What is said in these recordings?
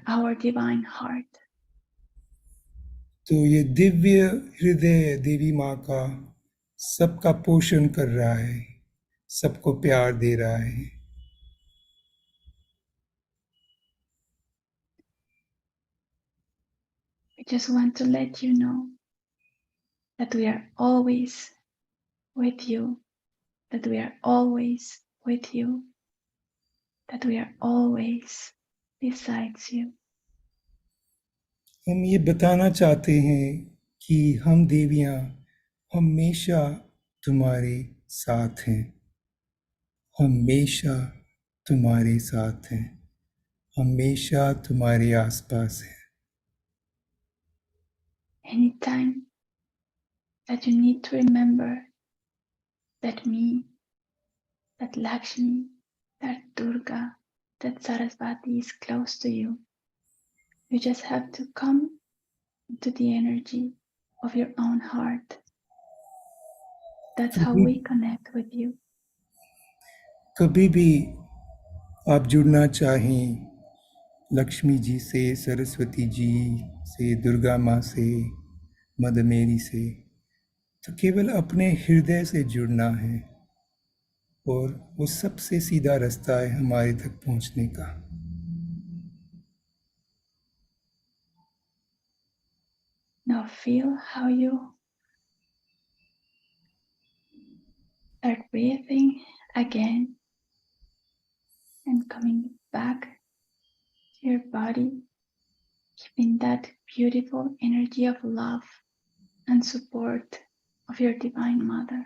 our divine heart. तो ये दिव्य हृदय देवी माँ का सबका पोषण कर रहा है, सबको प्यार दे रहा है। We just want to let you know that we are always with you, that we are always with you, that we are always besides you. हम ये बताना चाहते हैं कि हम देवियाँ हमेशा तुम्हारे साथ हैं, हमेशा तुम्हारे साथ हैं, हमेशा तुम्हारे आसपास हैं। Anytime that you need to remember that me, that Lakshmi, that Durga, that Saraswati is close to you, you just have to come into the energy of your own heart. That's how we connect with you. कभी भी आप जुड़ना चाहें लक्ष्मी जी से, सरस्वती जी से, दुर्गा माँ से, mother मेरी से, तो केवल अपने हृदय से जुड़ना है और वो सबसे सीधा रास्ता है हमारे तक पहुंचने का। Now feel how you start breathing again and coming back to your body, keeping that beautiful energy of love and support of your Divine Mother.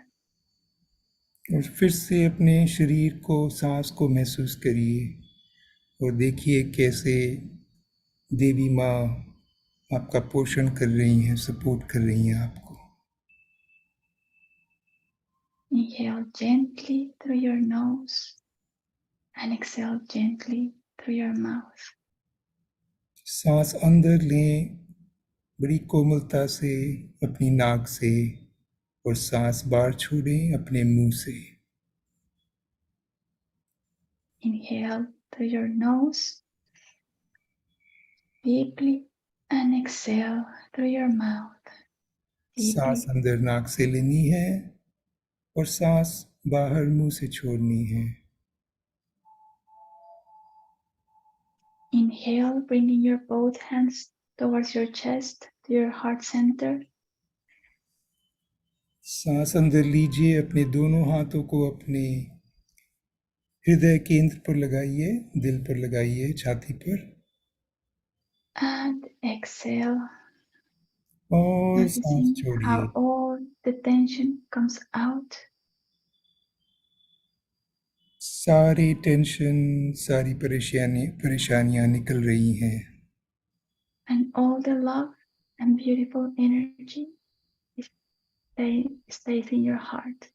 और फिर से अपने शरीर को, सांस को महसूस करिए और देखिए कैसे देवी माँ आपका पोषण कर रही हैं, सपोर्ट कर रही हैं आपको। Inhale gently through your nose and exhale gently through your mouth. सांस अंदर लें बड़ी कोमलता से अपनी नाक से और सांस बाहर छोड़ें अपने मुंह से। Inhale through your nose deeply and exhale through your mouth सांस deeply. अंदर नाक से लेनी है और सांस बाहर मुंह से छोड़नी है। Inhale, bringing your both hands towards your chest, to your heart center. सांस अंदर लीजिए, अपने दोनों हाथों को अपने हृदय केंद्र पर लगाइए, दिल पर लगाइए, छाती पर। And exhale, और सांस noticing छोड़िए। how all the tension comes out. सारी टेंशन, सारी परेशानियां निकल रही हैं। And all the love and beautiful energy stays in your heart.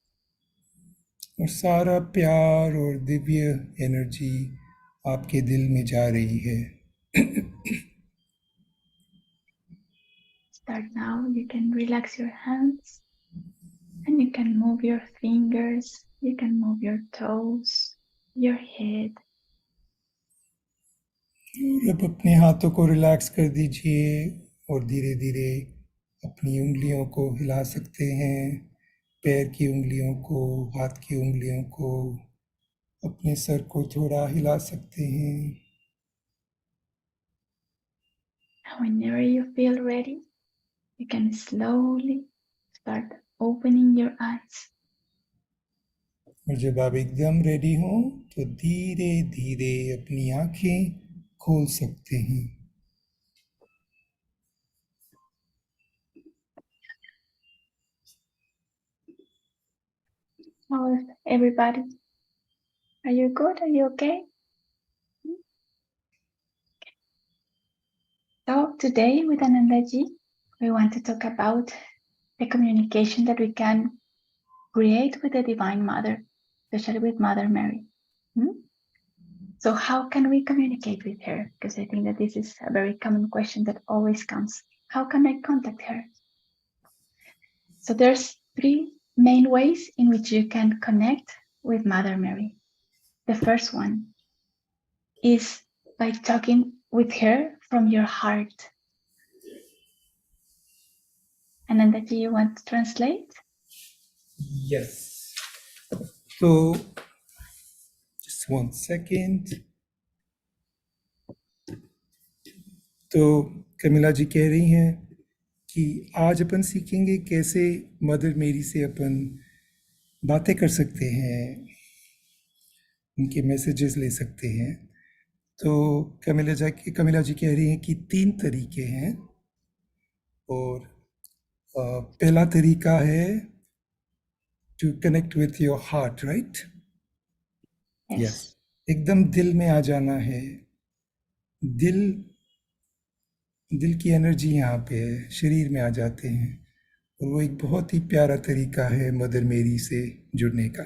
और सारा प्यार और दिव्य एनर्जी आपके दिल में जा रही है। Start now. You can relax your hands and you can move your fingers. You can move your toes, your head. और अब अपने हाथों को रिलैक्स कर दीजिए और धीरे धीरे अपनी उंगलियों को हिला सकते हैं, पैर की उंगलियों को, हाथ की उंगलियों को, अपने सर को थोड़ा हिला सकते हैं। Whenever you feel ready, you can slowly start opening your eyes. और जब आप एकदम रेडी हों तो धीरे धीरे अपनी आंखें खोल सकते हैं। How is everybody? Are you good? Are you okay? So today with Anandaji, we want to talk about the communication that we can create with the Divine Mother, especially with Mother Mary. So how can we communicate with her? Because I think that this is a very common question that always comes. How can I contact her? So there's 3 main ways in which you can connect with Mother Mary. The first one is by talking with her from your heart. Ananda, do you want to translate? Yes. So, just 1 second. तो कमिला जी कह रही हैं कि आज अपन सीखेंगे कैसे mother मेरी से अपन बातें कर सकते हैं, उनके मैसेजेस ले सकते हैं। तो कमिला जी कह रही हैं कि 3 तरीके हैं और पहला तरीका है to connect with your heart, right? Yes. Yes, एकदम दिल में आ जाना है। दिल दिल की एनर्जी यहाँ पे है, शरीर में आ जाते हैं और वो एक बहुत ही प्यारा तरीका है मदर मेरी से जुड़ने का।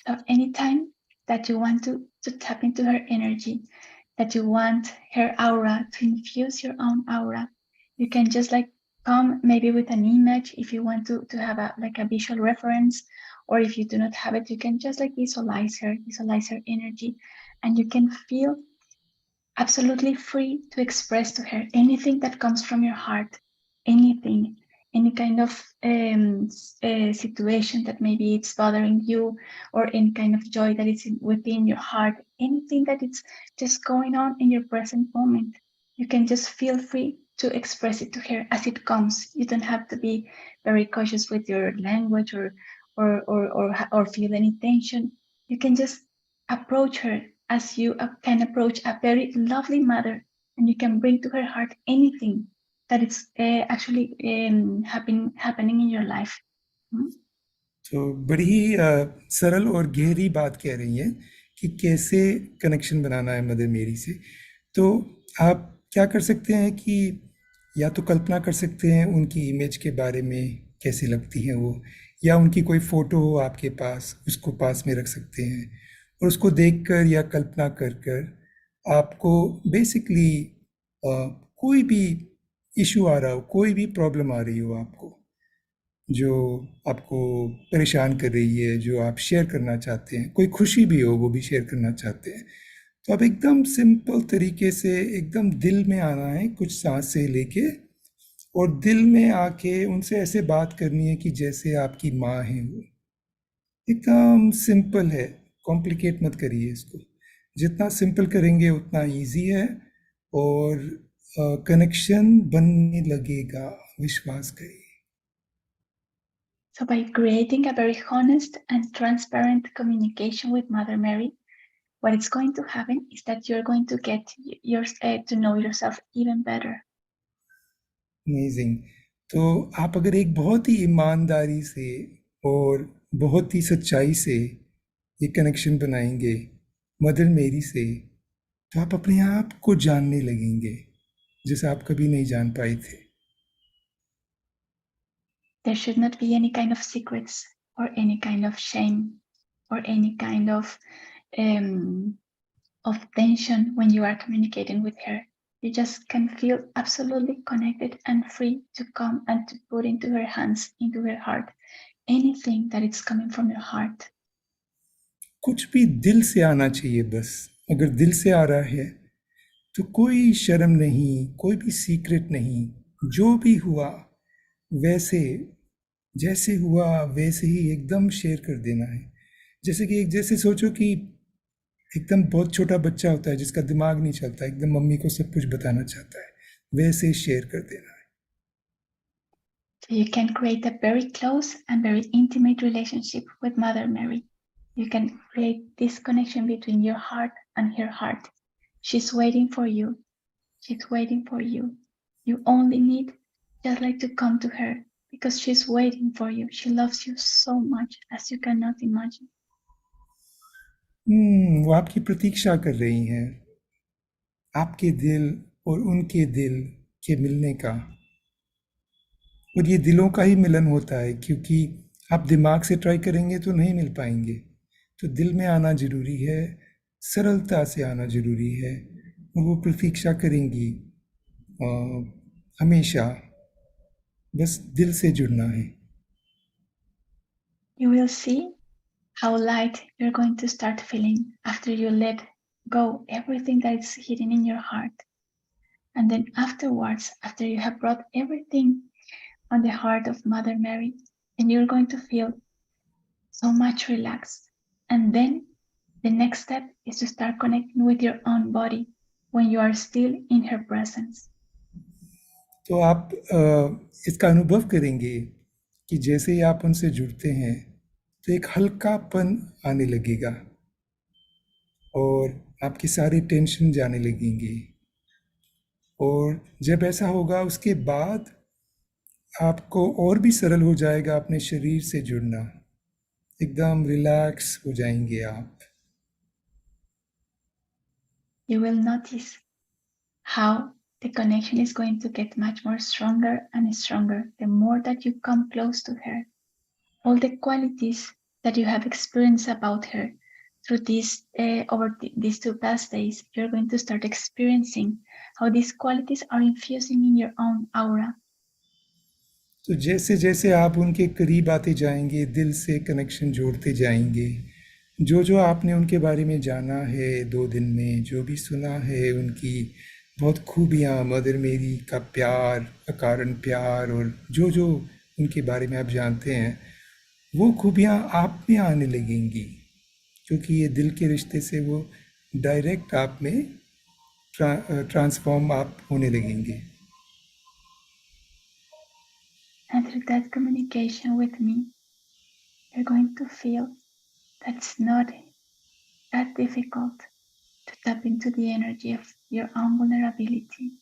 So anytime that you want to tap into her energy, that you want her aura, to infuse your own aura, you can just like come maybe with an image if you want to have a visual reference, or if you do not have it, you can just like visualize her energy, and you can feel absolutely free to express to her anything that comes from your heart, anything, any kind of situation that maybe it's bothering you, or any kind of joy that is within your heart, anything that it's just going on in your present moment. You can just feel free to express it to her as it comes. You don't have to be very cautious with your language, or feel any tension. You can just approach her as you can approach a very lovely mother, and you can bring to her heart anything that is actually happening in your life. तो बड़ी ही सरल और गहरी बात कह रही हैं कि कैसे कनेक्शन बनाना है मदर मेरी से। तो आप क्या कर सकते हैं कि या तो कल्पना कर सकते हैं उनकी इमेज के बारे में, कैसी लगती हैं वो, या उनकी कोई फ़ोटो हो आपके पास, उसको पास में रख सकते हैं और उसको देखकर या कल्पना कर कर आपको बेसिकली कोई भी इशू आ रहा हो, कोई भी प्रॉब्लम आ रही हो आपको, जो आपको परेशान कर रही है, जो आप शेयर करना चाहते हैं, कोई खुशी भी हो वो भी शेयर करना चाहते हैं, तो आप एकदम सिंपल तरीके से एकदम दिल में आना है, कुछ सांसें लेके, और दिल में आके उनसे ऐसे बात करनी है कि जैसे आपकी माँ है वो। एकदम सिंपल है, कॉम्प्लिकेट मत करिए इसको। जितना सिंपल करेंगे उतना इजी है और कनेक्शन बनने लगेगा, विश्वास करिए। So by creating a very honest and transparent communication with Mother Mary, what is going to happen is that you're going to get to know yourself even better. Amazing. तो आप अगर एक बहुत ही ईमानदारी से और बहुत ही सच्चाई से ये कनेक्शन बनाएंगे मदर मेरी से, तो आप अपने आप को जानने लगेंगे जैसे आप कभी नहीं जान पाए थे। There should not be any kind of secrets or any kind of shame or any kind of tension when you are communicating with her. You just can feel absolutely connected and free to come and to put into her hands, into her heart, anything that is coming from your heart. कुछ भी दिल से आना चाहिए बस। अगर दिल से आ रहा है तो कोई शर्म नहीं, कोई भी सीक्रेट नहीं, जो भी हुआ वैसे, जैसे हुआ वैसे ही एकदम शेयर कर देना है। जैसे सोचो कि एकदम बहुत छोटा बच्चा होता है जिसका दिमाग नहीं चलता, एकदम मम्मी को सब कुछ बताना चाहता है, वैसे शेयर कर देना है। So you can create a very close and very intimate relationship with Mother Mary. You can create this connection between your heart and her heart. She's waiting for you. She's waiting for you. You only need just like to come to her, because she's waiting for you. She loves you so much as you cannot imagine. वो आपकी प्रतीक्षा कर रही हैं, आपके दिल और उनके दिल के मिलने का। और ये दिलों का ही मिलन होता है, क्योंकि आप दिमाग से ट्राई करेंगे तो नहीं मिल पाएंगे। तो दिल में आना ज़रूरी है, सरलता से आना ज़रूरी है, और वो प्रतीक्षा करेंगी हमेशा। बस दिल से जुड़ना है। You will see how light you're going to start feeling after you let go everything that is hidden in your heart. And then afterwards, after you have brought everything on the heart of Mother Mary, and you're going to feel so much relaxed. And then the next step is to start connecting with your own body when you are still in her presence. तो आप इसका अनुभव करेंगे कि जैसे ही आप उनसे जुड़ते हैं तो एक हल्कापन आने लगेगा और आपकी सारी टेंशन जाने लगेंगी। और जब ऐसा होगा उसके बाद आपको और भी सरल हो जाएगा अपने शरीर से जुड़ना, एकदम रिलैक्स हो जाएंगे आप। You will notice how the connection is going to get much more stronger and stronger the more that you come close to her. All the qualities that you have experienced about her through these 2 past days, you're going to start experiencing how these qualities are infusing in your own aura. तो जैसे जैसे आप उनके करीब आते जाएंगे, दिल से कनेक्शन जोड़ते जाएंगे, जो जो आपने उनके बारे में जाना है 2 दिन में, जो भी सुना है उनकी बहुत खूबियाँ, मदर मेरी का प्यार, अकारण प्यार, और जो जो उनके बारे में आप जानते हैं, वो खूबियाँ आप में आने लगेंगी, क्योंकि ये दिल के रिश्ते से वो डायरेक्ट आप में ट्रांसफॉर्म आप होने लगेंगे। And through that communication with me, you're going to feel that it's not that difficult to tap into the energy of your own vulnerability.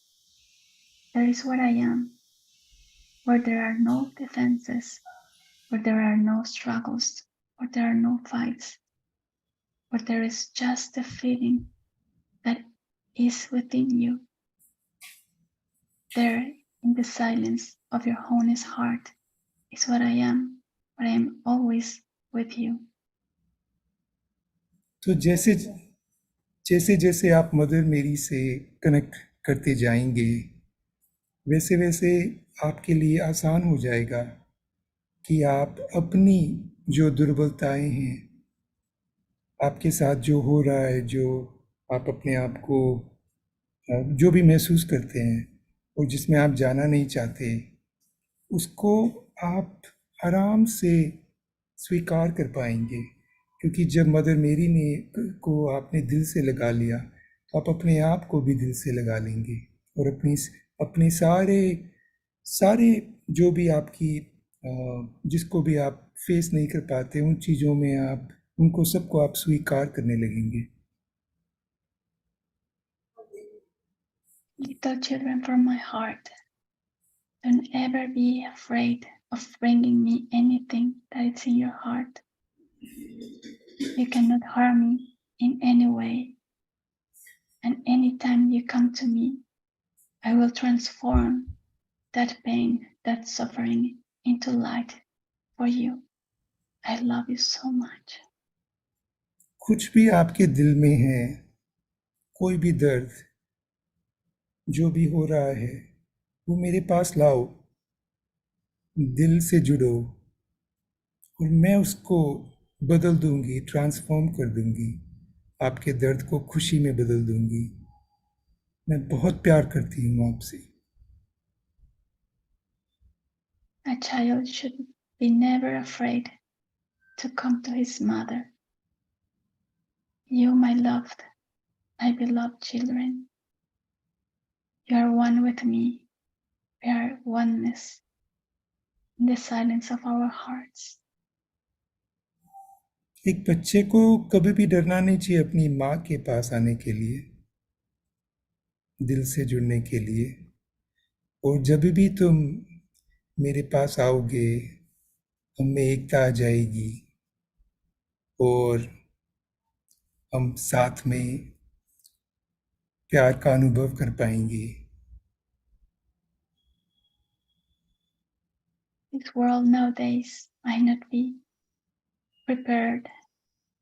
That is what I am, where there are no defenses, where there are no struggles, where there are no fights, where there is just a feeling that is within you. There, in the silence of your honest heart, is what I am, but I am always with you. तो जैसे जैसे जैसे आप mother मेरी से connect करते जाएंगे, वैसे वैसे आपके लिए आसान हो जाएगा कि आप अपनी जो दुर्बलताएं हैं, आपके साथ जो हो रहा है, जो आप अपने आप को जो भी महसूस करते हैं और जिसमें आप जाना नहीं चाहते, उसको आप आराम से स्वीकार कर पाएंगे, क्योंकि जब मदर मेरी ने को आपने दिल से लगा लिया तो आप अपने आप को भी दिल से लगा लेंगे और अपने सारे सारे जो भी आपकी जिसको भी आप फेस नहीं कर पाते, उन चीज़ों में आप उनको सबको आप स्वीकार करने लगेंगे। Little children from my heart, don't ever be afraid of bringing me anything that is in your heart. You cannot harm me in any way. And anytime you come to me, I will transform that pain, that suffering into light for you. I love you so much. कुछ भी आपके दिल में है, कोई भी दर्द जो भी हो रहा है, वो मेरे पास लाओ, दिल से जुड़ो, और मैं उसको बदल दूंगी, ट्रांसफॉर्म कर दूंगी, आपके दर्द को खुशी में बदल दूंगी। मैं बहुत प्यार करती हूँ आपसे। A child should be never afraid to come to his mother. You, my loved, my beloved children, you are one with me. We are oneness in the silence of our hearts. एक बच्चे को कभी भी डरना नहीं चाहिए अपनी माँ के पास आने के लिए, दिल से जुड़ने के लिए। और जब भी तुम मेरे पास आओगे, हम में एकता आ जाएगी और हम साथ में प्यार का अनुभव कर पाएंगे। This world nowadays might not be prepared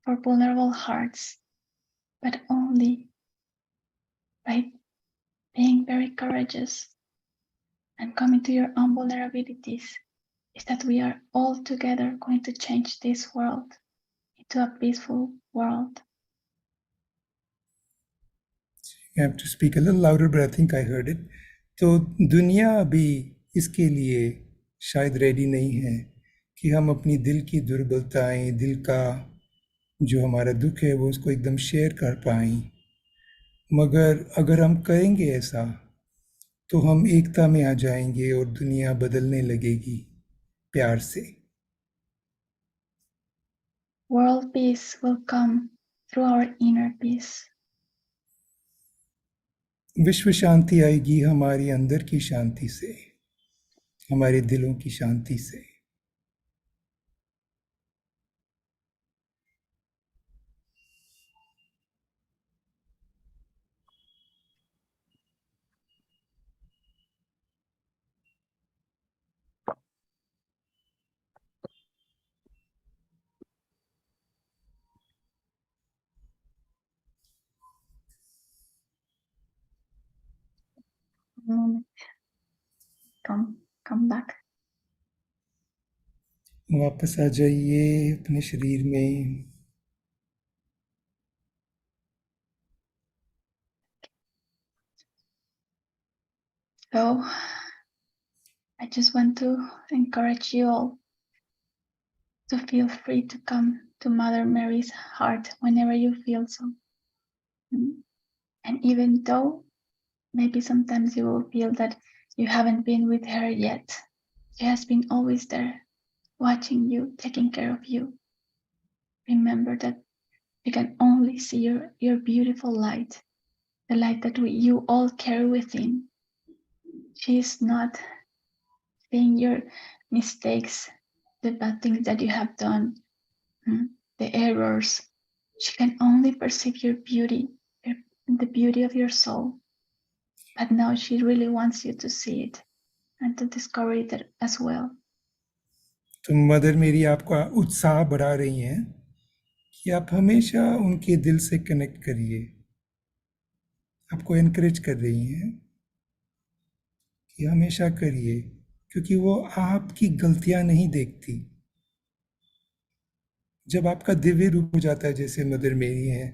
for vulnerable hearts, but only by being very courageous and coming to your own vulnerabilities is that we are all together going to change this world into a peaceful world. I have to speak a little louder, but I think I heard it. तो दुनिया अभी इसके लिए शायद ready नहीं है कि हम अपनी दिल की दुर्बलताएं, दिल का जो हमारा दुख है वो उसको एकदम शेयर कर पाएं। मगर अगर हम करेंगे ऐसा तो हम एकता में आ जाएंगे और दुनिया बदलने लगेगी प्यार से। World peace will come through our inner peace. विश्व शांति आएगी हमारी अंदर की शांति से, हमारे दिलों की शांति से। Moment. Come back. वापस आ जाइए अपने शरीर में। So I just want to encourage you all to feel free to come to Mother Mary's heart whenever you feel so. And even though maybe sometimes you will feel that you haven't been with her yet, she has been always there, watching you, taking care of you. Remember that you can only see your beautiful light, the light that you all carry within. She is not seeing your mistakes, the bad things that you have done, the errors. She can only perceive your beauty, the beauty of your soul. But now she really wants you to see it and to discover it as well. तो mother मेरी आपका उत्साह बढ़ा रही हैं कि आप हमेशा उनके दिल से कनेक्ट करिए। आपको एनकरेज कर रही हैं कि हमेशा करिए, क्योंकि वो आपकी गलतियां नहीं देखती। जब आपका दिव्य रूप हो जाता है जैसे मदर मेरी हैं,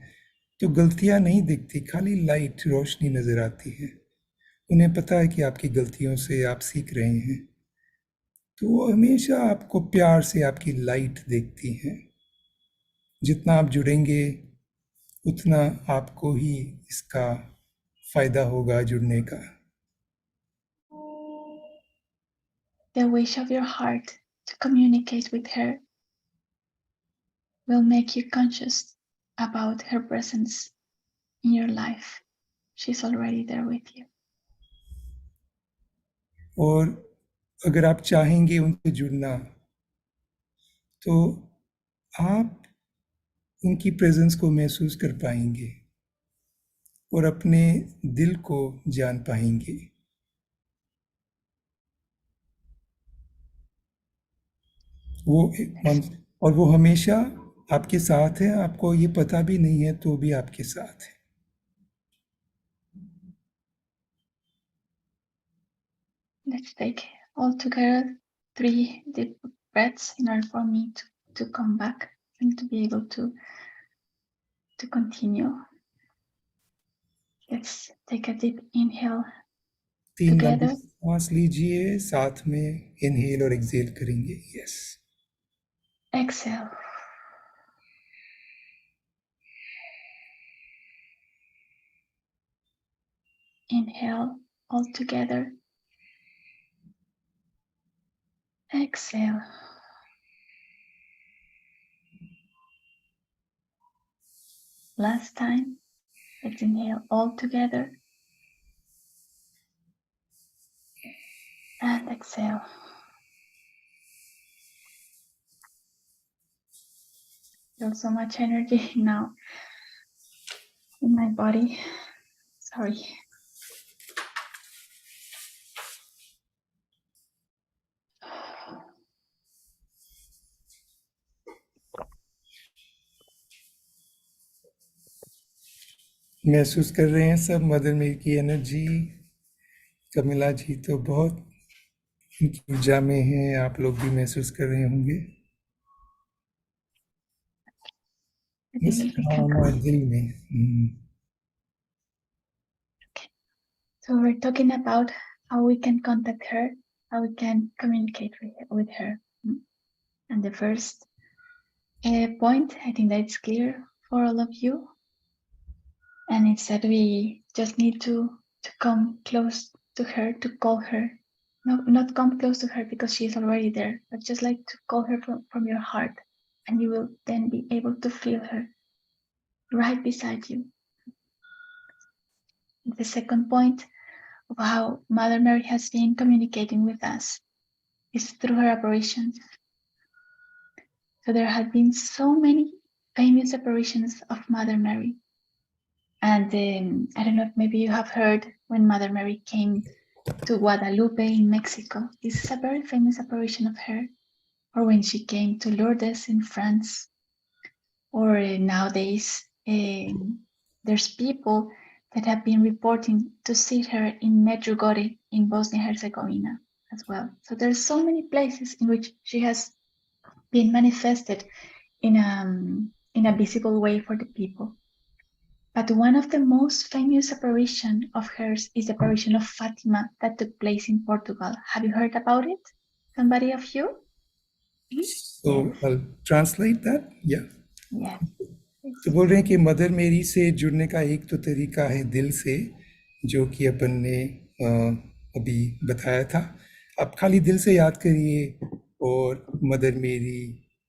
तो गलतियां नहीं दिखती, खाली लाइट, रोशनी नजर आती है। उन्हें पता है कि आपकी गलतियों से आप सीख रहे हैं, तो वो हमेशा आपको प्यार से आपकी लाइट देखती हैं। जितना आप जुड़ेंगे उतना आपको ही इसका फायदा होगा जुड़ने का। The wish of your heart to communicate with her will make you conscious about her presence in your life. She's already there with you. और अगर आप चाहेंगे उनसे जुड़ना तो आप उनकी प्रेजेंस को महसूस कर पाएंगे और अपने दिल को जान पाएंगे। वो और वो हमेशा आपके साथ है, आपको ये पता भी नहीं है तो भी आपके साथ है। Let's take all together 3 deep breaths in order for me to come back and to be able to continue. Let's take a deep inhale 3 लंबी together. सांस लीजिए, साथ में इनहेल और एक्सहेल करेंगे। Yes. Exhale. Inhale all together. Exhale. Last time. Let's inhale all together. And exhale. Feel so much energy now in my body. Sorry. महसूस कर रहे हैं सब मदर मेरी की एनर्जी। कमिला जी तो बहुत उनकी ऊर्जा में है, आप लोग भी महसूस कर रहे होंगे। I believe we can दिल में। So we're talking about how we can contact her, how we can communicate with her. And the first point, I think that it's clear for all of you, and it's that we just need to come close to her, to call her. No, not come close to her because she's already there, but just like to call her from your heart, and you will then be able to feel her right beside you. The second point of how Mother Mary has been communicating with us is through her apparitions. So there have been so many famous apparitions of Mother Mary. And I don't know if maybe you have heard when Mother Mary came to Guadalupe in Mexico. This is a very famous apparition of her. Or when she came to Lourdes in France. Or nowadays, there's people that have been reporting to see her in Medjugorje in Bosnia-Herzegovina as well. So there's so many places in which she has been manifested in a visible way for the people. But one of the most famous apparitions of hers is the apparition of Fatima that took place in Portugal. Have you heard about it? Somebody of you? So I'll translate that. Yeah. Yes. तो बोल रहे हैं कि mother मेरी से जुड़ने का एक तो तरीका है दिल से, जो कि अपन ने अभी बताया था. आप खाली दिल से याद करिए और मदर मेरी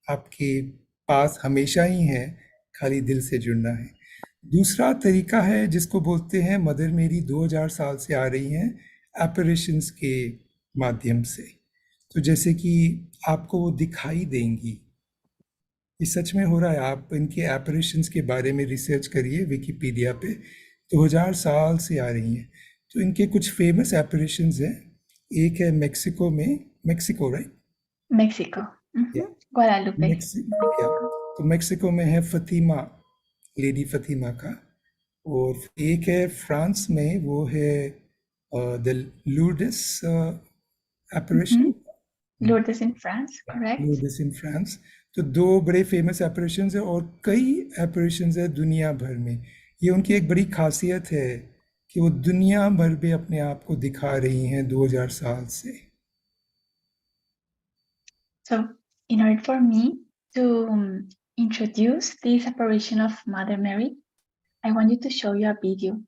आपके पास हमेशा ही है, खाली दिल से जुड़ना है. दूसरा तरीका है जिसको बोलते हैं मदर मेरी 2000 साल से आ रही हैं एपरेशंस के माध्यम से. तो जैसे कि आपको वो दिखाई देंगी, ये सच में हो रहा है. आप इनके एपरेशंस के बारे में रिसर्च करिए विकिपीडिया पे. 2000 साल से आ रही हैं. तो इनके कुछ फेमस एपरेशंस हैं. एक है मेक्सिको में, मेक्सिको राइट, मेक्सिको, ग्वाडालुपे. तो मेक्सिको में है फतीमा, लेडी फतीमा का. और एक है फ्रांस में, वो है the Lourdes apparition. Lourdes in France, correct. Lourdes in France. तो दो बड़े फेमस एपरेशंस हैं और कई एपरेशंस हैं दुनिया भर में. ये उनकी एक बड़ी खासियत है कि वो दुनिया भर में अपने आप को दिखा रही हैं 2000 साल से. So, in order for me to introduce this apparition of Mother Mary, I want you to show you a video.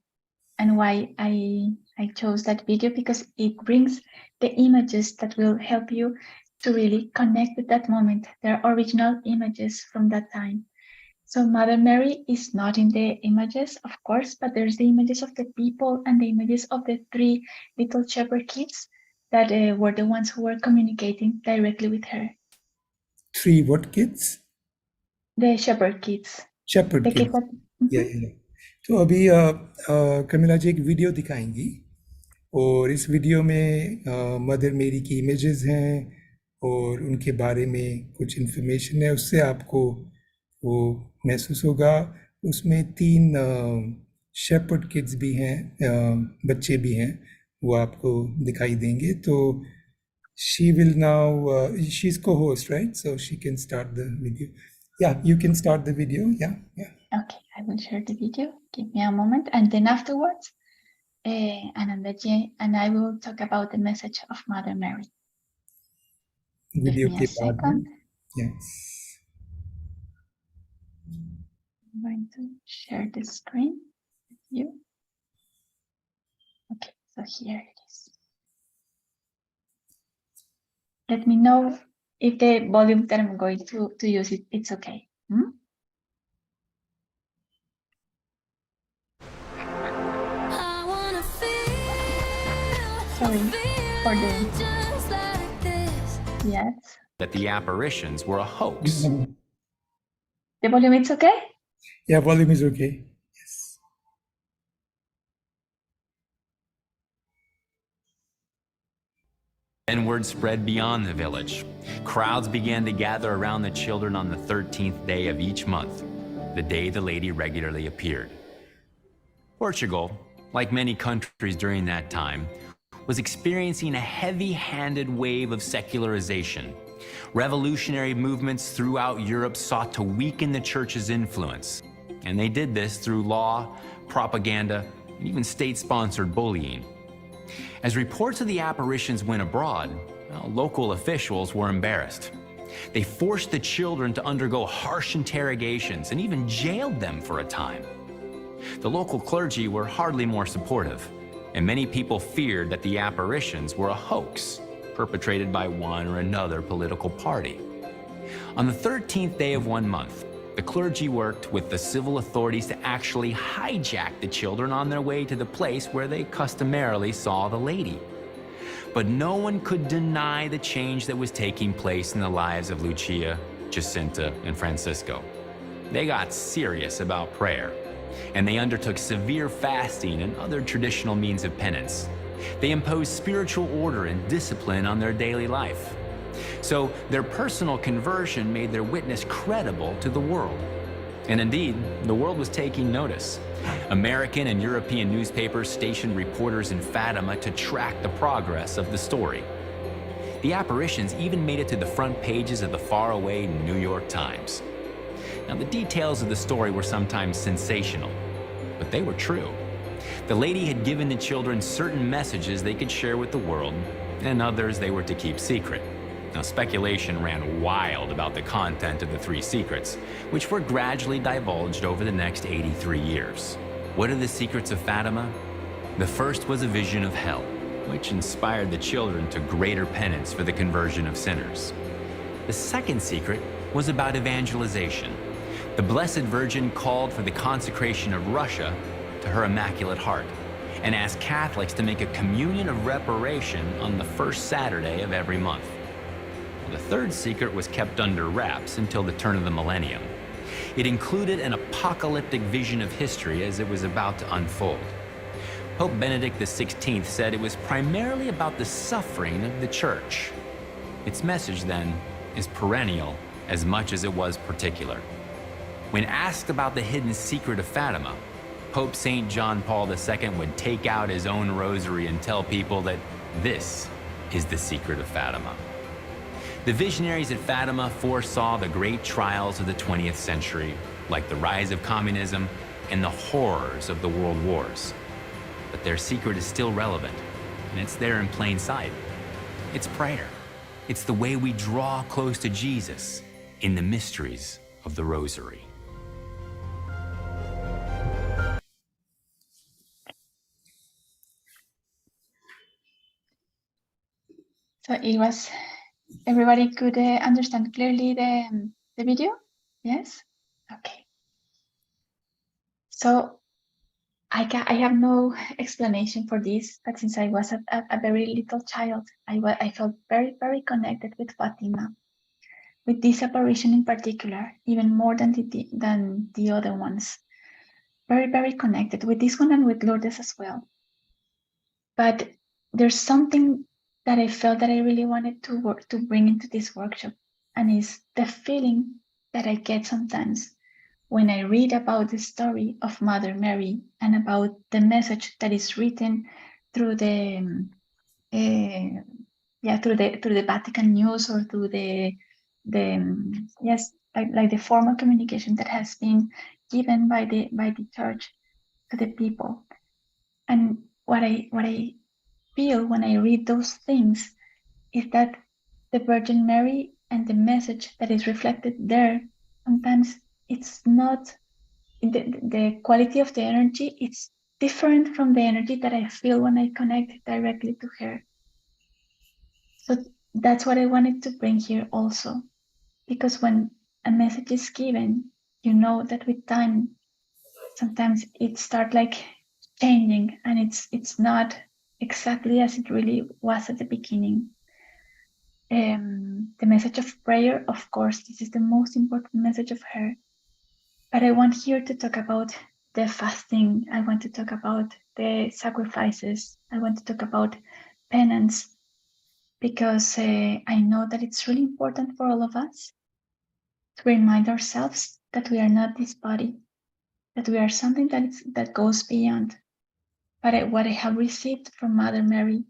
And why I chose that video, because it brings the images that will help you to really connect with that moment. They're original images from that time. So Mother Mary is not in the images, of course, but there's the images of the people and the images of the 3 little shepherd kids that were the ones who were communicating directly with her. 3 what kids? The shepherd kids. Shepherd the kids. Yeah. तो अभी कमिला जी एक video दिखाएंगी और इस video में mother मेरी की images हैं और उनके बारे में कुछ इन्फॉर्मेशन है. उससे आपको वो महसूस होगा. उसमें 3 शेपर्ड किड्स भी हैं, बच्चे भी हैं, वो आपको दिखाई देंगे. तो she will now she's co-host, right? So she can start the video. Yeah, you can start the video. Yeah. Okay, I will share the video. Give me a moment, and then afterwards, Anandaji and I will talk about the message of Mother Mary. Video Give me a second. Yes. I'm going to share the screen with you. Okay, so here it is. Let me know if the volume that I'm going to use it's okay. Sorry for the... Yes. That the apparitions were a hoax. The volume is okay? Yeah, volume is okay. Yes. Then word spread beyond the village. Crowds began to gather around the children on the 13th day of each month, the day the lady regularly appeared. Portugal, like many countries during that time, was experiencing a heavy-handed wave of secularization. Revolutionary movements throughout Europe sought to weaken the church's influence, and they did this through law, propaganda, and even state-sponsored bullying. As reports of the apparitions went abroad, well, local officials were embarrassed. They forced the children to undergo harsh interrogations and even jailed them for a time. The local clergy were hardly more supportive, and many people feared that the apparitions were a hoax perpetrated by one or another political party. On the 13th day of 1 month, the clergy worked with the civil authorities to actually hijack the children on their way to the place where they customarily saw the lady. But no one could deny the change that was taking place in the lives of Lucia, Jacinta, and Francisco. They got serious about prayer, and they undertook severe fasting and other traditional means of penance. They imposed spiritual order and discipline on their daily life. So their personal conversion made their witness credible to the world. And indeed, the world was taking notice. American and European newspapers stationed reporters in Fatima to track the progress of the story. The apparitions even made it to the front pages of the faraway New York Times. Now, the details of the story were sometimes sensational, but they were true. The lady had given the children certain messages they could share with the world, and others they were to keep secret. Now, speculation ran wild about the content of the 3 secrets, which were gradually divulged over the next 83 years. What are the secrets of Fatima? The first was a vision of hell, which inspired the children to greater penance for the conversion of sinners. The second secret was about evangelization. The Blessed Virgin called for the consecration of Russia to her Immaculate Heart and asked Catholics to make a communion of reparation on the first Saturday of every month. The third secret was kept under wraps until the turn of the millennium. It included an apocalyptic vision of history as it was about to unfold. Pope Benedict XVI said it was primarily about the suffering of the Church. Its message, then, is perennial as much as it was particular. When asked about the hidden secret of Fatima, Pope St. John Paul II would take out his own rosary and tell people that this is the secret of Fatima. The visionaries at Fatima foresaw the great trials of the 20th century, like the rise of communism and the horrors of the world wars. But their secret is still relevant, and it's there in plain sight. It's prayer. It's the way we draw close to Jesus in the mysteries of the Rosary. So it was, everybody could understand clearly the video? Yes? Okay. So I have no explanation for this, but since I was a very little child, I felt very, very connected with Fatima, with this apparition in particular, even more than the other ones. Very, very connected with this one and with Lourdes as well. But there's something that I felt that I really wanted to bring into this workshop, and is the feeling that I get sometimes when I read about the story of Mother Mary and about the message that is written through the through the Vatican News, or through the like the formal communication that has been given by the Church to the people. And what I feel when I read those things is that the Virgin Mary and the message that is reflected there, sometimes it's not the quality of the energy. It's different from the energy that I feel when I connect directly to her. So that's what I wanted to bring here also, because when a message is given, you know that with time, sometimes it starts like changing, and it's not exactly as it really was at the beginning. The message of prayer, of course, this is the most important message of her. But I want here to talk about the fasting. I want to talk about the sacrifices. I want to talk about penance, because I know that it's really important for all of us to remind ourselves that we are not this body, that we are something that goes beyond. But what I have received from Mother Mary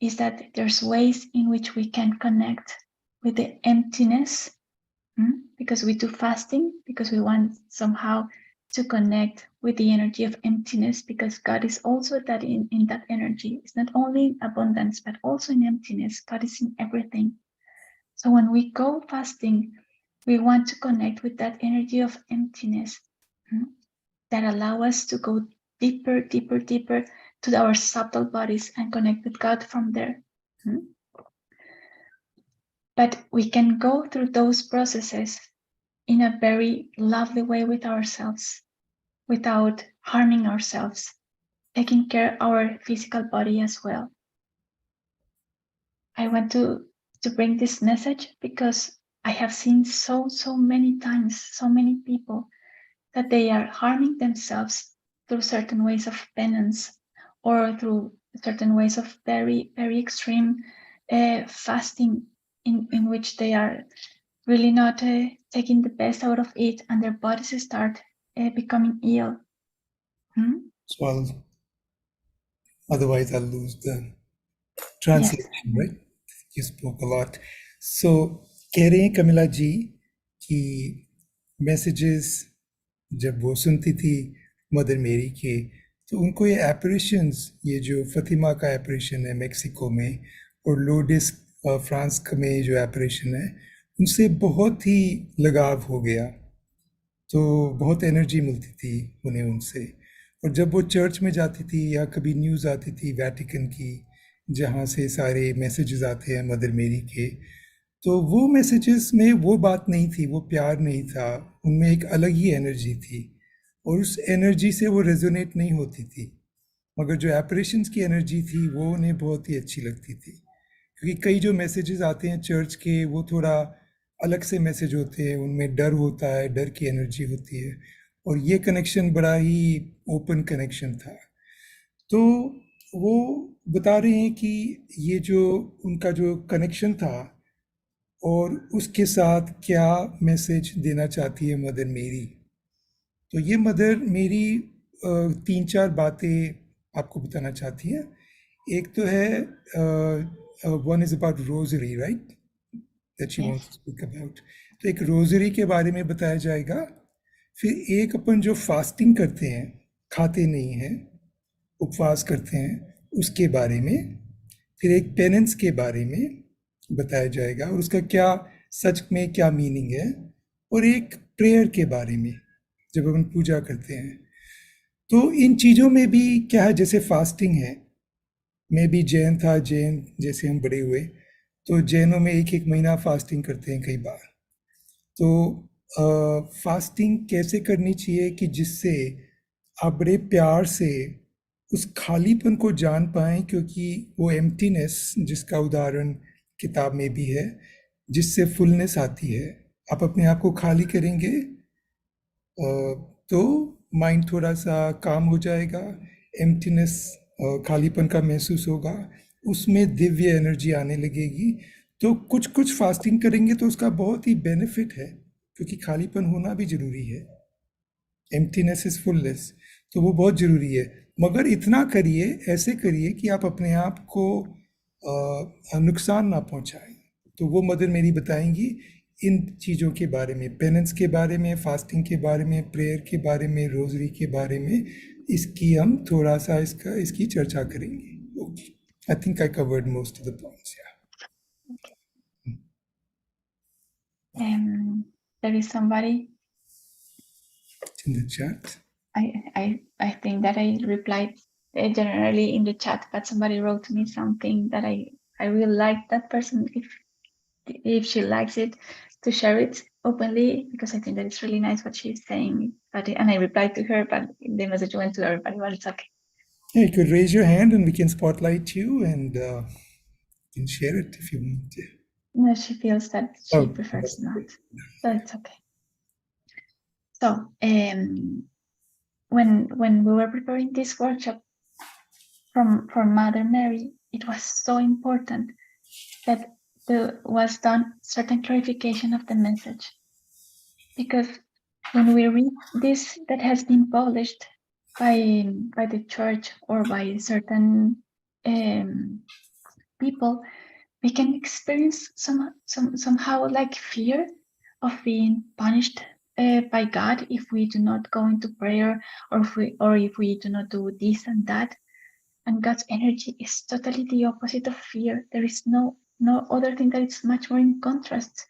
is that there's ways in which we can connect with the emptiness, because we do fasting, because we want somehow to connect with the energy of emptiness, because God is also that in that energy. It's not only in abundance, but also in emptiness. God is in everything. So when we go fasting, we want to connect with that energy of emptiness that allow us to go deeper, deeper, deeper to our subtle bodies and connect with God from there. But we can go through those processes in a very lovely way with ourselves, without harming ourselves, taking care of our physical body as well. I want to bring this message because I have seen so many times, so many people that they are harming themselves through certain ways of penance or through certain ways of very, very extreme fasting in which they are really not taking the best out of it, and their bodies start becoming ill. So otherwise I'll lose the translation, right? You spoke a lot. So कह रहे हैं कमिला जी कि messages जब वो सुनती थी mother मेरी के, तो उनको ये एपरेशंस, ये जो फतिमा का एपरेशन है मेक्सिको में और लोडिस फ्रांस में जो एपरेशन है, उनसे बहुत ही लगाव हो गया, तो बहुत एनर्जी मिलती थी उन्हें उनसे। और जब वो चर्च में जाती थी या कभी न्यूज़ आती थी वैटिकन की, जहाँ से सारे मैसेजेस आते हैं मदर मेरी के, तो वो मैसेजेस में वो बात नहीं थी, वो प्यार नहीं था, उनमें एक अलग ही एनर्जी थी और उस एनर्जी से वो रेजोनेट नहीं होती थी। मगर जो एपरेशंस की एनर्जी थी वो उन्हें बहुत ही अच्छी लगती थी, क्योंकि कई जो मैसेजेस आते हैं चर्च के वो थोड़ा अलग से मैसेज होते हैं, उनमें डर होता है, डर की एनर्जी होती है, और ये कनेक्शन बड़ा ही ओपन कनेक्शन था। तो वो बता रहे हैं कि ये जो उनका जो कनेक्शन था और उसके साथ क्या मैसेज देना चाहती है मदर मेरी। तो ये मदर मेरी 3-4 बातें आपको बताना चाहती है। एक तो है one is about rosary, right, that she wants to speak about. तो एक रोजरी के बारे में बताया जाएगा। फिर एक अपन जो फास्टिंग करते हैं, खाते नहीं हैं, उपवास करते हैं, उसके बारे में। फिर एक पेनेंस के बारे में बताया जाएगा और उसका क्या सच में क्या मीनिंग है, और एक प्रेयर के बारे में जब हम पूजा करते हैं। तो इन चीज़ों में भी क्या है, जैसे फास्टिंग है, मैं भी जैन था, जैन जैसे हम बड़े हुए, तो जैनों में 1-1 महीना फास्टिंग करते हैं कई बार। तो फास्टिंग कैसे करनी चाहिए कि जिससे आप बड़े प्यार से उस खालीपन को जान पाएं, क्योंकि वो एम्प्टीनेस जिसका उदाहरण किताब में भी है, जिससे फुलनेस आती है। आप अपने आप को खाली करेंगे तो माइंड थोड़ा सा काम हो जाएगा, एम्प्टीनेस खालीपन का महसूस होगा, उसमें दिव्य एनर्जी आने लगेगी। तो कुछ कुछ फास्टिंग करेंगे तो उसका बहुत ही बेनिफिट है, क्योंकि खालीपन होना भी ज़रूरी है, एम्प्टीनेस इज़ फुलनेस, तो वो बहुत ज़रूरी है। मगर इतना करिए, ऐसे करिए कि आप अपने आप को नुकसान ना पहुंचाएं। तो वो मदर मेरी बताएंगी इन चीज़ों के बारे में, पेनेंस के बारे में, फास्टिंग के बारे में, प्रेयर के बारे में, रोजरी के बारे में। इसकी हम थोड़ा सा इसकी चर्चा करेंगे। I think I covered most of the points. There is somebody in the chat. I think that I replied generally in the chat, but somebody wrote me something that I really like that person, if she likes it, to share it openly, because I think that it's really nice what she's saying. And I replied to her, but the message went to everybody, but it's okay. Yeah, you could raise your hand and we can spotlight you and you can share it if you want to. No, she feels that she prefers not, so it's okay. So when we were preparing this workshop for Mother Mary, it was so important that there was done certain clarification of the message, because when we read this that has been published by the church or by certain people, we can experience somehow like fear of being punished by God if we do not go into prayer, or if we do not do this and that. And God's energy is totally the opposite of fear. There is no other thing that is much more in contrast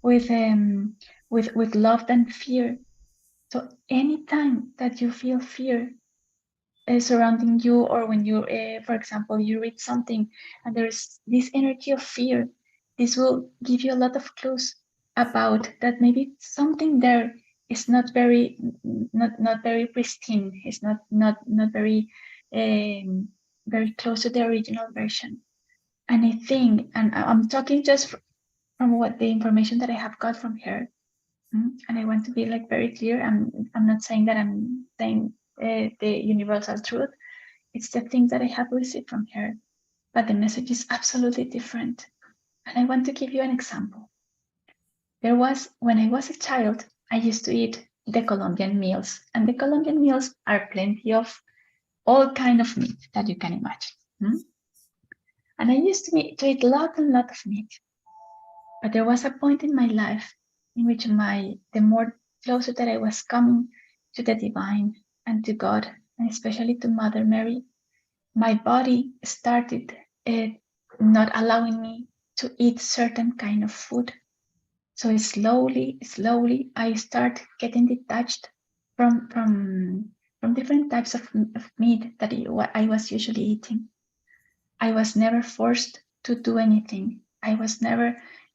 with love than fear. So anytime that you feel fear surrounding you, or when you, for example, you read something and there's this energy of fear, this will give you a lot of clues about that maybe something there is not very pristine. It's not very very close to the original version. And I think, and I'm talking just from what the information that I have got from her. And I want to be like very clear. I'm not saying that I'm saying the universal truth. It's the things that I have received from her, but the message is absolutely different. And I want to give you an example. When I was a child, I used to eat the Colombian meals, and the Colombian meals are plenty of all kind of meat that you can imagine. And I used to eat a lot of meat. But there was a point in my life in which the more closer that I was coming to the divine and to God, and especially to Mother Mary, my body started not allowing me to eat certain kind of food. So slowly, I start getting detached from different types of meat that I was usually eating. I was never forced to do anything. I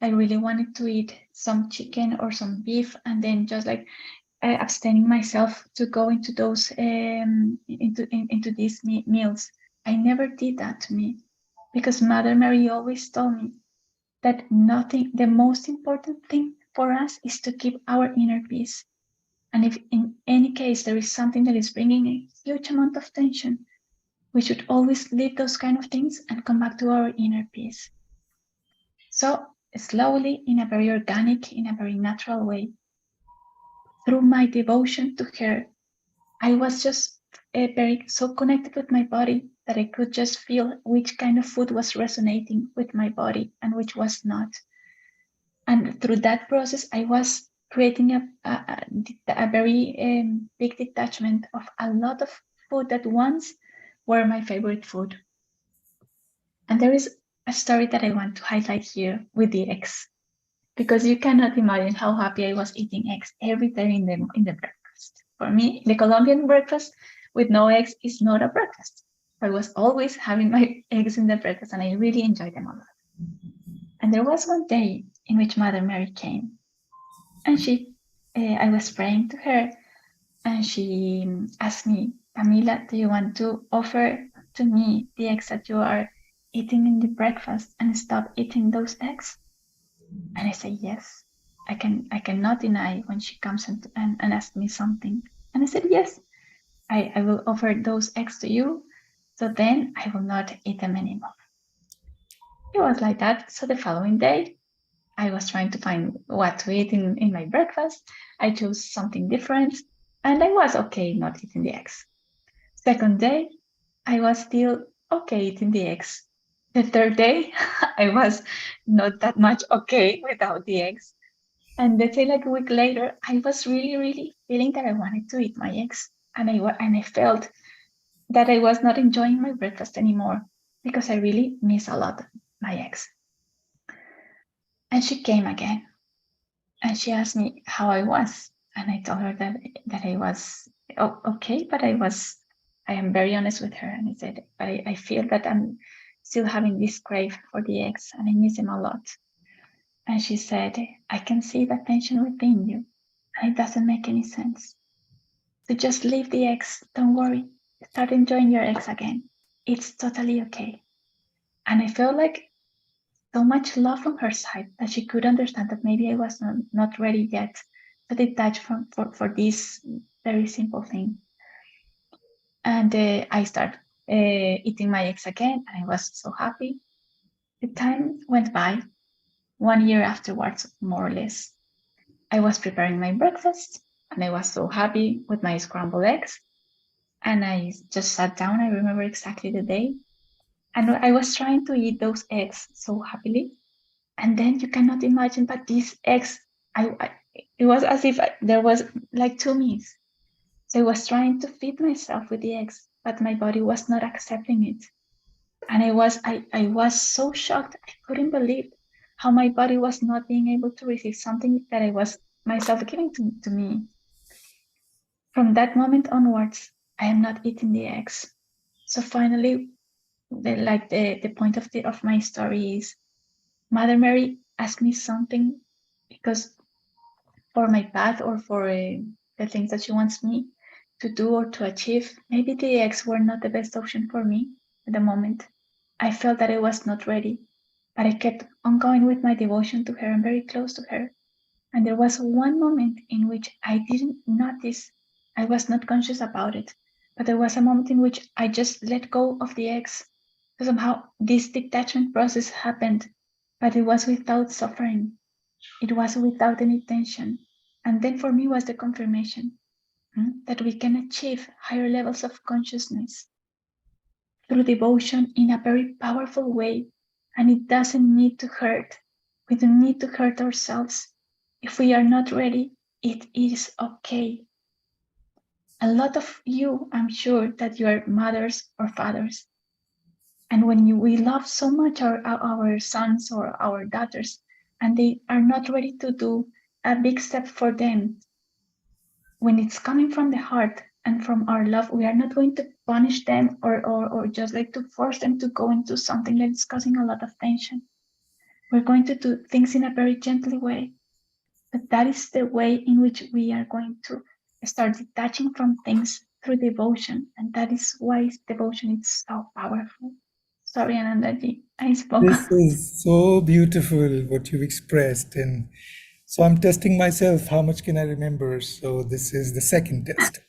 really wanted to eat some chicken or some beef, and then just like abstaining myself to go into those into these meals. I never did that to me, because Mother Mary always told me that the most important thing for us is to keep our inner peace. And if in any case there is something that is bringing a huge amount of tension, we should always leave those kind of things and come back to our inner peace. So slowly, in a very organic, in a very natural way, through my devotion to her, I was just so connected with my body that I could just feel which kind of food was resonating with my body and which was not. And through that process, I was creating a very big detachment of a lot of food that once were my favorite food. And there is a story that I want to highlight here with the eggs, because you cannot imagine how happy I was eating eggs every day in the breakfast. For me, the Colombian breakfast with no eggs is not a breakfast. I was always having my eggs in the breakfast, and I really enjoyed them a lot. And there was one day in which Mother Mary came, and I was praying to her, and she asked me, Camila, do you want to offer to me the eggs that you are eating in the breakfast and stop eating those eggs? And I say, yes, I cannot deny when she comes and asks me something. And I said, yes, I will offer those eggs to you, so then I will not eat them anymore. It was like that. So the following day, I was trying to find what to eat in my breakfast. I chose something different, and I was okay not eating the eggs. Second day, I was still okay eating the eggs. The third day, I was not that much okay without the eggs. And let's say like a week later, I was really feeling that I wanted to eat my eggs. And I felt that I was not enjoying my breakfast anymore, because I really miss a lot my eggs. And she came again, and she asked me how I was. And I told her that I was okay, but I am very honest with her. And I said, but I feel that I'm still having this crave for the eggs, and I miss them a lot. And she said, I can see the tension within you, and it doesn't make any sense. So just leave the eggs. Don't worry. Start enjoying your eggs again. It's totally okay. And I felt like so much love from her side that she could understand that maybe I was not ready yet to detach for this very simple thing. And I started eating my eggs again, and I was so happy. The time went by. 1 year afterwards, more or less, I was preparing my breakfast, and I was so happy with my scrambled eggs. And I just sat down. I remember exactly the day. And I was trying to eat those eggs so happily. And then you cannot imagine, but these eggs, It was as if there was like two me's. So I was trying to feed myself with the eggs, but my body was not accepting it. And I was so shocked. I couldn't believe how my body was not being able to receive something that I was myself giving to me. From that moment onwards, I am not eating the eggs. So finally, the point of my story is Mother Mary asked me something because for my path or for the things that she wants me to do or to achieve, maybe the eggs were not the best option for me at the moment. I felt that I was not ready, but I kept on going with my devotion to her and very close to her. And there was one moment in which I didn't notice, I was not conscious about it, but there was a moment in which I just let go of the eggs. So somehow this detachment process happened, but it was without suffering. It was without any tension. And then for me was the confirmation that we can achieve higher levels of consciousness through devotion in a very powerful way. And it doesn't need to hurt. We don't need to hurt ourselves. If we are not ready, it is okay. A lot of you, I'm sure that you are mothers or fathers. And when we love so much our sons or our daughters, and they are not ready to do a big step for them, when it's coming from the heart and from our love, we are not going to punish them or just like to force them to go into something that is causing a lot of tension. We're going to do things in a very gentle way. But that is the way in which we are going to start detaching from things through devotion. And that is why devotion is so powerful. Sorry, Anandaji, I spoke. This is so beautiful what you've expressed. And so I'm testing myself. How much can I remember? So this is the second test.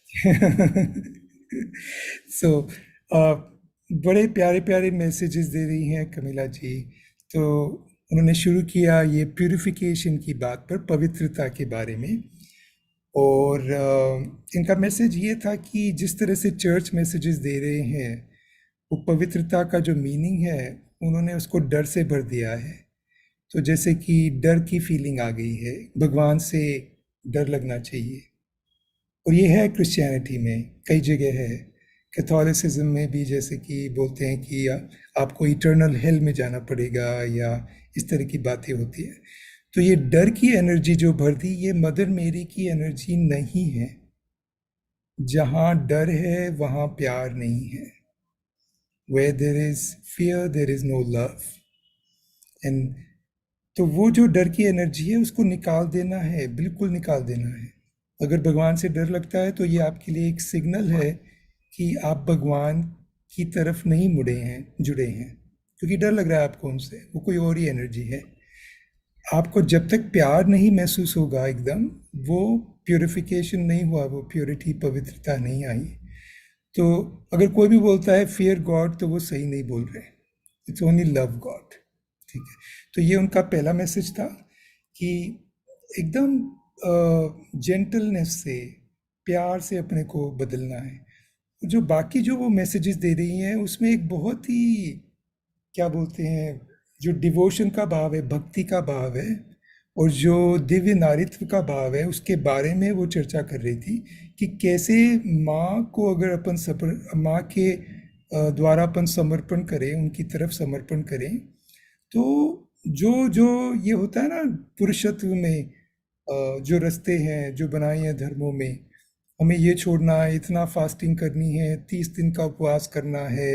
So बड़े प्यारे प्यारे messages दे रही हैं कमिला जी. तो उन्होंने शुरू किया ये प्यूरिफिकेशन की बात पर, पवित्रता के बारे में. और इनका मैसेज ये था कि जिस तरह से चर्च मैसेजेस दे रहे हैं, वो पवित्रता का जो मीनिंग है उन्होंने उसको डर से भर दिया है. तो जैसे कि डर की फीलिंग आ गई है, भगवान से डर लगना चाहिए. और ये है क्रिश्चियनिटी में, कई जगह है. कैथोलिसिज्म में भी जैसे कि बोलते हैं कि आपको इटर्नल हेल में जाना पड़ेगा, या इस तरह की बातें होती हैं. तो ये डर की एनर्जी जो भर दी, ये मदर मेरी की एनर्जी नहीं है. जहाँ डर है वहाँ प्यार नहीं है. Where there is fear, there is no love. And तो वो जो डर की एनर्जी है उसको निकाल देना है, बिल्कुल निकाल देना है. अगर भगवान से डर लगता है तो ये आपके लिए एक सिग्नल है कि आप भगवान की तरफ नहीं जुड़े हैं, क्योंकि डर लग रहा है आपको उनसे. वो कोई और ही एनर्जी है. आपको जब तक प्यार नहीं महसूस होगा एकदम, वो प्योरिफिकेशन नहीं हुआ, वो प्योरिटी, पवित्रता नहीं आई. तो अगर कोई भी बोलता है फियर गॉड, तो वो सही नहीं बोल रहे. It's only love God. ठीक है. तो ये उनका पहला मैसेज था कि एकदम जेंटलनेस से, प्यार से अपने को बदलना है. जो बाकी जो वो मैसेजेस दे रही हैं उसमें एक बहुत ही, क्या बोलते हैं, जो डिवोशन का भाव है, भक्ति का भाव है, और जो दिव्य नारित्व का भाव है, उसके बारे में वो चर्चा कर रही थी कि कैसे माँ को अगर अपन माँ के द्वारा अपन समर्पण करें, उनकी तरफ समर्पण करें, तो जो जो ये होता है ना पुरुषत्व में, जो रास्ते हैं जो बनाए हैं धर्मों में, हमें ये छोड़ना है, इतना फास्टिंग करनी है, 30 दिन का उपवास करना है,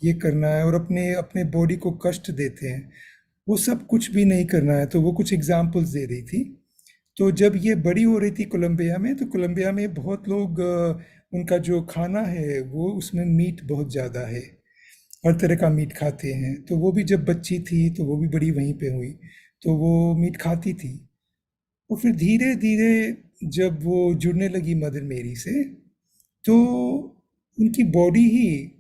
ये करना है, और अपने अपने बॉडी को कष्ट देते हैं, वो सब कुछ भी नहीं करना है. तो वो कुछ एग्जाम्पल्स दे रही थी. तो जब ये बड़ी हो रही थी कोलंबिया में, तो कोलंबिया में बहुत लोग, उनका जो खाना है वो उसमें मीट बहुत ज़्यादा है, हर तरह का मीट खाते हैं. तो वो भी जब बच्ची थी तो वो भी बड़ी वहीं पे हुई, तो वो मीट खाती थी. और फिर धीरे धीरे जब वो जुड़ने लगी मदर मेरी से, तो उनकी बॉडी ही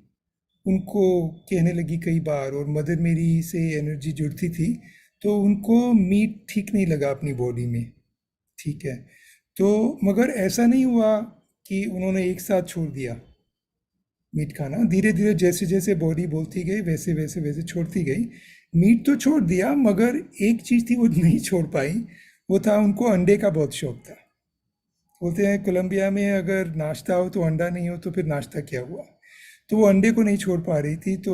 उनको कहने लगी कई बार, और मदर मेरी से एनर्जी जुड़ती थी, तो उनको मीट ठीक नहीं लगा अपनी बॉडी में. ठीक है. तो मगर ऐसा नहीं हुआ कि उन्होंने एक साथ छोड़ दिया मीट खाना. धीरे धीरे जैसे जैसे बॉडी बोलती गई, वैसे वैसे वैसे छोड़ती गई. मीट तो छोड़ दिया, मगर एक चीज़ थी वो नहीं छोड़ पाई, वो था, उनको अंडे का बहुत शौक था। बोलते हैं कोलंबिया में अगर नाश्ता हो तो अंडा नहीं हो तो फिर नाश्ता क्या हुआ। तो वो अंडे को नहीं छोड़ पा रही थी। तो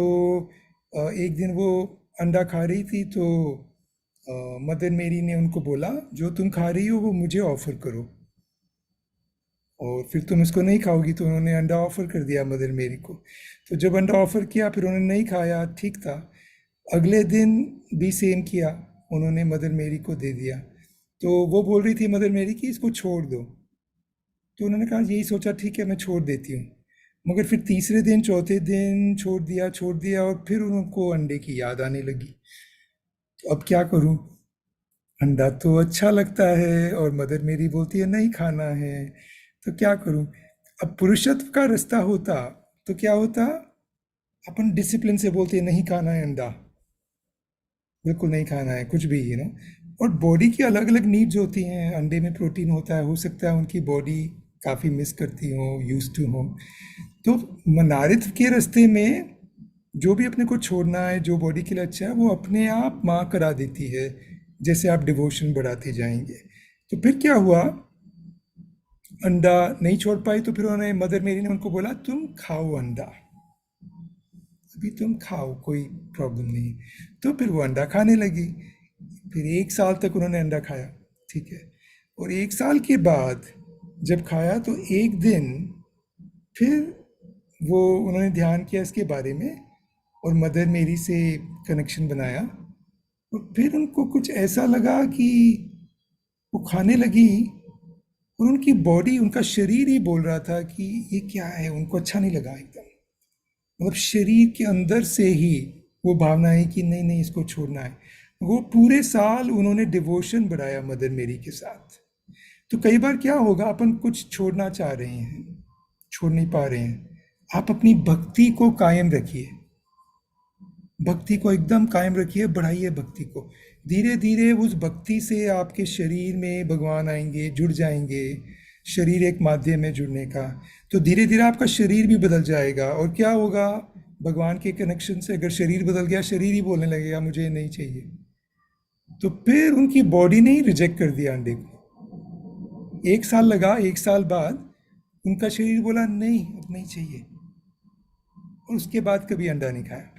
एक दिन वो अंडा खा रही थी, तो मदर मेरी ने उनको बोला, जो तुम खा रही हो वो मुझे ऑफर करो, और फिर तुम इसको नहीं खाओगी। तो उन्होंने अंडा ऑफर कर दिया मदर मेरी को। तो जब अंडा ऑफर किया, फिर उन्होंने नहीं खाया, ठीक था। अगले दिन भी सेम किया, उन्होंने मदर मेरी को दे दिया। तो वो बोल रही थी मदर मेरी कि इसको छोड़ दो। तो उन्होंने कहा, यही सोचा ठीक है मैं छोड़ देती हूँ। मगर फिर तीसरे दिन चौथे दिन छोड़ दिया, और फिर उनको अंडे की याद आने लगी। तो अब क्या करूँ, अंडा तो अच्छा लगता है और मदर मेरी बोलती है नहीं खाना है, तो क्या करूँ। अब पुरुषत्व का रास्ता होता तो क्या होता, अपन डिसिप्लिन से बोलते हैं नहीं खाना है अंडा, बिल्कुल नहीं खाना है कुछ भी, और बॉडी की अलग अलग नीड्स होती हैं। अंडे में प्रोटीन होता है, हो सकता है उनकी बॉडी काफ़ी मिस करती हो, यूज टू हो। तो मनारिथ के रास्ते में जो भी अपने को छोड़ना है, जो बॉडी के लिए अच्छा है, वो अपने आप माँ करा देती है, जैसे आप डिवोशन बढ़ाते जाएंगे। तो फिर क्या हुआ, अंडा नहीं छोड़ पाई, तो फिर उन्होंने, मदर मेरी ने उनको बोला, तुम खाओ अंडा, अभी तुम खाओ, कोई प्रॉब्लम नहीं। तो फिर वो अंडा खाने लगी। फिर 1 साल तक उन्होंने अंडा खाया, ठीक है। और 1 साल के बाद जब खाया, तो एक दिन फिर वो उन्होंने ध्यान किया इसके बारे में, और मदर मेरी से कनेक्शन बनाया। और फिर उनको कुछ ऐसा लगा कि वो खाने लगी, और उनकी बॉडी, उनका शरीर ही बोल रहा था कि ये क्या है, उनको अच्छा नहीं लगा एकदम। मतलब शरीर के अंदर से ही वो भावना है कि नहीं नहीं इसको छोड़ना है। वो पूरे साल उन्होंने डिवोशन बढ़ाया मदर मेरी के साथ। तो कई बार क्या होगा, अपन कुछ छोड़ना चाह रहे हैं, छोड़ नहीं पा रहे हैं, आप अपनी भक्ति को कायम रखिए, भक्ति को एकदम कायम रखिए, बढ़ाइए भक्ति को। धीरे धीरे उस भक्ति से आपके शरीर में भगवान आएंगे, जुड़ जाएंगे। शरीर एक माध्यम है जुड़ने का। तो धीरे धीरे आपका शरीर भी बदल जाएगा, और क्या होगा, भगवान के कनेक्शन से अगर शरीर बदल गया, शरीर ही बोलने लगेगा मुझे नहीं चाहिए। तो फिर उनकी बॉडी ने ही रिजेक्ट कर दिया अंडे को। 1 साल लगा, 1 साल बाद उनका शरीर बोला नहीं अब नहीं चाहिए, और उसके बाद कभी अंडा नहीं खाया।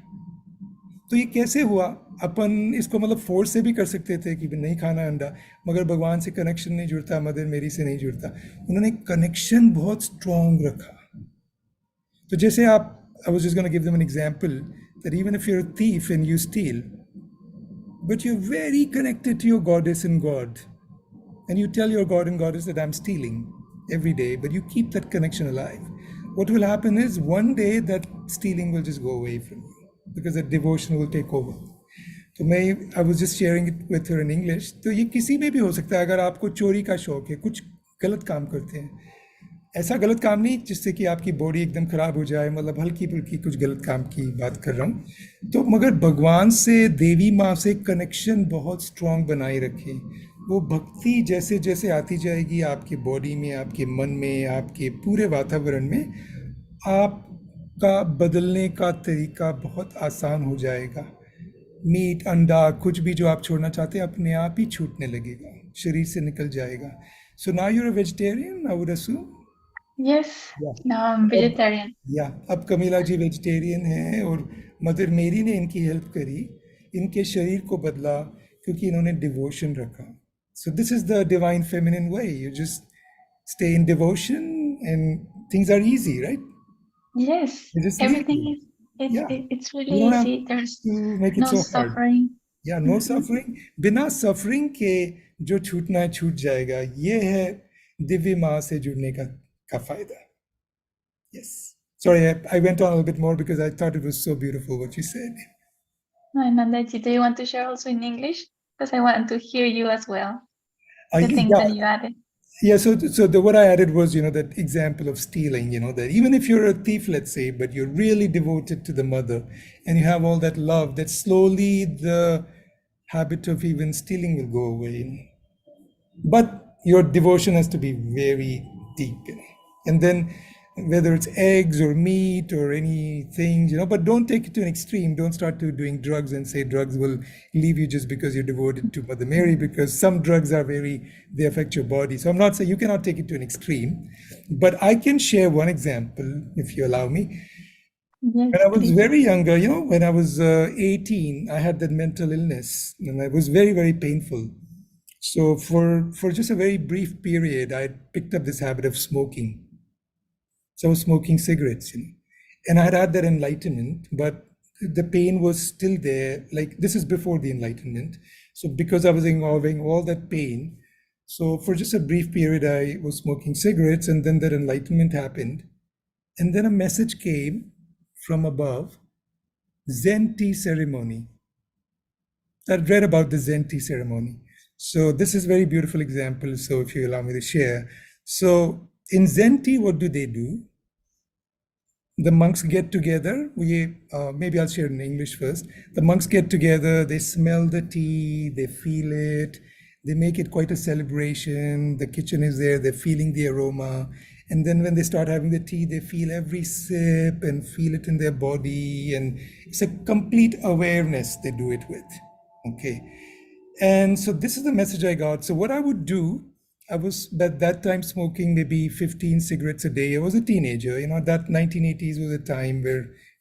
तो ये कैसे हुआ, अपन इसको मतलब फोर्स से भी कर सकते थे कि नहीं खाना अंडा, मगर भगवान से कनेक्शन नहीं जुड़ता, मदर मेरी से नहीं जुड़ता। उन्होंने कनेक्शन बहुत स्ट्रॉन्ग रखा। तो जैसे आप, I was just gonna give them an example that even if you are a thief and you steal, but you're very connected to your goddess and God, and you tell your God and goddess that I'm stealing every day, but you keep that connection alive, what will happen is one day that stealing will just go away from you, because that devotion will take over. तो मैं, आई was just sharing it with her in English. तो ये किसी में भी हो सकता है, अगर आपको चोरी का शौक है, कुछ गलत काम करते हैं, ऐसा गलत काम नहीं जिससे कि आपकी बॉडी एकदम ख़राब हो जाए, मतलब हल्की फुल्की कुछ गलत काम की बात कर रहा हूँ। तो मगर भगवान से, देवी माँ से कनेक्शन बहुत स्ट्रॉन्ग बनाए रखें। वो भक्ति जैसे जैसे आती जाएगी आपकी बॉडी में, आपके मन में, आपके पूरे वातावरण में, आपका बदलने का तरीका बहुत आसान हो जाएगा। मीट, अंडा, कुछ भी जो आप छोड़ना चाहते हैं अपने आप ही छूटने लगेगा, शरीर से निकल जाएगा। So now you are a vegetarian, I would assume. Yes, yeah now I'm अब vegetarian. या अब कमीला जी वेजिटेरियन हैं, और मदर मेरी ने इनकी हेल्प करी, इनके शरीर को बदला, क्योंकि इन्होंने डिवोशन रखा। So this is the divine feminine way, you just stay in devotion and things are easy, right? Yes, You just leave everything it. is it's Yeah, it's really you don't have easy. There's to make it no so hard. suffering. या no Mhm. Suffering, बिना suffering के जो छूटना है छूट जाएगा। ये है दिव्य माँ से जुड़ने का फायदा। Yes, sorry I went on a bit more because I thought it was so beautiful what you said. Nandaji, do you want to share also in English? Because I want to hear you as well, the things that Yeah, you added. yeah. So what I added was, that example of stealing. That even if you're a thief, let's say, but you're really devoted to the mother, and you have all that love, that slowly the habit of even stealing will go away. But your devotion has to be very deep. And then whether it's eggs or meat or anything, but don't take it to an extreme. Don't start to doing drugs and say drugs will leave you just because you're devoted to Mother Mary, because some drugs are they affect your body. So I'm not saying you cannot take it to an extreme, but I can share one example if you allow me. Yes, When I was please. very younger, when I was 18, I had that mental illness and it was very, very painful. So for just a very brief period, I picked up this habit of smoking. So I was smoking cigarettes, and I had that enlightenment, but the pain was still there. Like this is before the enlightenment. So because I was involving all that pain, so for just a brief period, I was smoking cigarettes, and then that enlightenment happened. And then a message came from above, Zen tea ceremony. I read about the Zen tea ceremony. So this is a very beautiful example. So if you allow me to share. So in Zen tea, what do? The monks get together. Maybe I'll share in English first. The monks get together, they smell the tea, they feel it, they make it quite a celebration. The kitchen is there, they're feeling the aroma. And then when they start having the tea, they feel every sip and feel it in their body. And it's a complete awareness they do it with. Okay. And so this is the message I got. So what I would do, I was at that time smoking maybe 15 cigarettes a day. I was a teenager, that 1980s was a time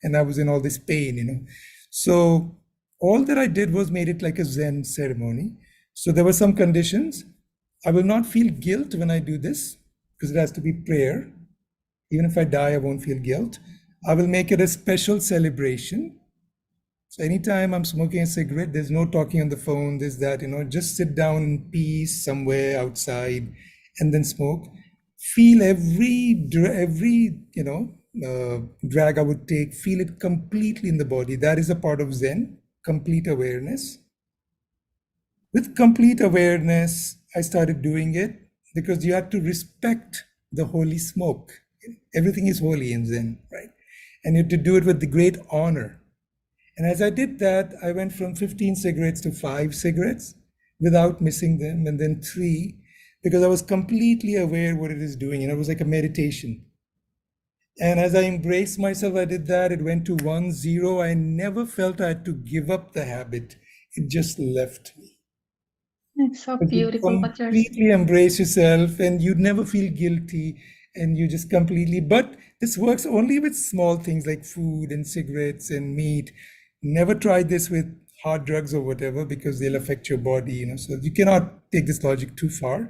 and I was in all this pain. So all that I did was made it like a Zen ceremony. So there were some conditions. I will not feel guilt when I do this because it has to be prayer. Even if I die, I won't feel guilt. I will make it a special celebration. So anytime I'm smoking a cigarette, there's no talking on the phone, there's that, just sit down in peace somewhere outside and then smoke. Feel every drag I would take, feel it completely in the body. That is a part of Zen, complete awareness. With complete awareness, I started doing it because you have to respect the holy smoke. Everything is holy in Zen, right? And you have to do it with the great honor. And as I did that, I went from 15 cigarettes to 5 cigarettes without missing them, and then 3, because I was completely aware what it is doing. It was like a meditation. And as I embraced myself, I did that. It went to 1, 0. I never felt I had to give up the habit. It just left me. It's so But you beautiful what you're saying. completely embrace yourself and you'd never feel guilty and you just completely, but this works only with small things like food and cigarettes and meat. Never try this with hard drugs or whatever because they'll affect your body, so you cannot take this logic too far.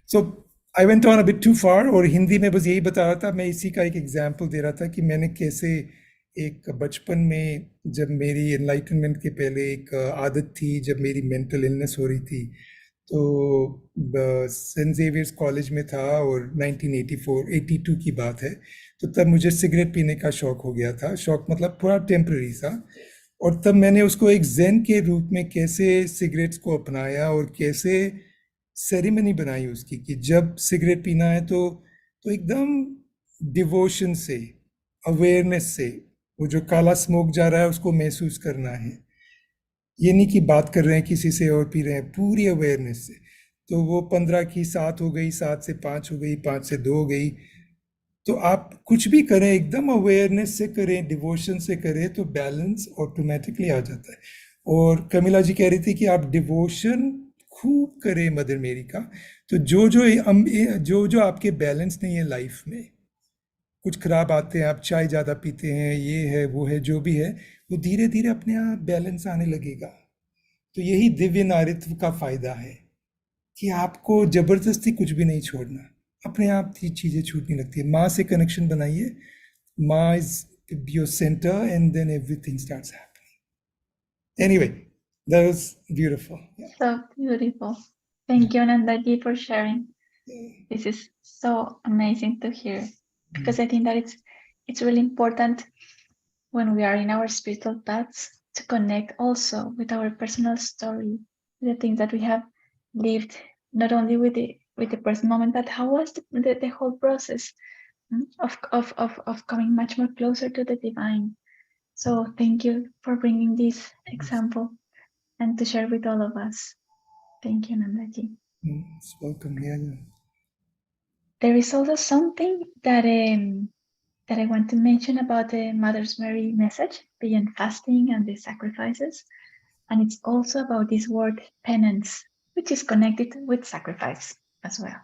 So I went on a bit too far और हिंदी में बस यही बता रहा था, मैं इसी का एक एग्जाम्पल दे रहा था कि मैंने कैसे एक बचपन में जब मेरी एनलाइटनमेंट के पहले एक आदत थी, जब मेरी मेंटल इलनेस हो रही थी, तो सेंट जेवियर्स कॉलेज में था और 1982 की बात है, तो तब मुझे सिगरेट पीने का शौक हो गया था। शौक मतलब पूरा टेम्पररी था, और तब मैंने उसको एक ज़ेन के रूप में कैसे सिगरेट्स को अपनाया और कैसे सेरेमनी बनाई उसकी कि जब सिगरेट पीना है तो एकदम डिवोशन से, अवेयरनेस से, वो जो काला स्मोक जा रहा है उसको महसूस करना है। ये नहीं कि बात कर रहे हैं किसी से और पी रहे हैं, पूरी अवेयरनेस से। तो वो 15 की 7 हो गई, 7 से 5 हो गई, 5 से 2 हो गई। तो आप कुछ भी करें एकदम अवेयरनेस से करें, डिवोशन से करें, तो बैलेंस ऑटोमेटिकली आ जाता है। और कमिला जी कह रही थी कि आप डिवोशन खूब करें मदर मेरी का, तो जो आपके बैलेंस नहीं है लाइफ में, कुछ खराब आते हैं, आप चाय ज़्यादा पीते हैं, ये है वो है, जो भी है, वो धीरे धीरे अपने आप बैलेंस आने लगेगा। तो यही दिव्य नारित्व का फायदा है कि आपको जबरदस्ती कुछ भी नहीं छोड़ना, अपने आप ही चीज़ें छूटने लगती है। माँ से कनेक्शन बनाइए, माँ is your centre and then everything starts happening. Anyway, that was beautiful. Yeah. So beautiful. Thank you, Nandaji, for sharing. This is so amazing to hear, because I think that it's really important when we are in our spiritual paths to connect also with our personal story, the things that we have lived, not only with the present moment, but how was the whole process of coming much more closer to the divine. So thank you for bringing this example and to share with all of us. Thank you, Nandaji. It's welcome. Yeah. There is also something that that I want to mention about the Mother's Mary message beyond fasting and the sacrifices. And it's also about this word penance, which is connected with sacrifice as well.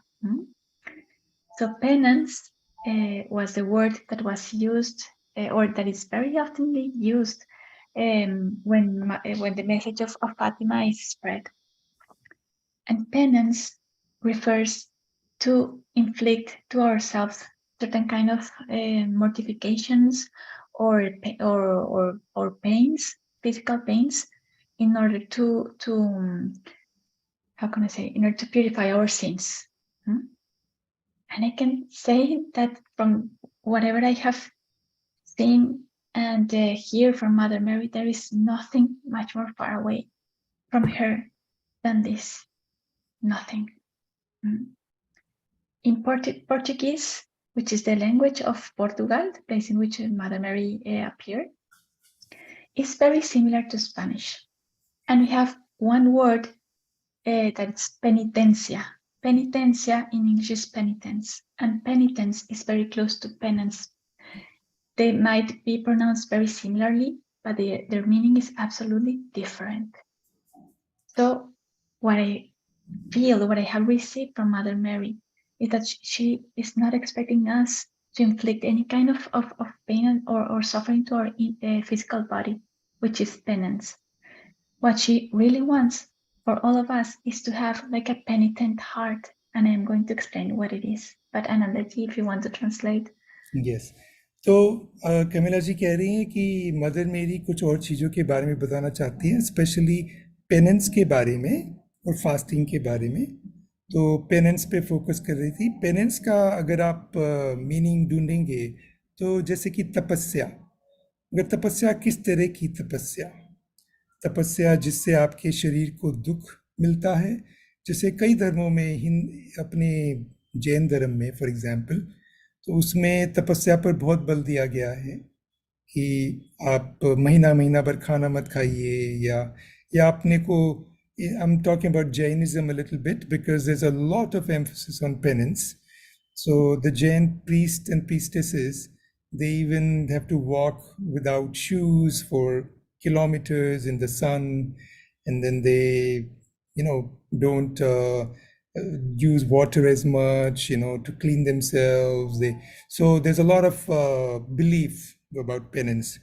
So penance was the word that was used, or that is very often used when the message of Fatima is spread. And penance refers to inflict to ourselves certain kind of mortifications or pains, physical pains, in order to how can I say, in order to purify our sins. And I can say that from whatever I have seen and hear from Mother Mary, there is nothing much more far away from her than this. Nothing. In Portuguese, which is the language of Portugal, the place in which Mother Mary appeared, is very similar to Spanish. And we have one word that's penitencia. Penitencia in English is penitence, and penitence is very close to penance. They might be pronounced very similarly, but their meaning is absolutely different. So what I feel, what I have received from Mother Mary, is that she is not expecting us to inflict any kind of pain or suffering to our physical body, which is penance. What she really wants for all of us is to have like a penitent heart, and I'm going to explain what it is. But Anandaji, if you want to translate. Yes. तो कमिला जी कह रही हैं कि mother मेरी कुछ और चीज़ों के बारे में बताना चाहती हैं, स्पेशली पेनेंस के बारे में और फास्टिंग के बारे में. तो पेनेंस पे फोकस कर रही थी. पेनेंस का अगर आप मीनिंग ढूंढेंगे तो जैसे कि तपस्या. अगर तपस्या किस तरह की तपस्या? तपस्या जिससे आपके शरीर को दुख मिलता है, जैसे कई धर्मों में अपने जैन धर्म में फॉर एग्जांपल, तो उसमें तपस्या पर बहुत बल दिया गया है कि आप महीना महीना भर खाना मत खाइए, या अपने को, I'm talking about Jainism a little bit because there's a lot of emphasis on penance. So the Jain priests and priestesses, they even have to walk without shoes for kilometers in the sun, and then they, don't use water as much, to clean themselves. So there's a lot of belief about penance.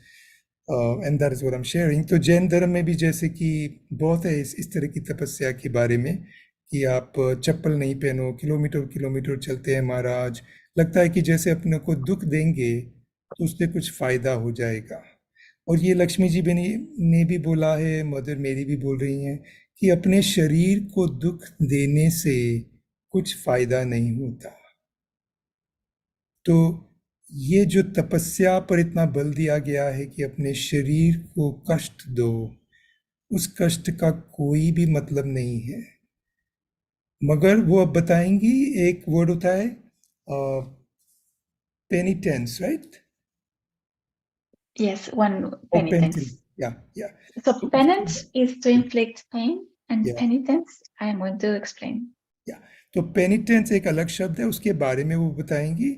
And that is what I'm sharing. तो जैन धर्म में भी जैसे कि बहुत है इस तरह की तपस्या के बारे में कि आप चप्पल नहीं पहनो, किलोमीटर किलोमीटर चलते हैं महाराज, लगता है कि जैसे अपने को दुख देंगे तो उससे कुछ फ़ायदा हो जाएगा. और ये लक्ष्मी जी ने भी बोला है, मदर मेरी भी बोल रही हैं कि अपने शरीर को दुख देने से कुछ फ़ायदा नहीं होता. तो ये जो तपस्या पर इतना बल दिया गया है कि अपने शरीर को कष्ट दो, उस कष्ट का कोई भी मतलब नहीं है. मगर वो अब बताएंगी, एक वर्ड होता है पेनिटेंस, right? Yes, one penitence. Yeah. So penance is to inflict pain, and penitence I am going to explain. तो पेनिटेंस एक अलग शब्द है, उसके बारे में वो बताएंगी.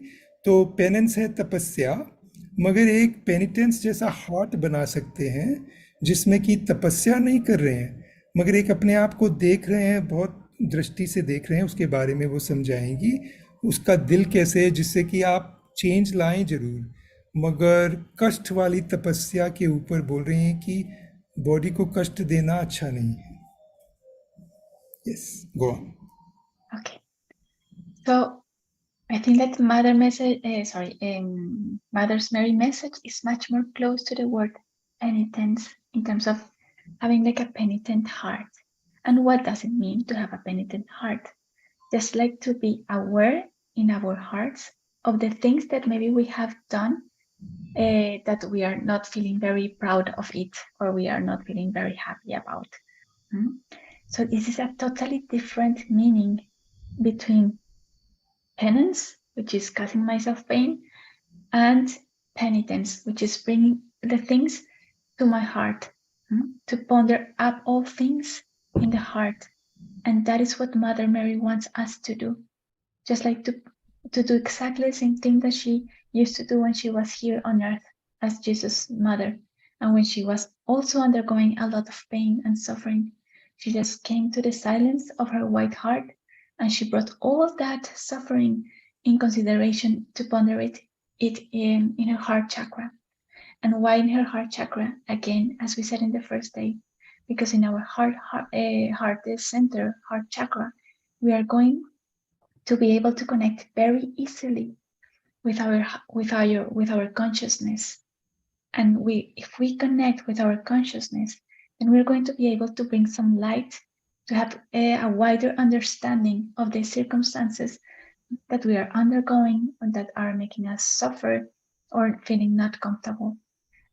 तो पेनेंस है तपस्या, मगर एक पेनिटेंस जैसा हार्ट बना सकते हैं जिसमें कि तपस्या नहीं कर रहे हैं मगर एक अपने आप को देख रहे हैं, बहुत दृष्टि से देख रहे हैं. उसके बारे में वो समझाएंगी उसका दिल कैसे है, जिससे कि आप चेंज लाएं जरूर, मगर कष्ट वाली तपस्या के ऊपर बोल रही हैं कि बॉडी को कष्ट देना अच्छा नहीं है. Yes, go on. Okay, so I think that Mother's Mary message is much more close to the word penitence in terms of having like a penitent heart. And what does it mean to have a penitent heart? Just like to be aware in our hearts of the things that maybe we have done that we are not feeling very proud of it, or we are not feeling very happy about. So this is a totally different meaning between penance, which is causing myself pain, and penitence, which is bringing the things to my heart, to ponder up all things in the heart. And that is what Mother Mary wants us to do, just like to do exactly the same thing that she used to do when she was here on earth as Jesus' mother, and when she was also undergoing a lot of pain and suffering. She just came to the silence of her white heart, and she brought all of that suffering in consideration to ponder it in her heart chakra. And why in her heart chakra? Again, as we said in the first day, because in our heart center, heart chakra, we are going to be able to connect very easily with our consciousness. And if we connect with our consciousness, then we're going to be able to bring some light, to have a wider understanding of the circumstances that we are undergoing or that are making us suffer or feeling not comfortable.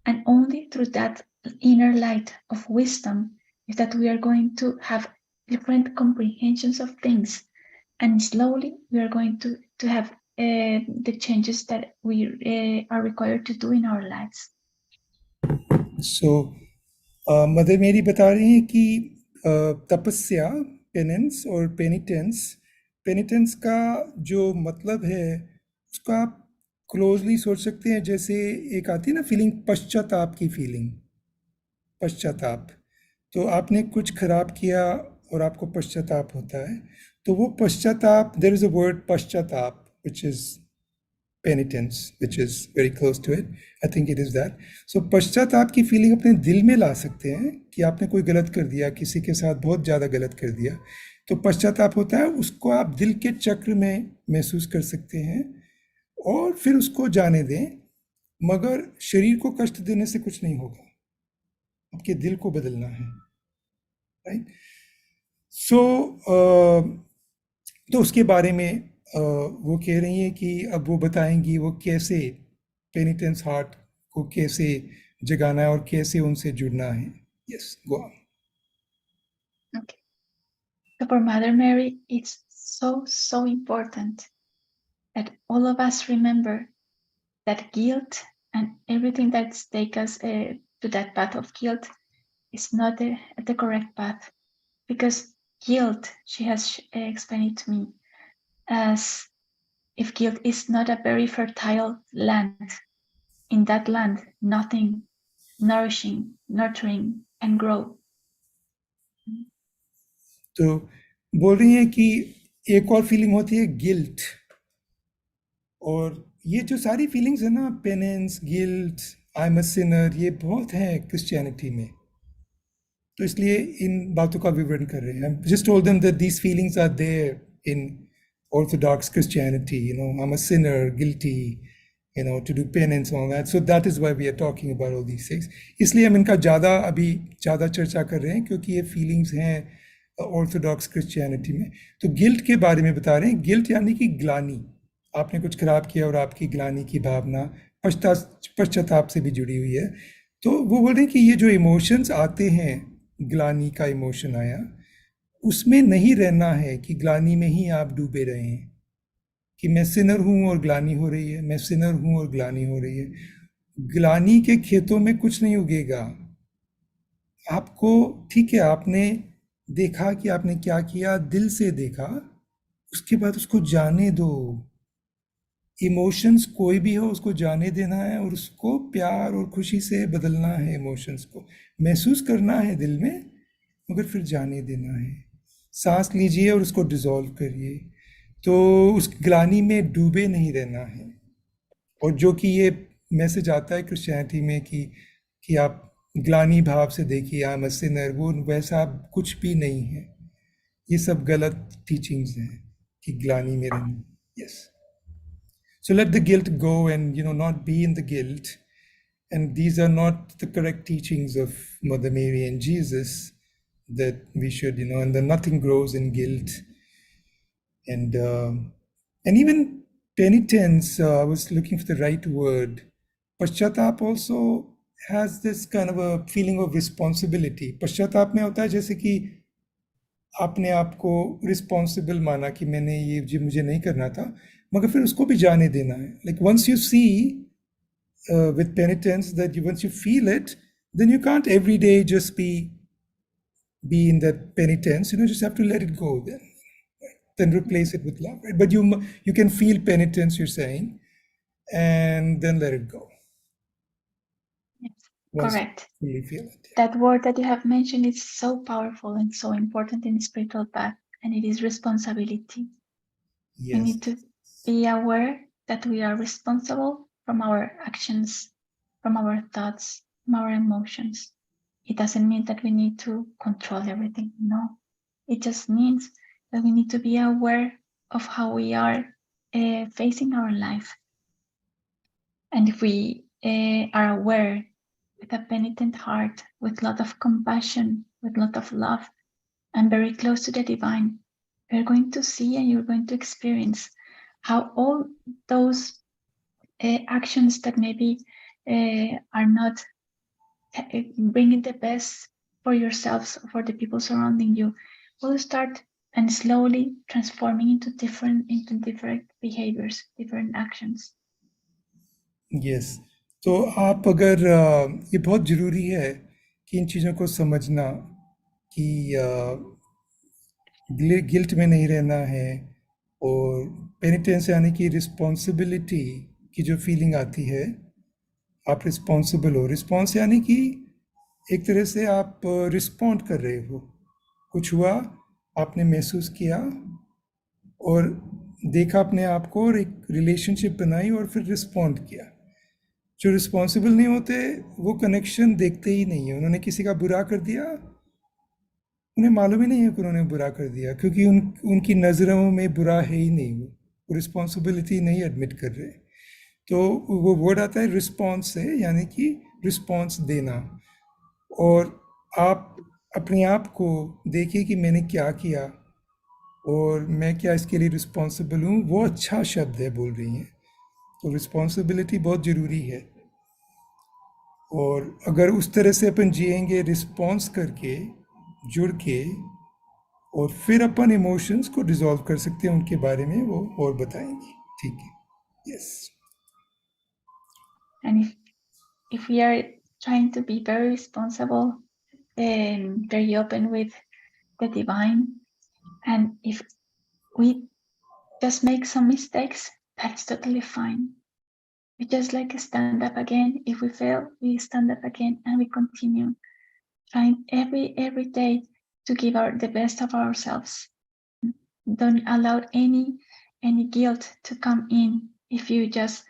And only through that inner light of wisdom is that we are going to have different comprehensions of things. And slowly we are going to have the changes that we are required to do in our lives. So, mother मेरी बता रही हैं कि तपस्या, penance और पेनिटेंस का जो मतलब है उसको आप क्लोजली सोच सकते हैं, जैसे एक आती है ना फीलिंग, पश्चाताप की फीलिंग, पश्चाताप। तो आपने कुछ खराब किया और आपको पश्चाताप होता है, तो वो पश्चाताप, देयर इज़ अ वर्ड पश्चाताप which is penitence, which is very close to it. I think it is that. So पश्चाताप की फीलिंग अपने दिल में ला सकते हैं कि आपने कोई गलत कर दिया, किसी के साथ बहुत ज़्यादा गलत कर दिया, तो पश्चाताप होता है, उसको आप दिल के चक्र में महसूस कर सकते हैं और फिर उसको जाने दें। मगर शरीर को कष्ट देने से कुछ नहीं होगा, आपके दिल को बदलना है, राइट? सो तो उसके बारे में वो कह रही हैं कि अब वो बताएंगी वो कैसे पेनिटेंस हार्ट को कैसे जगाना है और कैसे उनसे जुड़ना है. Yes, go on. Okay. So for Mother Mary, it's so important that all of us remember that guilt and everything that takes us to that path of guilt is not the correct path, because guilt, she has explained it to me, as if guilt is not a very fertile land. In that land, nothing nourishing, nurturing, and grow. तो बोल रही हैं कि एक और feeling होती है guilt, और ये जो सारी फीलिंग्स है ना, penance, guilt, I am a Sinner, ये बहुत है क्रिश्चियनिटी में, तो इसलिए इन बातों का विवरण कर रहे हैं. Just told them that these feelings are there in orthodox Christianity, you know, I am a sinner, guilty, you know, to do penance and all that. So that is why we are talking about all these things. इसलिए हम इनका ज़्यादा चर्चा कर रहे हैं, क्योंकि ये फीलिंग्स हैं ऑर्थोडॉक्स क्रिश्चियनिटी में. तो गिल्ट के बारे में बता रहे हैं. गिल्ट यानी कि ग्लानी, आपने कुछ खराब किया और आपकी ग्लानी की भावना पश्चाताप से भी जुड़ी हुई है. तो वो बोल रहे हैं कि ये जो इमोशंस आते हैं, ग्लानी का इमोशन आया, उसमें नहीं रहना है कि ग्लानी में ही आप डूबे रहे हैं, कि मैं सिनर हूँ और ग्लानी हो रही है, मैं सिनर हूँ और ग्लानी हो रही है. ग्लानी के खेतों में कुछ नहीं उगेगा. आपको, ठीक है, आपने देखा कि आपने क्या किया, दिल से देखा, उसके बाद उसको जाने दो. इमोशंस कोई भी हो, उसको जाने देना है और उसको प्यार और खुशी से बदलना है. इमोशंस को महसूस करना है दिल में, मगर फिर जाने देना है. सांस लीजिए और उसको डिसॉल्व करिए. तो उस ग्लानी में डूबे नहीं रहना है. और जो कि ये मैसेज आता है क्रिश्चियनिटी में कि आप ग्लानी भाव से देखिए, आई एम अ सिनर, वो वैसा कुछ भी नहीं है. ये सब गलत टीचिंग्स हैं कि ग्लानी में रहना. Yes. So let the guilt go and, you know, not be in the guilt. And these are not the correct teachings of Mother Mary and Jesus, that we should, you know, and then nothing grows in guilt. And even penitence, I was looking for the right word. Paschatap also has this kind of a feeling of responsibility. Paschatap में होता है जैसे कि आपने आपको responsible माना कि मैंने ये मुझे नहीं करना था, मगर फिर उसको भी जाने देना है. Like once you see with penitence that once you feel it, then you can't every day just be in that penitence, you know, just have to let it go then replace it with love, right? But you can feel penitence, you're saying, and then let it go. Yes, Once correct. you really feel it. That word that you have mentioned is so powerful and so important in the spiritual path, and it is responsibility. Yes. We need to be aware that we are responsible from our actions, from our thoughts, from our emotions. It doesn't mean that we need to control everything. No, it just means that we need to be aware of how we are facing our life. And if we are aware with a penitent heart, with a lot of compassion, with a lot of love, and very close to the divine, you're going to see and you're going to experience how all those actions that maybe are not bringing the best for yourselves or for the people surrounding you will start and slowly transforming into different behaviors, different actions. Yes. तो आप अगर ये बहुत ज़रूरी है कि इन चीज़ों को समझना कि गिल्ट में नहीं रहना है और पेनिटेंस यानी कि रिस्पॉन्सिबिलिटी की जो फीलिंग आती है, आप रिस्पॉन्सिबल हो। रिस्पॉन्स यानी कि एक तरह से आप रिस्पॉन्ड कर रहे हो, कुछ हुआ, आपने महसूस किया और देखा अपने आप को और एक रिलेशनशिप बनाई और फिर रिस्पॉन्ड किया। जो रिस्पॉन्सिबल नहीं होते वो कनेक्शन देखते ही नहीं है। उन्होंने किसी का बुरा कर दिया, उन्हें मालूम ही नहीं है कि उन्होंने बुरा कर दिया, क्योंकि उनकी नज़रों में बुरा है ही नहीं, वो रिस्पॉन्सिबिलिटी नहीं एडमिट कर रहे। तो वो वर्ड आता है रिस्पॉन्स से, यानी कि रिस्पॉन्स देना। और आप अपने आप को देखिए कि मैंने क्या किया और मैं क्या इसके लिए रिस्पॉन्सिबल हूँ। वो अच्छा शब्द है बोल रही हैं। तो रिस्पॉन्सिबिलिटी बहुत ज़रूरी है, और अगर उस तरह से अपन जिएंगे रिस्पॉन्स करके, जुड़ के, और फिर अपन इमोशंस को डिसॉल्व कर सकते हैं, उनके बारे में वो और बताएंगी। ठीक है। Yes. And if we are trying to be very responsible and very open with the divine, and if we just make some mistakes, that's totally fine. We just like stand up again. If we fail, we stand up again and we continue trying every day to give the best of ourselves. Don't allow any guilt to come in if you just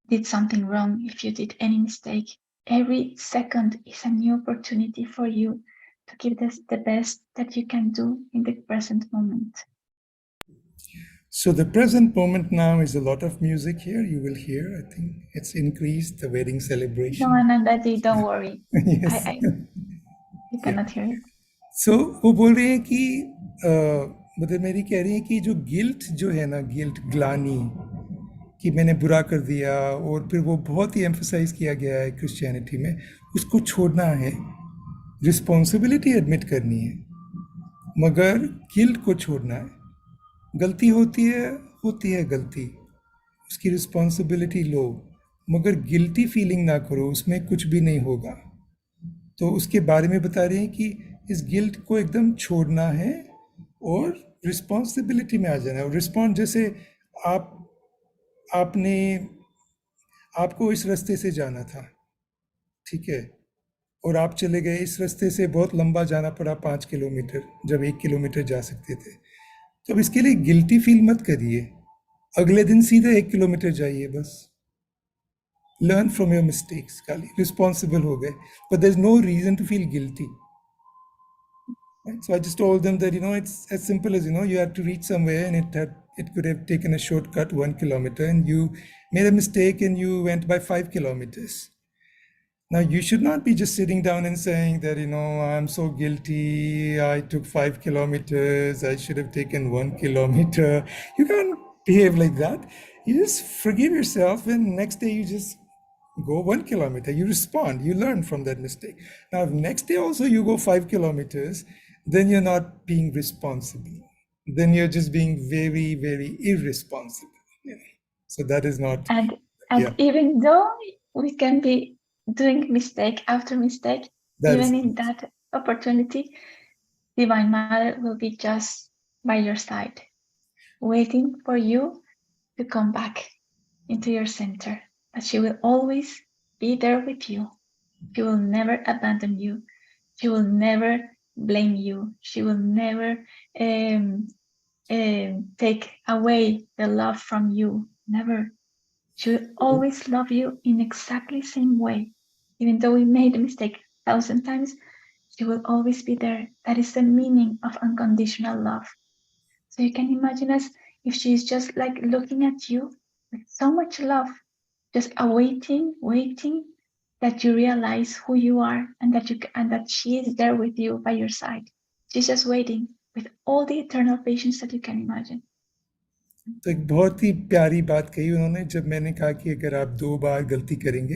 did something wrong, if you did any mistake. Every second is a new opportunity for you to give this the best that you can do in the present moment. So the present moment now is a lot of music here. You will hear, I think it's increased the wedding celebration. No, Anandati, don't worry. Yes. You cannot hear it. So वो बोल रही है कि मतलब मेरी कह रही है कि जो गिल्ट जो है ना, गिल्ट, ग्लानी कि मैंने बुरा कर दिया, और फिर वो बहुत ही एम्फसाइज किया गया है क्रिश्चियनिटी में, उसको छोड़ना है। रिस्पॉन्सिबिलिटी एडमिट करनी है, मगर गिल्ट को छोड़ना है। गलती होती है गलती, उसकी रिस्पॉन्सिबिलिटी लो, मगर गिल्टी फीलिंग ना करो, उसमें कुछ भी नहीं होगा। तो उसके बारे में बता रहे हैं कि इस गिल्ट को एकदम छोड़ना है और रिस्पॉन्सिबिलिटी में आ जाना है। और रिस्पॉन्ड जैसे आपको इस रास्ते से जाना था, ठीक है, और आप चले गए इस रास्ते से, बहुत लंबा जाना पड़ा 5 किलोमीटर, जब 1 किलोमीटर जा सकते थे। तो अब इसके लिए गिल्टी फील मत करिए, अगले दिन सीधे 1 किलोमीटर जाइए बस। लर्न फ्रॉम योर मिस्टेक्स, खाली रिस्पॉन्सिबल हो गए, but there is no reason to feel guilty. Right? So I just told them that, it's as simple as, you had to reach somewhere and it could have taken a shortcut 1 kilometer and you made a mistake and you went by 5 kilometers. Now you should not be just sitting down and saying that, I'm so guilty, I took 5 kilometers, I should have taken 1 kilometer. You can't behave like that. You just forgive yourself, and next day you just go 1 kilometer, you respond, you learn from that mistake. Now if next day also you go 5 kilometers, then you're not being responsible, then you're just being very, very irresponsible. So that is not. And even though we can be doing mistake after mistake, even in that opportunity, Divine Mother will be just by your side, waiting for you to come back into your center, that she will always be there with you. She will never abandon you. She will never blame you. She will never take away the love from you. Never. She will always love you in exactly the same way. Even though we made a mistake 1,000 times, she will always be there. That is the meaning of unconditional love. So you can imagine us if she's just like looking at you with so much love, just awaiting, waiting that you realize who you are and that she is there with you by your side. She's just waiting with all the eternal patience that you can imagine. तो एक बहुत ही प्यारी बात कही उन्होंने, जब मैंने कहा कि अगर आप 2 बार गलती करेंगे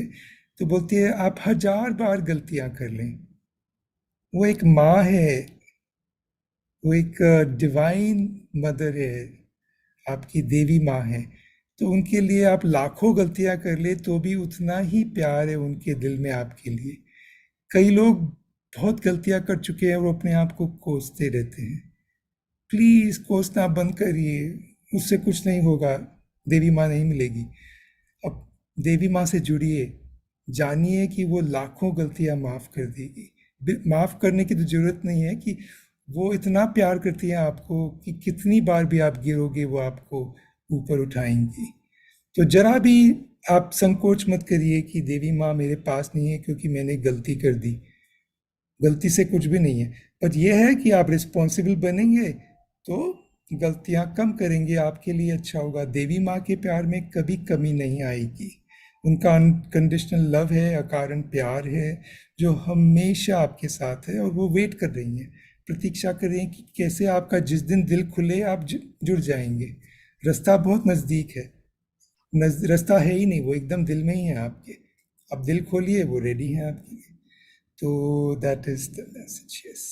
तो बोलती है आप 1000 बार गलतियां कर लें। वो एक माँ है, वो एक डिवाइन मदर है, आपकी देवी माँ है, तो उनके लिए आप लाखों गलतियां कर ले तो भी उतना ही प्यार है उनके दिल में आपके लिए। कई लोग बहुत गलतियां कर चुके हैं, वो अपने आप को कोसते रहते हैं। प्लीज कोसना बंद करिए, उससे कुछ नहीं होगा, देवी माँ नहीं मिलेगी। अब देवी माँ से जुड़िए, जानिए कि वो लाखों गलतियां माफ़ कर देगी। माफ़ करने की तो ज़रूरत नहीं है, कि वो इतना प्यार करती है आपको कि कितनी बार भी आप गिरोगे वो आपको ऊपर उठाएंगी। तो जरा भी आप संकोच मत करिए कि देवी माँ मेरे पास नहीं है क्योंकि मैंने गलती कर दी। गलती से कुछ भी नहीं है, पर यह है कि आप रिस्पॉन्सिबल बनेंगे तो गलतियां कम करेंगे, आपके लिए अच्छा होगा। देवी माँ के प्यार में कभी कमी नहीं आएगी। उनका अनकंडीशनल लव है, अकारण प्यार है जो हमेशा आपके साथ है, और वो वेट कर रही हैं, प्रतीक्षा कर रही हैं कि कैसे आपका जिस दिन दिल खुले आप जुड़ जाएंगे। रास्ता बहुत नज़दीक है, रास्ता है ही नहीं, वो एकदम दिल में ही है आपके। अब दिल खोलिए, वो रेडी है आपके लिए। तो that is the message. Yes,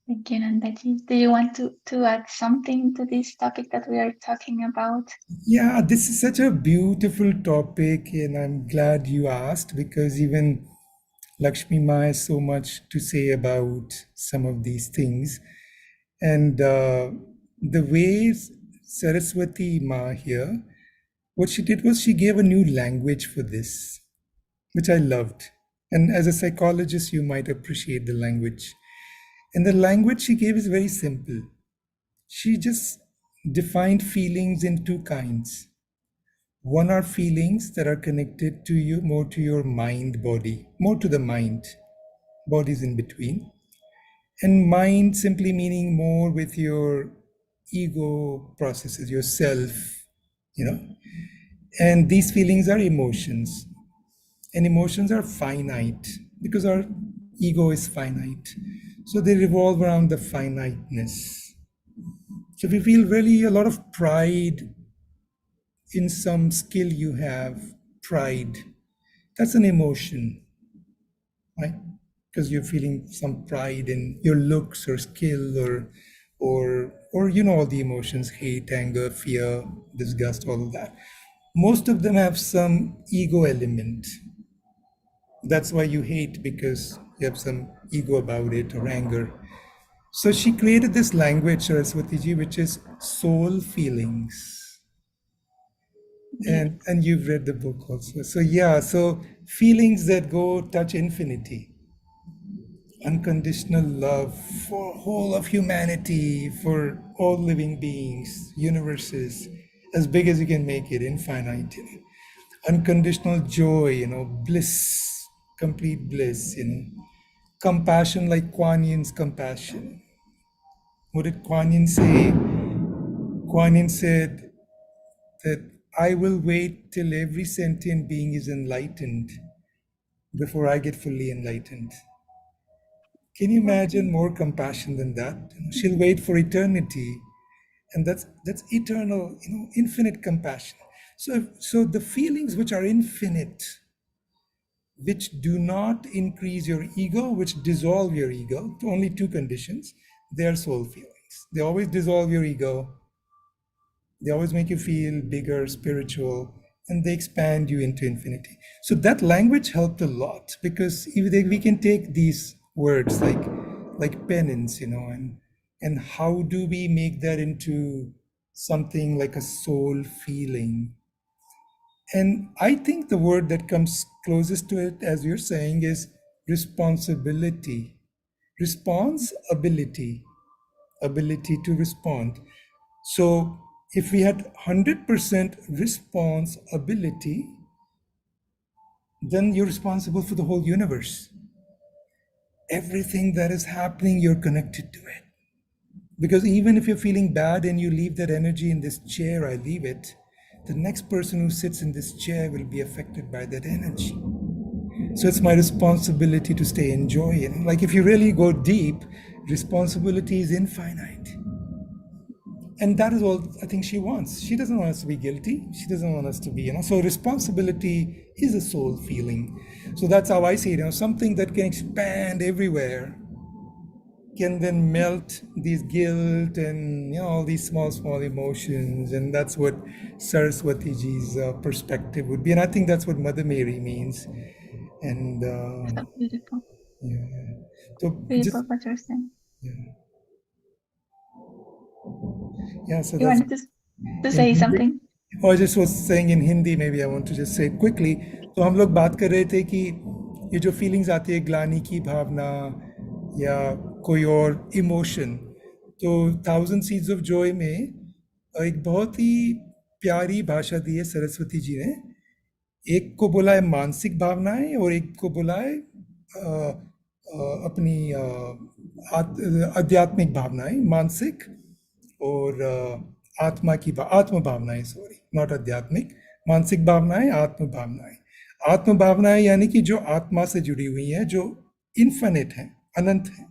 Thank you, Nandaji. Do you want to add something to this topic that we are talking about? Yeah, this is such a beautiful topic, and I'm glad you asked, because even Lakshmi Ma has so much to say about some of these things. And the way Saraswati Ma here, what she did was she gave a new language for this, which I loved. And as a psychologist, you might appreciate the language. And the language she gave is very simple. She just defined feelings in 2 kinds. One are feelings that are connected to you, more to your mind, body, more to the mind, body's in between. And mind simply meaning more with your ego processes, yourself, you know. And these feelings are emotions. And emotions are finite because our ego is finite. So they revolve around the finiteness. So if you feel really a lot of pride in some skill you have, pride, that's an emotion, right? Because you're feeling some pride in your looks or skill, or you know, all the emotions, hate, anger, fear, disgust, all of that. Most of them have some ego element. That's why you hate, because you have some ego about it, or anger. So she created this language, Saraswati ji, which is soul feelings. Yes. And you've read the book also. So yeah, so feelings that go touch infinity, unconditional love for whole of humanity, for all living beings, universes, as big as you can make it, infinite. Unconditional joy, bliss, complete bliss, compassion, like Kuan Yin's compassion. What did Kuan Yin say? Kuan Yin said that I will wait till every sentient being is enlightened before I get fully enlightened. Can you imagine more compassion than that? She'll wait for eternity, and that's eternal, infinite compassion. So the feelings which are infinite, which do not increase your ego, which dissolve your ego, only 2 conditions, they are soul feelings. They always dissolve your ego. They always make you feel bigger, spiritual, and they expand you into infinity. So that language helped a lot, because we can take these words like penance, and how do we make that into something like a soul feeling. And I think the word that comes closest to it, as you're saying, is responsibility. Responsibility, ability to respond. So if we had 100% responsibility, then you're responsible for the whole universe. Everything that is happening, you're connected to it. Because even if you're feeling bad and you leave that energy in this chair, I leave it, the next person who sits in this chair will be affected by that energy. So it's my responsibility to stay in joy. And like if you really go deep, responsibility is infinite. And that is all I think she wants. She doesn't want us to be guilty. She doesn't want us to be, so responsibility is a soul feeling. So that's how I see it, something that can expand everywhere can then melt these guilt and all these small emotions, and that's what Saraswati ji's perspective would be, and I think that's what Mother Mary means. And So beautiful. yeah, so Beautiful what you're saying. So you that's wanted to say something? और just was saying in Hindi, maybe I want to just say quickly. तो हम लोग बात कर रहे थे कि ये जो फीलिंग्स आती है, ग्लानि की भावना या कोई और इमोशन, तो 1000 Seeds of Joy में एक बहुत ही प्यारी भाषा दी है सरस्वती जी ने. एक को बोला है मानसिक भावनाएं और एक को बोला है अपनी आध्यात्मिक भावनाएं. मानसिक और आत्मा आत्म भावनाएं, सॉरी, नॉट आध्यात्मिक. मानसिक भावनाएं, आत्म भावनाएं. आत्म भावनाएं यानी कि जो आत्मा से जुड़ी हुई हैं, जो इन्फिनिट है, अनंत है,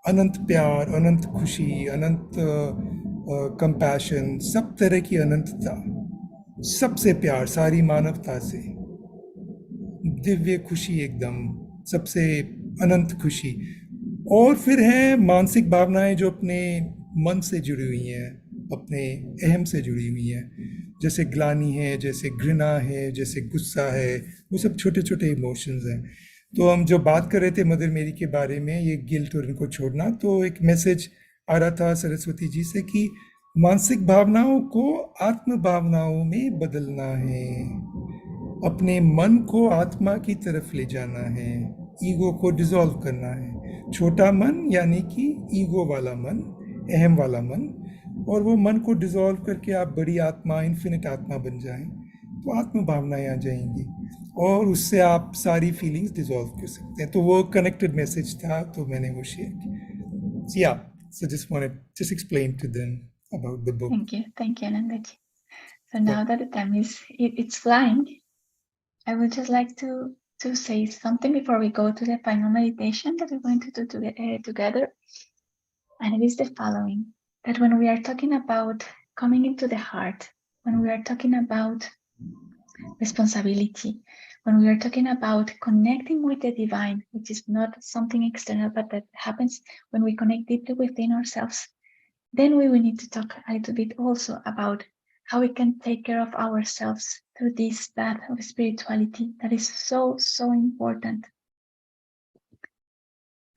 अनंत प्यार, अनंत खुशी, अनंत कंपैशन, सब तरह की अनंतता, सबसे प्यार, सारी मानवता से, दिव्य खुशी, एकदम सबसे अनंत खुशी. और फिर है मानसिक भावनाएं जो अपने मन से जुड़ी हुई हैं, अपने अहम से जुड़ी हुई हैं, जैसे ग्लानि है, जैसे घृणा है, जैसे गुस्सा है, वो सब छोटे छोटे इमोशंस हैं. तो हम जो बात कर रहे थे मदर मेरी के बारे में, ये गिल्ट और इनको छोड़ना, तो एक मैसेज आ रहा था सरस्वती जी से कि मानसिक भावनाओं को आत्म भावनाओं में बदलना है, अपने मन को आत्मा की तरफ ले जाना है, ईगो को डिसॉल्व करना है. छोटा मन यानी कि ईगो वाला मन, अहम वाला मन, और वो मन को डिसॉल्व करके आप बड़ी आत्मा, इन्फिनिट आत्मा बन जाएं, तो आत्म भावनाएं आ जाएंगी और उससे आप सारी फीलिंग्स डिसॉल्व कर सकते हैं. तो वो कनेक्टेड मैसेज था, तो मैंने वो शेयर किया. So just explain to them about the book. Thank you, Anandaji. So now that the time it's flying, I would just like to say something before we go to the final meditation that we're going to do together. And it is the following, that when we are talking about coming into the heart, when we are talking about responsibility, when we are talking about connecting with the divine, which is not something external, but that happens when we connect deeply within ourselves, then we will need to talk a little bit also about how we can take care of ourselves through this path of spirituality that is so, so important.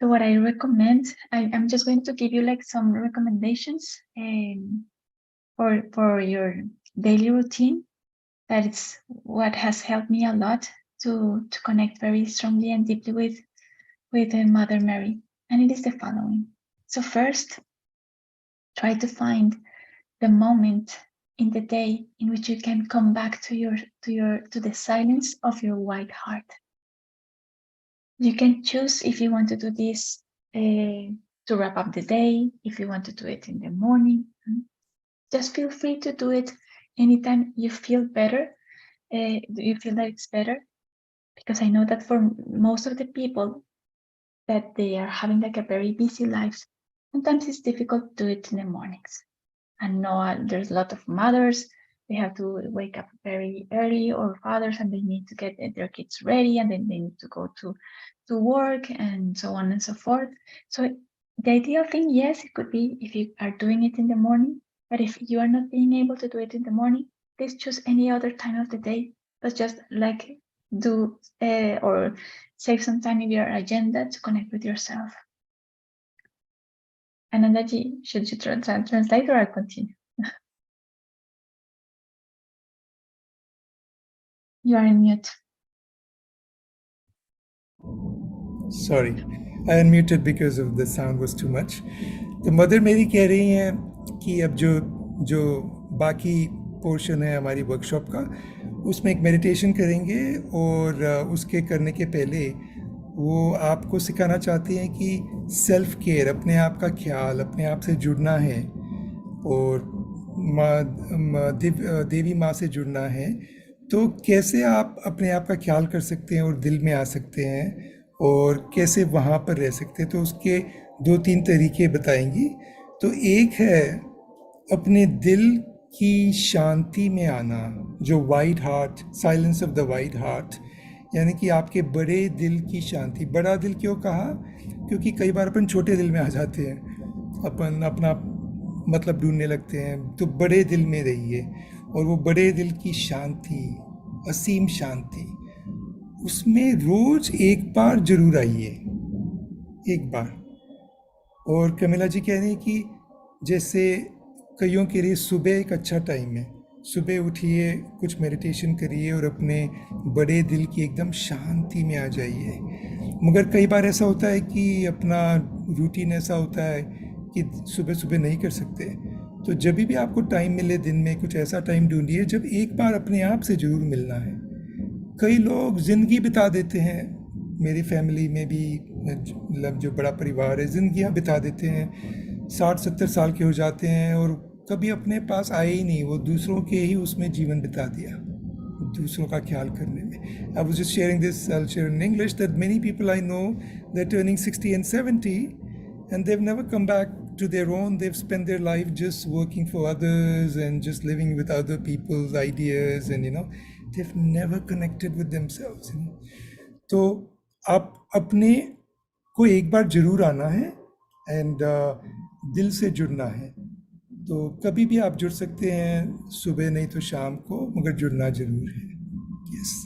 So what I recommend, I'm just going to give you like some recommendations for your daily routine. That is what has helped me a lot to connect very strongly and deeply with Mother Mary. And it is the following. So first, try to find the moment in the day in which you can come back to the silence of your white heart. You can choose if you want to do this to wrap up the day, if you want to do it in the morning. Just feel free to do it anytime you feel better. You feel that it's better, because I know that for most of the people that they are having like a very busy life, sometimes it's difficult to do it in the mornings. And no, there's a lot of mothers, they have to wake up very early, or fathers, and they need to get their kids ready, and then they need to go to work, and so on and so forth. So the ideal thing, yes, it could be if you are doing it in the morning, but if you are not being able to do it in the morning, please choose any other time of the day, but just like do or save some time in your agenda to connect with yourself. Anandaji, should you translate or I continue? You are in mute. Sorry, I unmuted because of the sound was too much. तो mother मेरी कह रही हैं कि अब जो जो बाकी पोर्शन है हमारी वर्कशॉप का, उसमें एक मेडिटेशन करेंगे, और उसके करने के पहले वो आपको सिखाना चाहती हैं कि सेल्फ केयर, अपने आप का ख्याल, अपने आप से जुड़ना है, और देवी माँ से जुड़ना है। तो कैसे आप अपने आप का ख्याल कर सकते हैं और दिल में आ सकते हैं, और कैसे वहाँ पर रह सकते हैं, तो उसके 2-3 तरीके बताएंगी। तो एक है अपने दिल की शांति में आना, जो white heart, silence of the white heart, यानी कि आपके बड़े दिल की शांति। बड़ा दिल क्यों कहा? क्योंकि कई बार अपन छोटे दिल में आ जाते हैं, अपन अपना मतलब ढूंढने लगते हैं। तो बड़े दिल में रहिए, और वो बड़े दिल की शांति, असीम शांति, उसमें रोज एक बार जरूर आइए, एक बार। और कमिला जी कह रही हैं कि जैसे कईयों के लिए सुबह एक अच्छा टाइम है, सुबह उठिए, कुछ मेडिटेशन करिए और अपने बड़े दिल की एकदम शांति में आ जाइए। मगर कई बार ऐसा होता है कि अपना रूटीन ऐसा होता है कि सुबह सुबह नहीं कर सकते। तो जब भी आपको टाइम मिले दिन में, कुछ ऐसा टाइम ढूंढिए जब एक बार अपने आप से ज़रूर मिलना है। कई लोग ज़िंदगी बिता देते हैं, मेरी फैमिली में भी, मतलब जो बड़ा परिवार है, ज़िंदगियाँ बिता देते हैं, 60-70 साल के हो जाते हैं और कभी अपने पास आए ही नहीं। वो दूसरों के ही उसमें जीवन बिता दिया, दूसरों का ख्याल करने में। I was just sharing this, I'll share in English, that many people I know, they're turning 60 and 70 and they've never come back to their own. They've spent their life just working for others and just living with other people's ideas, and they've never connected with themselves. तो आप अपने को एक बार जरूर आना है, and दिल से जुड़ना है। तो कभी भी आप जुड़ सकते हैं, सुबह नहीं तो शाम को, मगर जुड़ना जरूर है। Yes,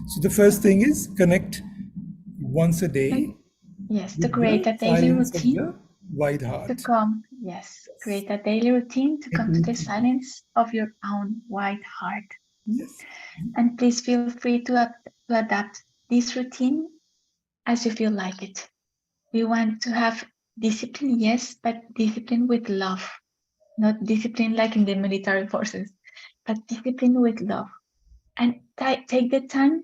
so the first thing is connect once a day Yes, to with the create a daily silence of routine. the wide To heart. come, yes, create a daily routine to come to the Routine. silence of your own white heart. Yes. And please feel free to adapt this routine as you feel like it. We want to have discipline, yes, but discipline with love. Not discipline like in the military forces, but discipline with love. And take the time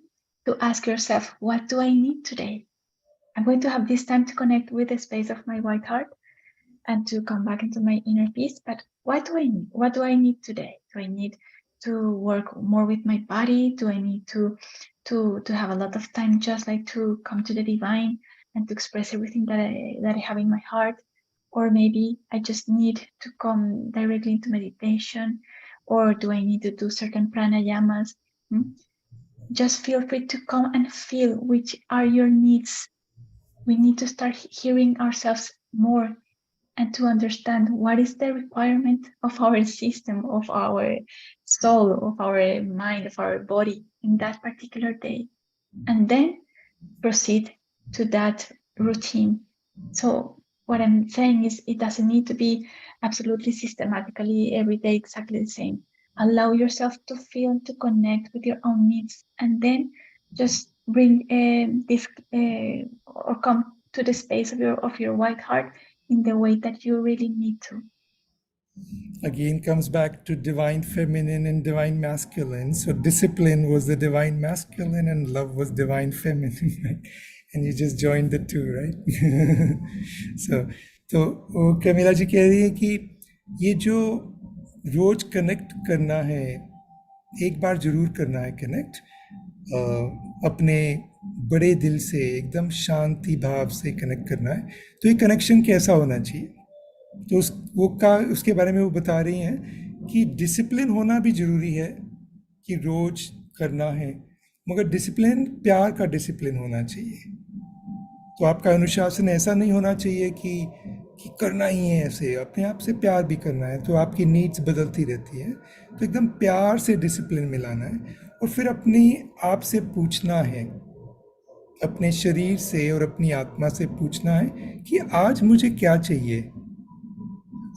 to ask yourself, what do I need today? I'm going to have this time to connect with the space of my white heart and to come back into my inner peace. But what do I need? What do I need today? Do I need to work more with my body? Do I need to have a lot of time just like to come to the divine and to express everything that I have in my heart? Or maybe I just need to come directly into meditation, or do I need to do certain pranayamas? Just feel free to come and feel which are your needs. We need to start hearing ourselves more and to understand what is the requirement of our system, of our soul, of our mind, of our body in that particular day, and then proceed to that routine. So what I'm saying is it doesn't need to be absolutely systematically every day exactly the same. Allow yourself to feel, to connect with your own needs, and then just bring this or come to the space of your white heart in the way that you really need to. Again comes back to divine feminine and divine masculine. So discipline was the divine masculine and love was divine feminine, right? And you just joined the two, right? तो कमिला जी कह रही है कि ये जो रोज connect करना है, एक बार जरूर करना है कनेक्ट, अपने बड़े दिल से एकदम शांति भाव से कनेक्ट करना है। तो ये कनेक्शन कैसा होना चाहिए? तो उसके बारे में वो बता रही हैं कि डिसिप्लिन होना भी ज़रूरी है, कि रोज़ करना है, मगर डिसिप्लिन प्यार का डिसिप्लिन होना चाहिए। तो आपका अनुशासन ऐसा नहीं होना चाहिए कि करना ही है ऐसे, अपने आप से प्यार भी करना है। तो आपकी नीड्स बदलती रहती है, तो एकदम प्यार से डिसिप्लिन मिलाना है। और फिर अपनी आप से पूछना है, अपने शरीर से और अपनी आत्मा से पूछना है कि आज मुझे क्या चाहिए।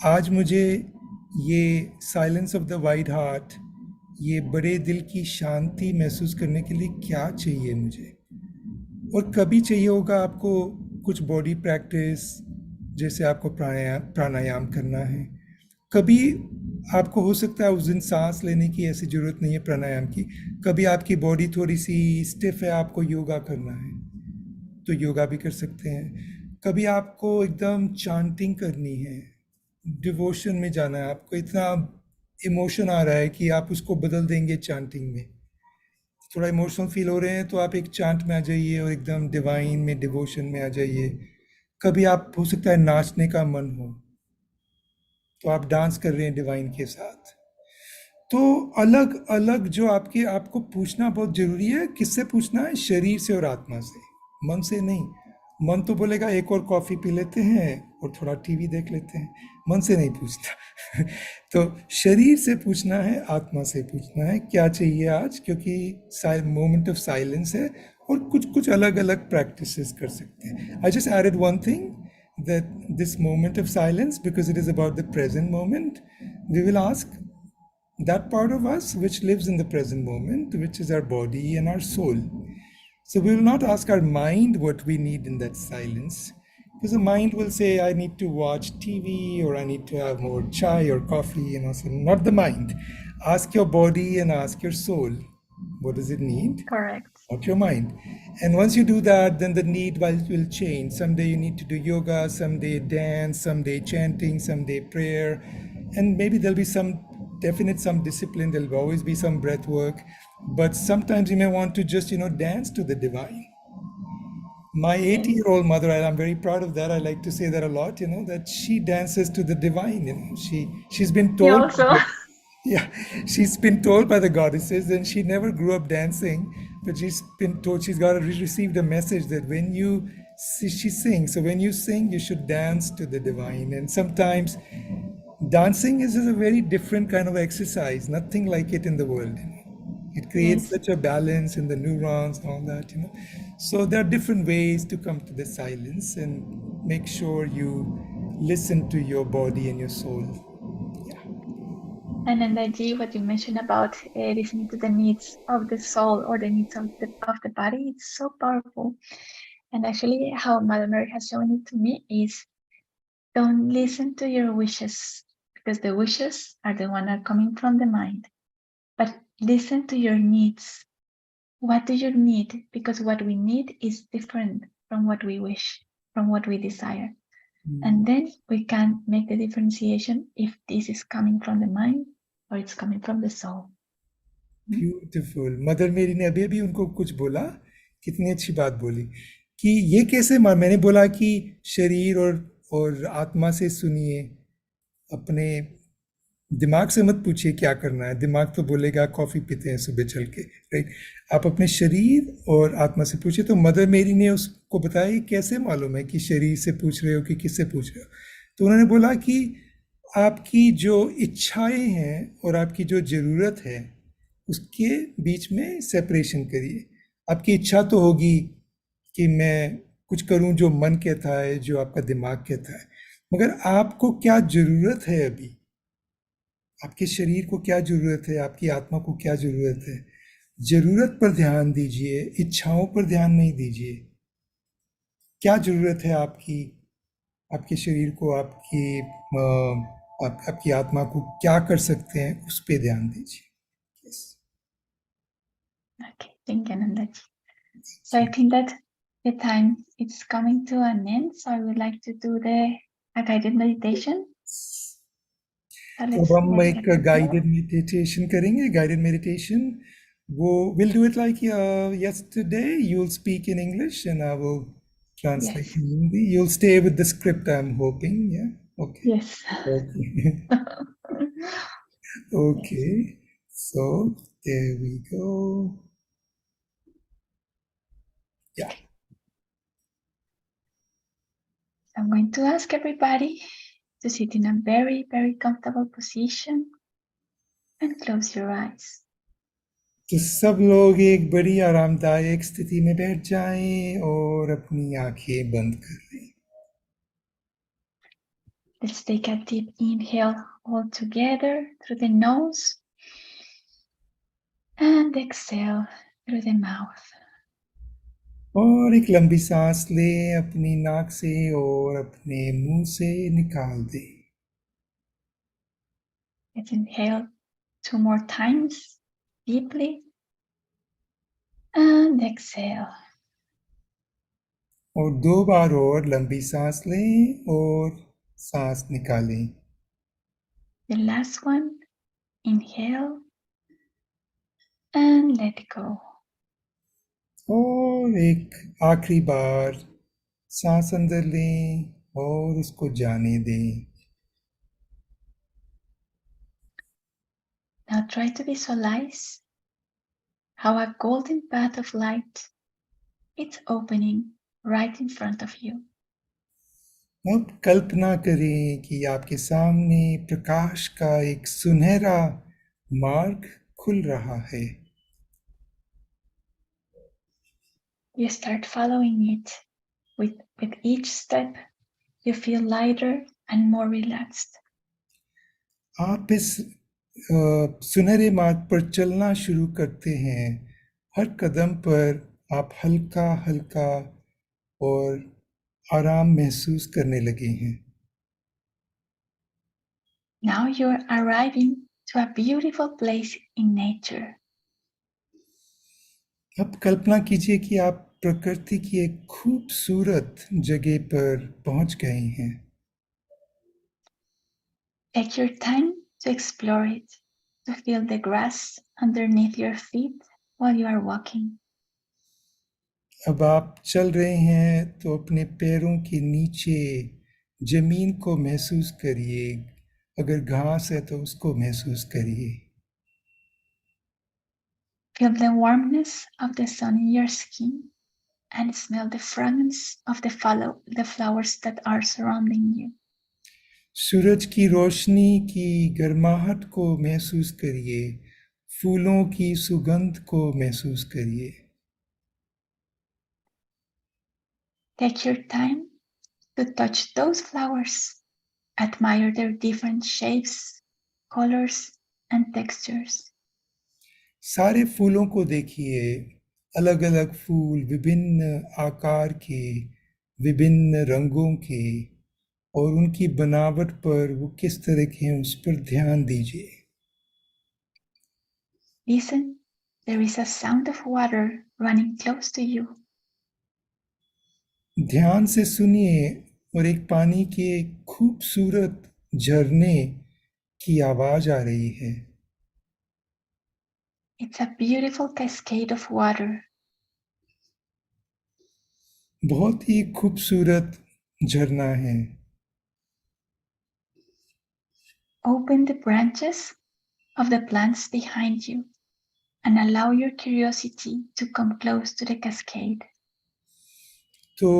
आज मुझे ये silence of the wide heart, ये बड़े दिल की शांति महसूस करने के लिए क्या चाहिए मुझे। और कभी चाहिए होगा आपको कुछ बॉडी प्रैक्टिस, जैसे आपको प्राणायाम करना है। कभी आपको हो सकता है उस दिन सांस लेने की ऐसी ज़रूरत नहीं है प्राणायाम की। कभी आपकी बॉडी थोड़ी सी स्टिफ है, आपको योगा करना है तो योगा भी कर सकते हैं। कभी आपको एकदम चांटिंग करनी है, डिवोशन में जाना है, आपको इतना इमोशन आ रहा है कि आप उसको बदल देंगे चांटिंग में। थोड़ा इमोशनल फील हो रहे हैं तो आप एक चांट में आ जाइए और एकदम डिवाइन में, डिवोशन में आ जाइए। कभी आप हो सकता है नाचने का मन हो तो आप डांस कर रहे हैं डिवाइन के साथ। तो अलग अलग जो आपको पूछना बहुत जरूरी है। किससे पूछना है? शरीर से और आत्मा से, मन से नहीं। मन तो बोलेगा एक और कॉफी पी लेते हैं और थोड़ा टीवी देख लेते हैं, मन से नहीं पूछता। तो शरीर से पूछना है, आत्मा से पूछना है क्या चाहिए आज, क्योंकि मोमेंट ऑफ साइलेंस है। और कुछ कुछ अलग अलग प्रैक्टिसेस कर सकते हैं। I just added one thing, that this moment of silence, because it is about the present moment, we will ask that part of us which lives in the present moment, which is our body and our soul. So we will not ask our mind what we need in that silence, because the mind will say, I need to watch TV or I need to have more chai or coffee, so not the mind. Ask your body and ask your soul, what does it need? Correct. Not your mind. And once you do that, then the need will change. Someday you need to do yoga, someday dance, someday chanting, someday prayer, and maybe there'll be some discipline. There'll always be some breath work, but sometimes you may want to just dance to the divine. My 80-year-old mother, I'm very proud of that. I like to say that a lot. That she dances to the divine. She's been You told. also. Yeah, she's been told by the goddesses, and she never grew up dancing, but she's been told, she's received a message that when you she sings, so when you sing, you should dance to the divine. And sometimes dancing is a very different kind of exercise, nothing like it in the world. It creates Yes. such a balance in the neurons and all that. So there are different ways to come to the silence, and make sure you listen to your body and your soul. And then what you mentioned about listening to the needs of the soul or the needs of the body, it's so powerful. And actually, how Mother Mary has shown it to me is, don't listen to your wishes, because the wishes are the one that are coming from the mind. But listen to your needs. What do you need? Because what we need is different from what we wish, from what we desire. And then we can make the differentiation if this is coming from the mind or it's coming from the soul. Beautiful. Mother मेरी ने अभी उनको कुछ बोला, कितनी अच्छी बात बोली कि ये कैसे मैंने बोला कि शरीर और आत्मा से सुनिए, अपने दिमाग से मत पूछिए क्या करना है। दिमाग तो बोलेगा कॉफ़ी पीते हैं सुबह चल के, राइट। आप अपने शरीर और आत्मा से पूछिए। तो मदर मेरी ने उसको बताया कि कैसे मालूम है कि शरीर से पूछ रहे हो कि किससे पूछ रहे हो। तो उन्होंने बोला कि आपकी जो इच्छाएं हैं और आपकी जो ज़रूरत है, उसके बीच में सेपरेशन करिए। आपकी इच्छा तो होगी कि मैं कुछ करूं जो मन कहता है, जो आपका दिमाग कहता है, मगर आपको क्या ज़रूरत है अभी, आपके शरीर को क्या ज़रूरत है, आपकी आत्मा को क्या ज़रूरत है। ज़रूरत पर ध्यान दीजिए, इच्छाओं पर ध्यान नहीं दीजिए। क्या ज़रूरत है आपकी, आपके शरीर को, आपकी आत्मा को क्या कर सकते हैं, उस पर ध्यान दीजिए। Okay, thank you, Nandaji. So I think that the time is coming to an end. So I would like to do a guided meditation. So तो हम एक गाइडेड मेडिटेशन करेंगे। गाइडेड मेडिटेशन, वो will do it like yesterday. You will speak in English and I will translate in Hindi. You'll stay with the script, I'm hoping. Yeah. Okay. Yes. Okay. Okay. So there we go. Yeah. I'm going to ask everybody to sit in a very, very comfortable position and close your eyes. तो सब लोग एक बड़ी आरामदायक स्थिति में बैठ जाएं और अपनी आंखें बंद कर लें। Let's take a deep inhale all together through the nose. And exhale through the mouth. और एक लंबी सांस लें अपनी नाक से और अपने मुंह से निकाल दें। Let's inhale 2 more times deeply. And exhale. और 2 बार और लंबी सांस लें और सांस निकालें। The last one, inhale and let go. और एक आखिरी बार सांस अंदर लें और उसको जाने दें। Now try to visualize how a golden path of light is opening right in front of you. अब कल्पना करें कि आपके सामने प्रकाश का एक सुनहरा मार्ग खुल रहा है। You start following it. With each step, you feel lighter and more relaxed. आप इस सुनहरे मार्ग पर चलना शुरू करते हैं। हर कदम पर आप हल्का हल्का और आराम महसूस करने लगे हैं। Now you're arriving to a beautiful place in nature. अब कल्पना कीजिए कि आप प्रकृति की एक खूबसूरत जगह पर पहुंच गए हैं। Take your time to explore it, to feel the grass underneath your feet while you are walking. अब आप चल रहे हैं तो अपने पैरों के नीचे जमीन को महसूस करिए। अगर घास है तो उसको महसूस करिए। Feel the warmth of the sun in your skin and smell the fragrance of the flowers that are surrounding you. सूरज की रोशनी की गर्माहट को महसूस करिए। फूलों की सुगंध को महसूस करिए। Take your time to touch those flowers. Admire their different shapes, colors, and textures. सारे फूलों को देखिए। अलग अलग फूल विभिन्न आकार के, विभिन्न रंगों के, और उनकी बनावट पर वो किस तरह के हैं उस पर ध्यान दीजिए। Listen, there is a sound of water running close to you. ध्यान से सुनिए और एक पानी के खूबसूरत झरने की आवाज आ रही है। It's a beautiful cascade of water. बहुत ही खूबसूरत झरना है। Open the branches of the plants behind you and allow your curiosity to come close to the cascade. तो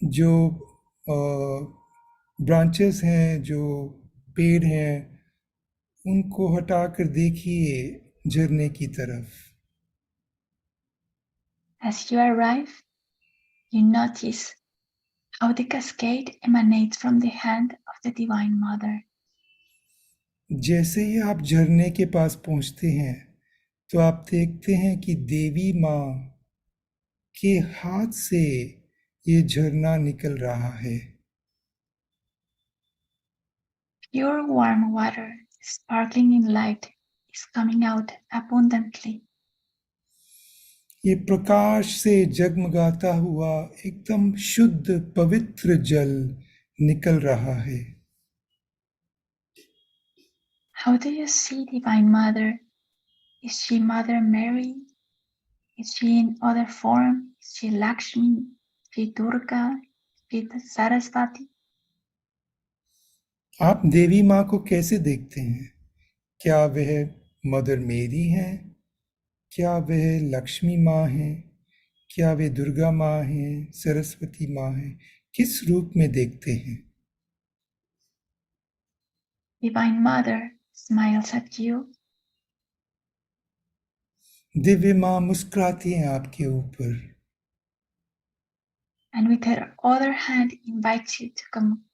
जो ब्रांचेस हैं, जो पेड़ हैं, उनको हटाकर देखिए झरने की तरफ। As you arrive, you notice how the cascade emanates from the hand of the Divine Mother. जैसे ही आप झरने के पास पहुंचते हैं तो आप देखते हैं कि देवी माँ के हाथ से ये झरना निकल रहा है। Pure warm water, sparkling in light, is coming out abundantly. ये प्रकाश से जगमगाता हुआ एकदम शुद्ध पवित्र जल निकल रहा है। How do you see Divine Mother? Is she Mother Mary? Is she in other form? Is she Lakshmi? Is she Durga? Is she Saraswati? आप देवी माँ को कैसे देखते हैं? क्या वह मदर मेरी हैं? क्या वह लक्ष्मी माँ हैं? क्या वे दुर्गा माँ हैं? सरस्वती माँ हैं? किस रूप में देखते हैं? Divine Mother smiles at you. Divya माँ मुस्कुराती हैं आपके ऊपर And with her other hand invites you to come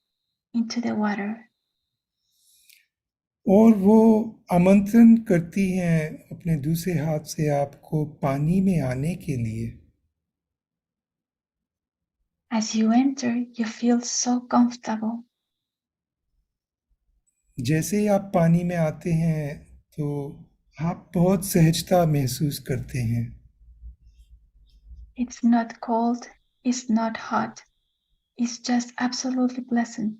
into the water. और वो आमंत्रण करती हैं अपने दूसरे हाथ से आपको पानी में आने के लिए। As you enter, you feel so comfortable. जैसे ही आप पानी में आते हैं तो आप बहुत सहजता महसूस करते हैं। It's not cold, it's not hot, it's just absolutely pleasant.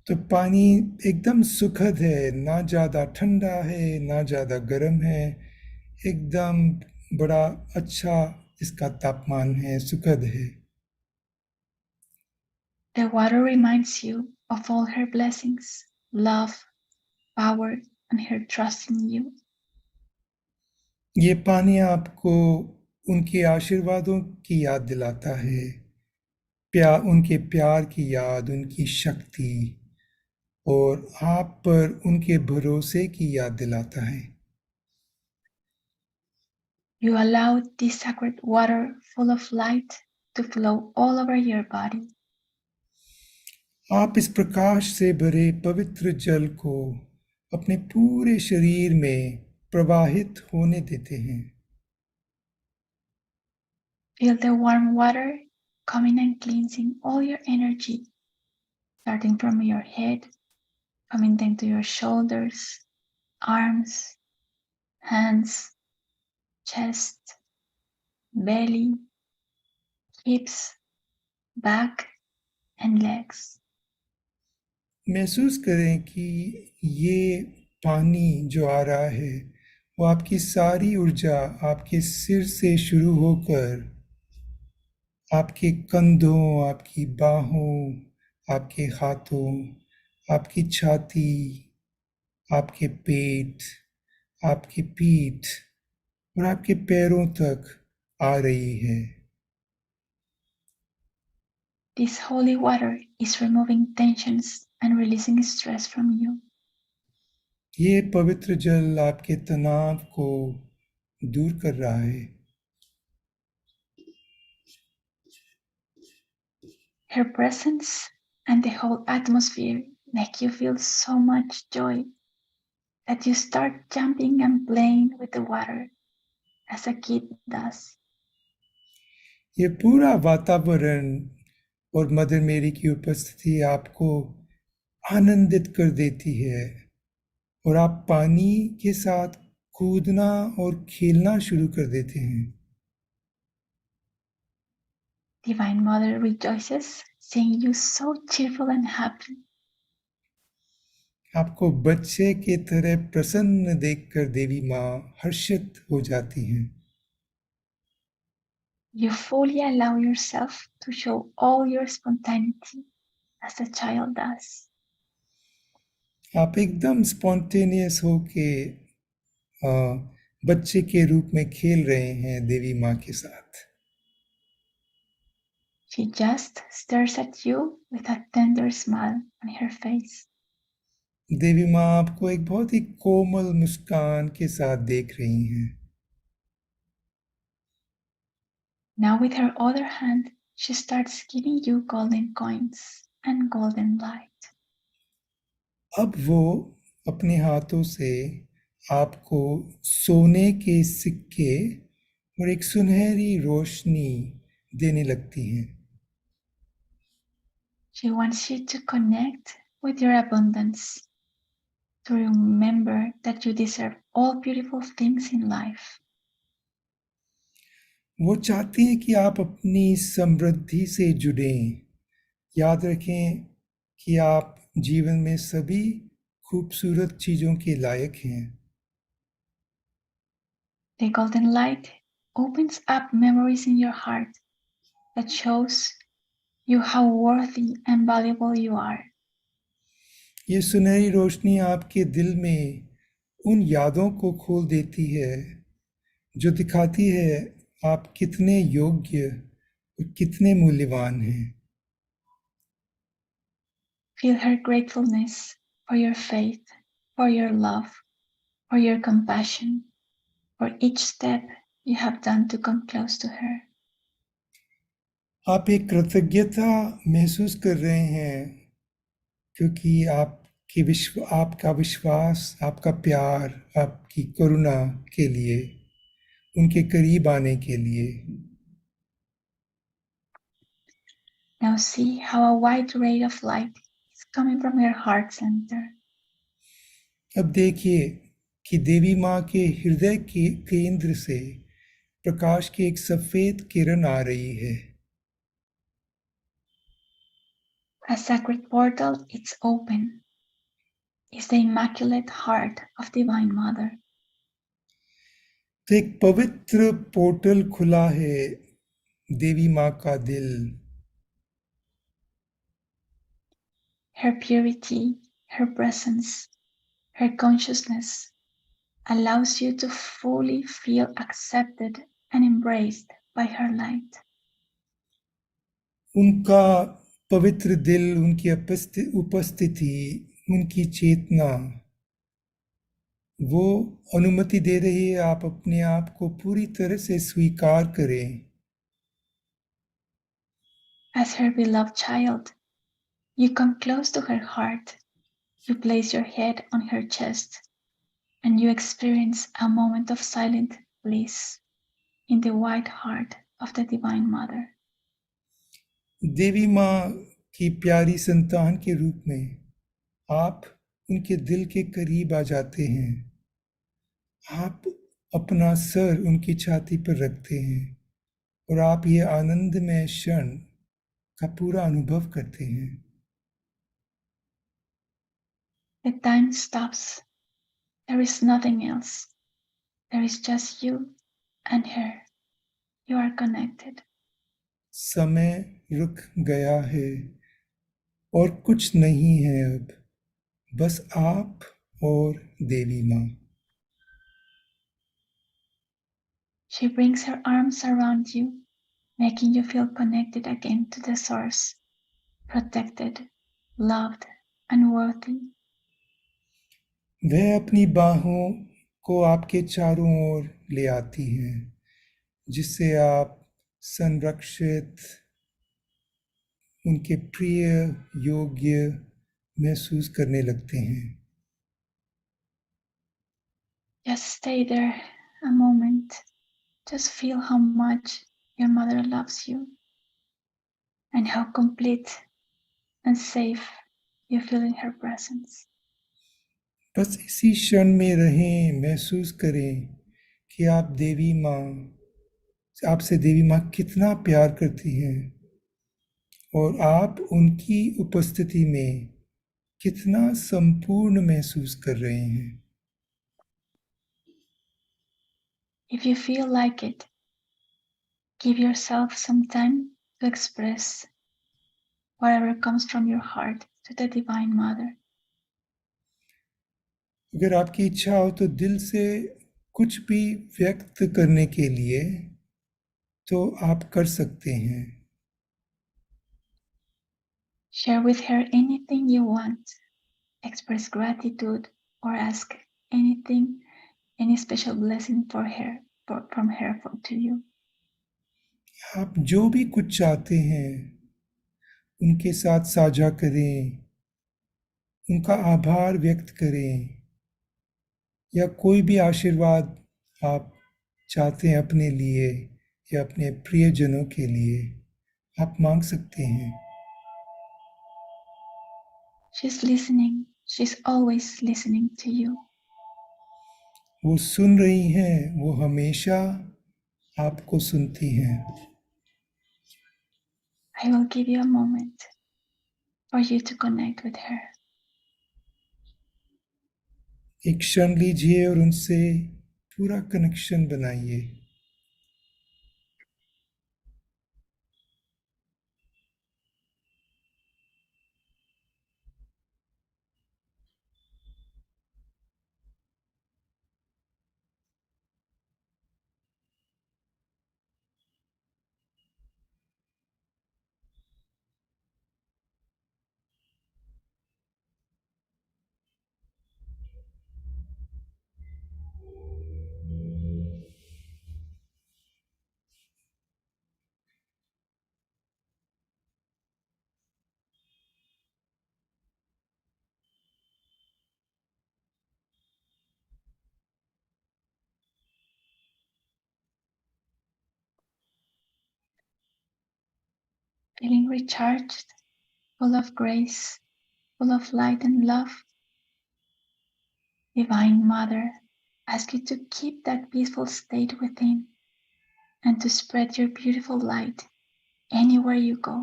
तो पानी एकदम सुखद है, ना ज़्यादा ठंडा है ना ज़्यादा गर्म है, एकदम बड़ा अच्छा इसका तापमान है, सुखद है। The water reminds you of all her blessings, love, power, and her trust in you. ये पानी आपको उनके आशीर्वादों की याद दिलाता है, उनके प्यार की याद, उनकी शक्ति और आप पर उनके भरोसे की याद दिलाता है। You allow this sacred water full of light to flow all over your body. आप इस प्रकाश से भरे पवित्र जल को अपने पूरे शरीर में प्रवाहित होने देते हैं। Feel the warm water coming and cleansing all your energy, starting from your head, coming down to your shoulders, arms, hands, chest, belly, hips, back, and legs. महसूस करें कि ये पानी जो आ रहा है वो आपकी सारी ऊर्जा आपके सिर से शुरू होकर आपके कंधों, आपकी बाहों, आपके हाथों, आपकी छाती, आपके पेट, आपकी पीठ और आपके पैरों तक आ रही है। This holy water is removing tensions and releasing stress from you. ये पवित्र जल आपके तनाव को दूर कर रहा है। Her presence and the whole atmosphere make you feel so much joy that you start jumping and playing with the water as a kid does. ये पूरा वातावरण और मदर मेरी की उपस्थिति आपको आनंदित कर देती है और आप पानी के साथ कूदना और खेलना शुरू कर देते हैं। Divine Mother rejoices, seeing you so cheerful and happy. आपको बच्चे की तरह प्रसन्न देखकर देवी माँ हर्षित हो जाती हैं। You fully allow yourself to show all your spontaneity as a child does. आप एकदम स्पॉन्टेनियस हो के बच्चे के रूप में खेल रहे हैं देवी माँ के साथ। She just stares at you with a tender smile on her face. देवी माँ आपको एक बहुत ही कोमल मुस्कान के साथ देख रही हैं। Now with her other hand, she starts giving you golden coins and golden light. अब वो अपने हाथों से आपको सोने के सिक्के और एक सुनहरी रोशनी देने लगती हैं। She wants you to connect with your abundance, to remember that you deserve all beautiful things in life. वो चाहती हैं कि आप अपनी समृद्धि से जुड़ें। याद रखें कि आप जीवन में सभी खूबसूरत चीज़ों के लायक हैं। The golden light opens up memories in your heart that shows you how worthy and valuable you are. ये सुनहरी रोशनी आपके दिल में उन यादों को खोल देती है जो दिखाती है आप कितने योग्य और कितने मूल्यवान हैं। Feel her gratefulness for your faith, for your love, for your compassion, for each step you have done to come close to her. आप एक कृतज्ञता महसूस कर रहे हैं क्योंकि आप कि आपका विश्वास, आपका प्यार, आपकी करुणा के लिए, उनके करीब आने के लिए। Now see how a wide ray of light is coming from your heart center. अब देखिए कि देवी माँ के हृदय के केंद्र से प्रकाश की एक सफेद किरण आ रही है। A sacred portal is open. Is the immaculate heart of Divine Mother. तो एक पवित्र पोर्टल खुला है, देवी माँ का दिल। Her purity, her presence, her consciousness allows you to fully feel accepted and embraced by her light. उनका पवित्र दिल, उनकी उपस्थिति, उनकी चेतना, वो अनुमति दे रही है आप अपने आप को पूरी तरह से स्वीकार करें। As her beloved child, you come close to her heart, you place your head on her chest, and you experience a moment of silent bliss in the white heart of the Divine Mother. देवी माँ की प्यारी संतान के रूप में आप उनके दिल के करीब आ जाते हैं। आप अपना सर उनकी छाती पर रखते हैं और आप ये आनंदमय क्षण का पूरा अनुभव करते हैं। The time stops. There is nothing else. There is just you and her. You are connected. समय रुक गया है और कुछ नहीं है अब, बस आप और देवी माँ। She brings her arms around you, making you feel connected again to the source, protected, loved, and worthy. वह अपनी बाहों को आपके चारों ओर ले आती हैं, जिससे आप संरक्षित, उनके प्रिय, योग्य महसूस करने लगते हैं। Just stay there a moment. Just feel how much your mother loves you and how complete and safe you feel in her presence. बस इसी क्षण में रहें, महसूस करें कि आपसे देवी माँ कितना प्यार करती हैं और आप उनकी उपस्थिति में कितना संपूर्ण महसूस कर रहे हैं। If you feel like it, give yourself some time to express whatever comes from your heart to the Divine Mother. अगर आपकी इच्छा हो तो दिल से कुछ भी व्यक्त करने के लिए तो आप कर सकते हैं। Share with her anything you want. Express gratitude or ask anything, any special blessing from her to you. आप जो भी कुछ चाहते हैं उनके साथ साझा करें, उनका आभार व्यक्त करें, या कोई भी आशीर्वाद आप चाहते हैं अपने लिए या अपने प्रियजनों के लिए, आप मांग सकते हैं। She's listening. She's always listening to you. वो सुन रही हैं, वो हमेशा आपको सुनती हैं। I will give you a moment for you to connect with her. एक क्षण लीजिए और उनसे पूरा कनेक्शन बनाइए। feeling recharged, full of grace, full of light and love. Divine Mother, ask you to keep that peaceful state within and to spread your beautiful light anywhere you go.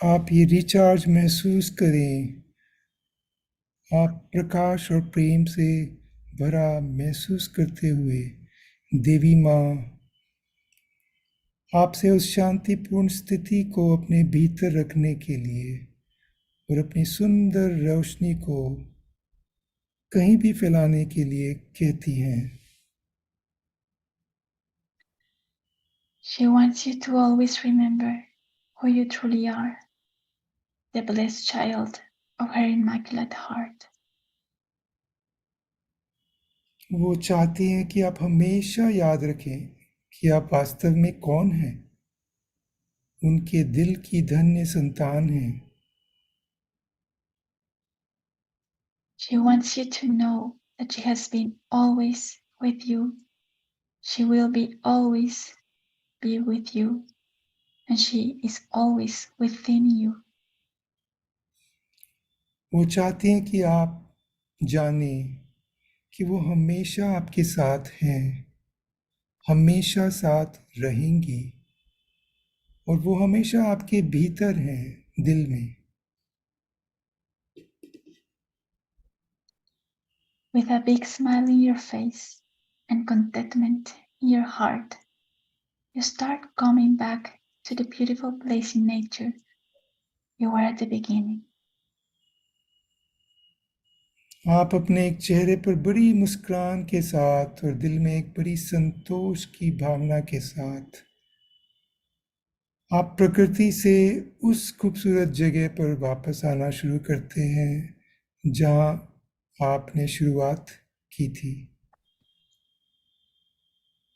आप ये recharge महसूस करें, आप प्रकाश और प्रेम से भरा महसूस करते हुए देवी माँ आपसे उस शांतिपूर्ण स्थिति को अपने भीतर रखने के लिए और अपनी सुंदर रोशनी को कहीं भी फैलाने के लिए कहती हैं। She wants you to always remember who you truly are, the blessed child of her Immaculate Heart. वो चाहती हैं कि आप हमेशा याद रखें कि आप वास्तव में कौन हैं, उनके दिल की धन्य संतान हैं। She wants you to know that she has been always with you. She will be always be with you, and she is always within you. वो चाहती हैं कि आप जानें कि वो हमेशा आपके साथ हैं, हमेशा साथ रहेंगी और वो हमेशा आपके भीतर हैं, दिल में। With a big smile in your face and contentment in your heart, you start coming back to the beautiful place in nature you were at the beginning. आप अपने एक चेहरे पर बड़ी मुस्कान के साथ और दिल में एक बड़ी संतोष की भावना के साथ आप प्रकृति से उस खूबसूरत जगह पर वापस आना शुरू करते हैं जहां आपने शुरुआत की थी।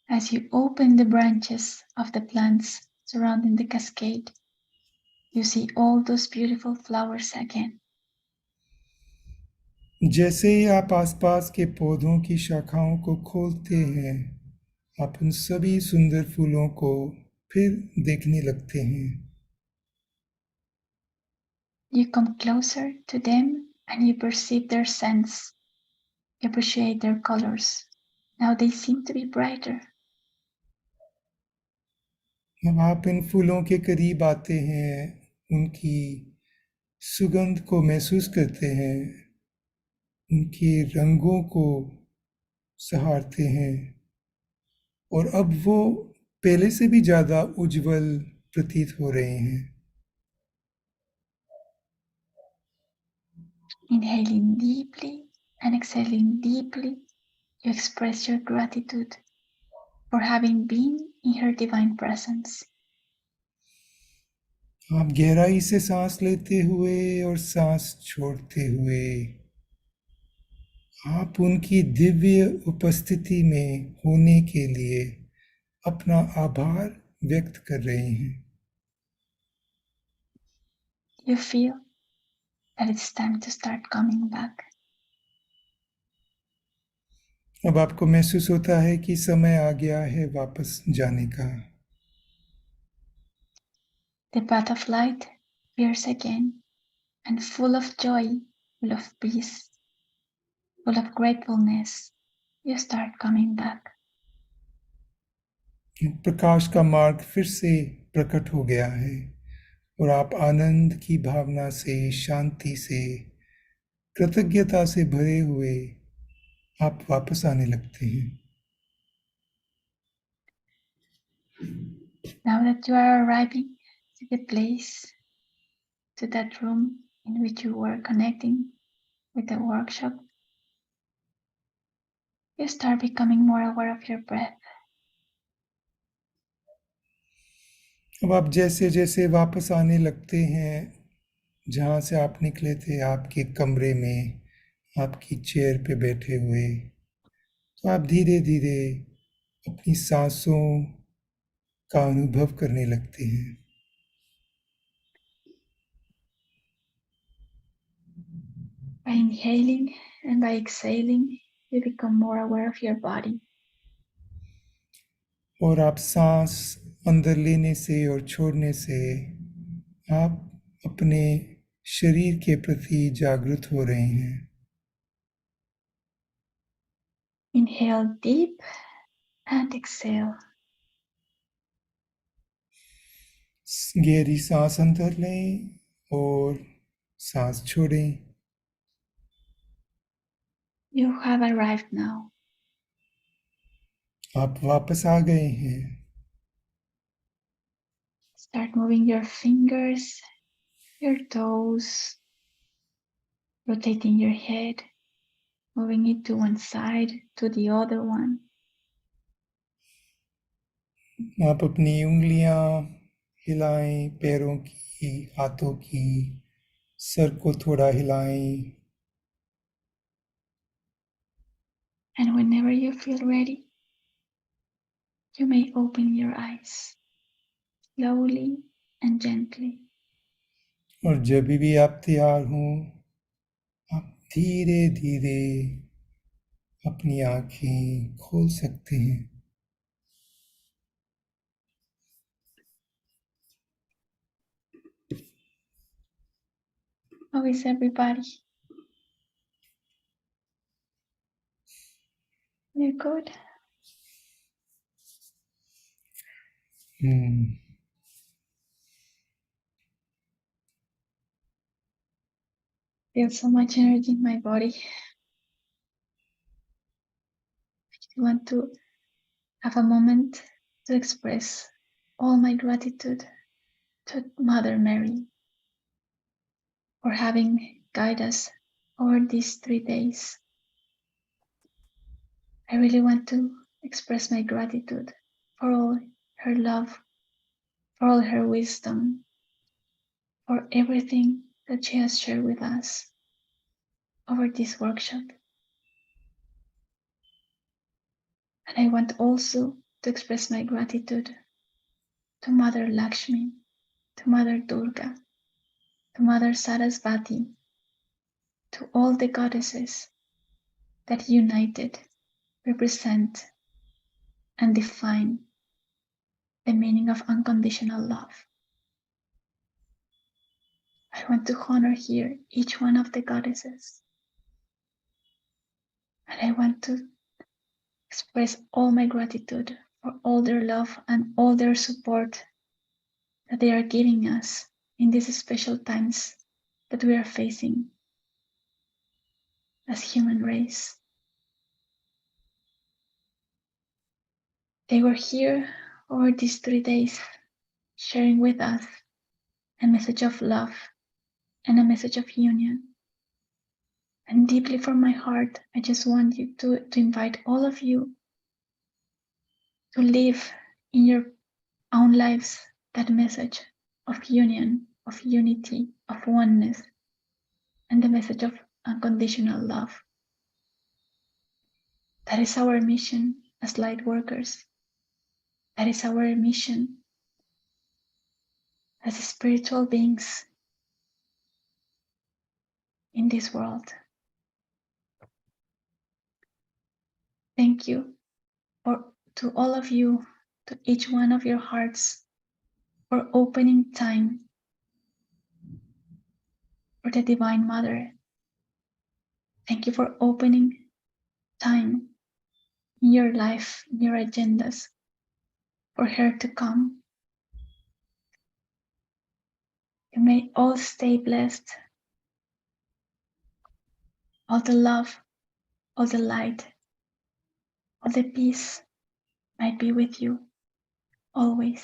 As you open the branches of the plants surrounding the cascade, you see all those beautiful flowers again. जैसे ही आप आसपास के पौधों की शाखाओं को खोलते हैं, आप उन सभी सुंदर फूलों को फिर देखने लगते हैं। You come closer to them and you perceive their scents. You appreciate their colors. Now they seem to be brighter. जब आप इन फूलों के करीब आते हैं, उनकी सुगंध को महसूस करते हैं, उनके रंगों को सहारते हैं और अब वो पहले से भी ज़्यादा उज्जवल प्रतीत हो रहे हैं। Inhaling deeply and exhaling deeply, you express your gratitude for having been in her divine presence. आप गहराई से सांस लेते हुए और सांस छोड़ते हुए आप उनकी दिव्य उपस्थिति में होने के लिए अपना आभार व्यक्त कर रहे हैं। You feel that it's time to start coming back. अब आपको महसूस होता है कि समय आ गया है वापस जाने का। The path of light appears again, and full of joy, full of peace, full of gratefulness, you start coming back. प्रकाश का मार्ग फिर से प्रकट हो गया है और आप आनंद की भावना से, शांति से, कृतज्ञता से भरे हुए आप वापस आने लगते हैं। Now that you are arriving to the place, to that room in which you were connecting with the workshop, you start becoming more aware of your breath. अब आप जैसे जैसे वापस आने लगते हैं जहाँ से आप निकले थे, आपके कमरे में, आपकी चेयर पे बैठे हुए, तो आप धीरे धीरे अपनी सांसों का अनुभव करने लगते हैं। By inhaling and by exhaling, you become more aware of your body. और आप सांस अंदर लेने से और छोड़ने से आप अपने शरीर के प्रति जागृत हो रहे हैं। Inhale deep and exhale. गहरी सांस अंदर लें और सांस छोड़ें। You have arrived now. आप वापस आ गए हैं। Start moving your fingers, your toes, rotating your head, moving it to one side, to the other one. आप अपनी उंगलियां हिलाएं, पैरों की, हाथों की, सर को थोड़ा हिलाएं। And whenever you feel ready, you may open your eyes slowly and gently. और जब भी आप तैयार हों, आप धीरे धीरे अपनी आंखें खोल सकते हैं। How is everybody? You're good? Feel so much energy in my body. I want to have a moment to express all my gratitude to Mother Mary for having guided us over these 3 days. I really want to express my gratitude for all her love, for all her wisdom, for everything that she has shared with us over this workshop. And I want also to express my gratitude to Mother Lakshmi, to Mother Durga, to Mother Sarasvati, to all the goddesses that united represent and define the meaning of unconditional love. I want to honor here each one of the goddesses. And I want to express all my gratitude for all their love and all their support that they are giving us in these special times that we are facing as human race. They were here over these 3 days, sharing with us a message of love and a message of union. And deeply from my heart, I just want you to invite all of you to live in your own lives that message of union, of unity, of oneness, and the message of unconditional love. That is our mission as light workers. That is our mission as spiritual beings in this world. Thank you to all of you, to each one of your hearts, for opening time for the Divine Mother. Thank you for opening time in your life, in your agendas, for her to come. You may all stay blessed. All the love, all the light, all the peace might be with you always.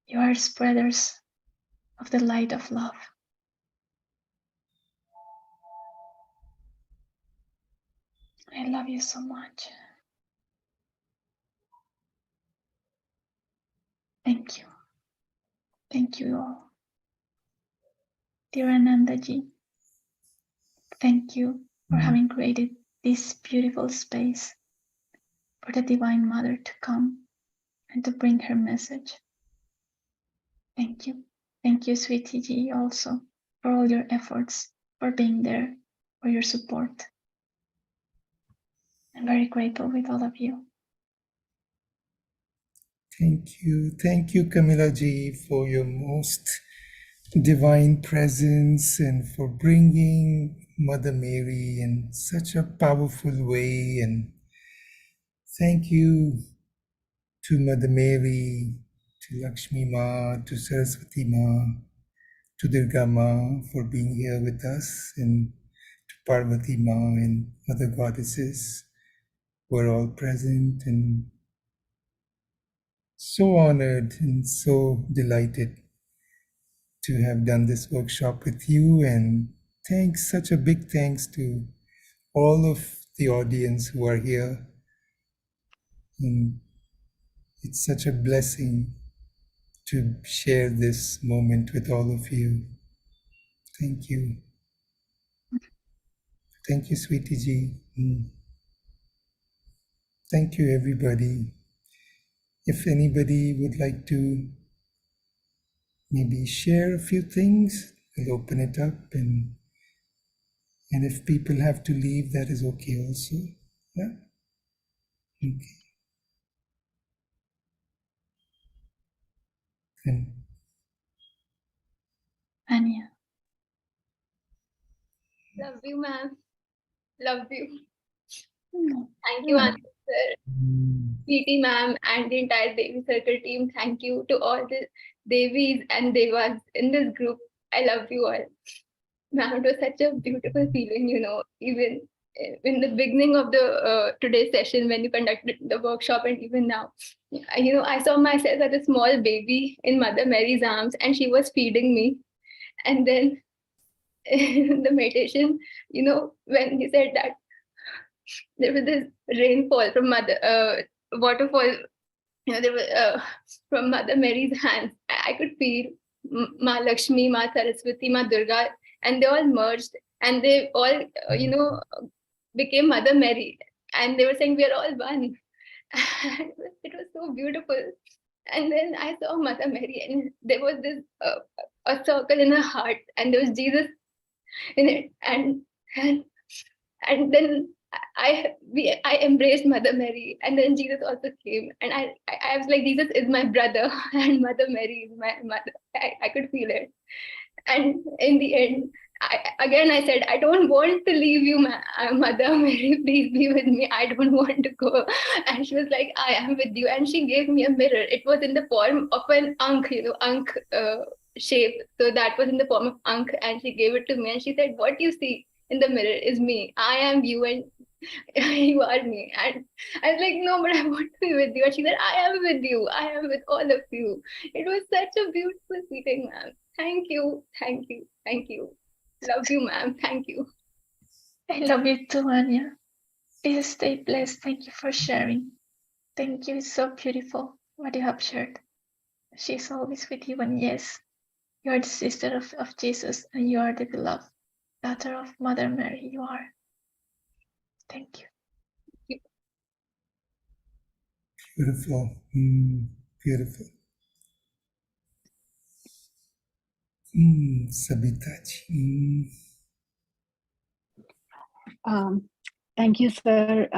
You are spreaders of the light of love. I love you so much. Thank you. Thank you all. Dear Anandaji, thank you for having created this beautiful space for the Divine Mother to come and to bring her message. Thank you. Thank you, Sweetie G, also for all your efforts, for being there, for your support. I'm very grateful with all of you. Thank you. Thank you, Kamila ji, for your most divine presence and for bringing Mother Mary in such a powerful way. And thank you to Mother Mary, to Lakshmi Ma, to Saraswati Ma, to Durga Ma for being here with us, and to Parvati Ma and other goddesses who are all present, and so honored and so delighted to have done this workshop with you. And thanks, such a big thanks to all of the audience who are here. And it's such a blessing to share this moment with all of you. Thank you. Thank you, Sweetie Ji. Thank you, everybody. If anybody would like to maybe share a few things, we'll open it up. And if people have to leave, that is okay also. Yeah? Okay. And Anya. Love you, ma'am. Love you. No. Thank you, Anand sir, PT ma'am, and the entire Devi Circle team. Thank you to all the Devis and Devas in this group. I love you all. Ma'am, it was such a beautiful feeling, even in the beginning of the today's session when you conducted the workshop, and even now, I saw myself as a small baby in Mother Mary's arms, and she was feeding me. And then the meditation, when he said that there was this rainfall from waterfall, there was from Mother Mary's hands. I could feel Ma Lakshmi, Ma Saraswati, Ma Durga, and they all merged, and they all, became Mother Mary, and they were saying we are all one. It was so beautiful. And then I saw Mother Mary, and there was this a circle in her heart, and there was Jesus in it, and then I embraced Mother Mary, and then Jesus also came, and I was like, Jesus is my brother, and Mother Mary is my mother. I could feel it, and in the end, I said, I don't want to leave you, Mother Mary, please be with me. I don't want to go. And she was like, I am with you, and she gave me a mirror. It was in the form of an Ankh, Ankh shape. So that was in the form of Ankh, and she gave it to me, and she said, what you see in the mirror is me. I am you, and you are me. And I was like, no, but I want to be with you. And she said, I am with you. I am with all of you. It was such a beautiful feeling, ma'am. Thank you. Thank you. Thank you. Love you, ma'am. Thank you. I love you too, Anya. Please stay blessed. Thank you for sharing. Thank you. It's so beautiful what you have shared. She's always with you, and yes, you are the sister of Jesus, and you are the beloved daughter of Mother Mary. You are. Thank you. beautiful. Beautiful. Sabita ji. Thank you, sir.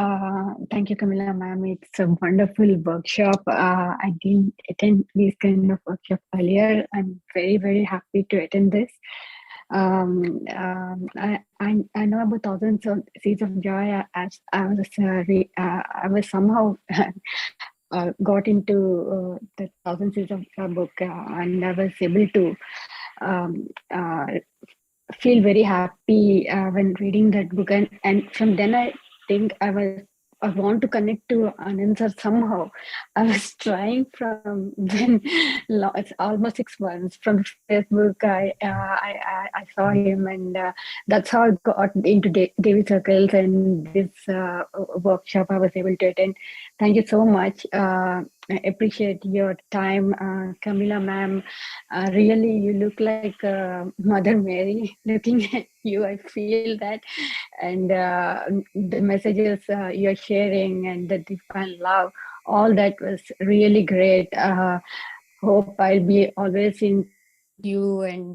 Thank you, Camilla, ma'am. It's a wonderful workshop. I didn't attend this kind of workshop earlier. I'm very, very happy to attend this. I know about Thousands of Seeds of Joy as I was somehow got into the Thousand Seeds of Joy book, and I was able to um, uh, feel very happy when reading that book, and from then I think I want to connect to Anand sir somehow. I was trying from when it's almost 6 months from Facebook. I saw him, and that's how I got into Devi Circles and this workshop I was able to attend. Thank you so much. I appreciate your time, Camilla ma'am. Really, you look like Mother Mary. Looking at you, I feel that, and the messages you're sharing and the divine love, all that was really great. Hope I'll be always in you and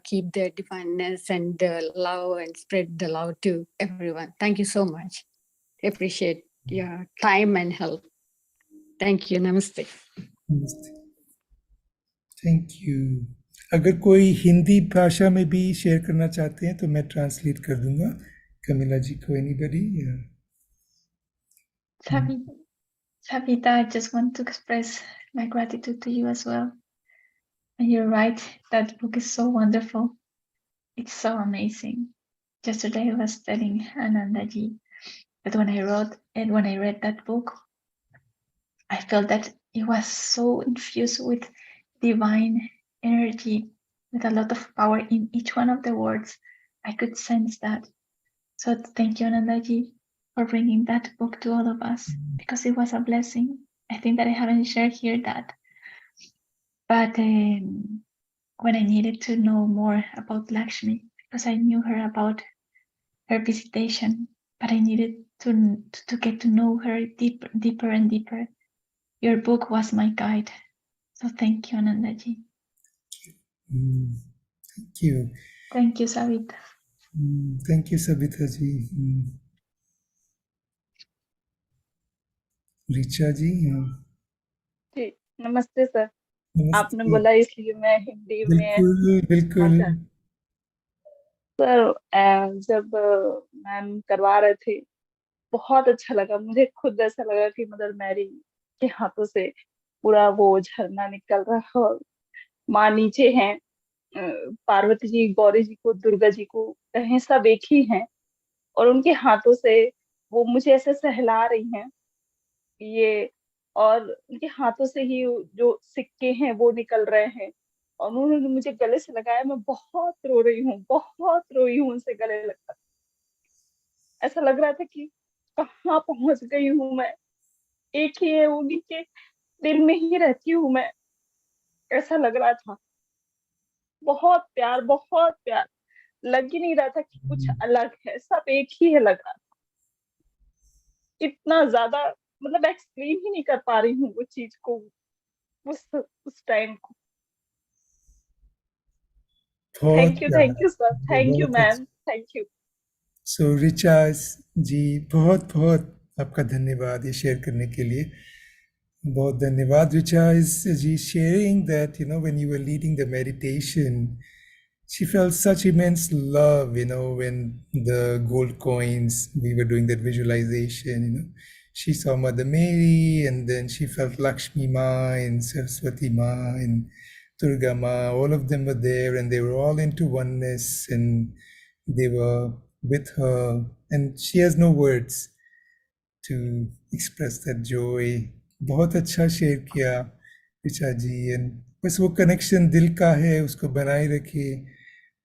keep the divineness and the love and spread the love to everyone. Thank you so much. appreciate your time and help. Thank you. Namaste. नमस्ते, thank you. अगर कोई हिंदी भाषा में भी share करना चाहते हैं तो मैं ट्रांसलेट कर दूंगा। कमिला जी को, anybody? Savita, I just want to express my gratitude to you as well. And you're right, that book is so wonderful. It's so amazing. Yesterday I was telling Anandaji that when I read that book, I felt that it was so infused with divine energy, with a lot of power in each one of the words. I could sense that. So thank you, Anandaji, for bringing that book to all of us, because it was a blessing. I think that I haven't shared here that. But when I needed to know more about Lakshmi, because I knew her about her visitation, but I needed to get to know her deeper and deeper. Your book was my guide. So thank you, Anandaji. Thank you. Thank you, Savita. Thank you, Sabita जी। ऋचा जी? जी, नमस्ते sir. आपने नमस्ते। बोला इसलिए मैं हिंदी में बिल्कुल बिल्कुल। Sir जब मैम करवा रहे थे बहुत अच्छा लगा। मुझे खुद ऐसा लगा कि मदर मैरी के हाथों से पूरा वो झरना निकल रहा है और माँ नीचे हैं। पार्वती जी, गौरी जी को, दुर्गा जी को कहें सब एक ही हैं और उनके हाथों से वो मुझे ऐसे सहला रही हैं ये, और उनके हाथों से ही जो सिक्के हैं वो निकल रहे हैं और उन्होंने मुझे गले से लगाया। मैं बहुत रो रही हूँ, बहुत रोई हूँ उनसे गले लगकर। ऐसा लग रहा था कि कहाँ पहुंच गई हूँ मैं, एक ही है, उन्हीं के दिल में ही रहती हूँ मैं, ऐसा लग रहा था। बहुत प्यार, बहुत प्यार। लग ही नहीं रहा था कि कुछ अलग है, सब एक ही है लग रहा था। इतना ज्यादा मतलब एक्सप्लेन ही नहीं कर पा रही हूँ वो चीज को, उस टाइम को। Thank you sir, thank you ma'am, thank you. So Richa ji, बहुत बहुत आपका धन्यवाद ये शेयर करने के लिए। बहुत धन्यवाद ऋचा जी, sharing that, you know, when you were leading the meditation, she felt such immense love, you know, when the gold coins, we were doing that visualization, you know, she saw Mother Mary and then she felt Lakshmi Ma and Saraswati Ma and Durga Ma, all of them were there and they were all into oneness and they were with her and she has no words to express that joy. बहुत अच्छा share किया ऋचा जी। And बस वो connection दिल का है, उसको बनाए रखिए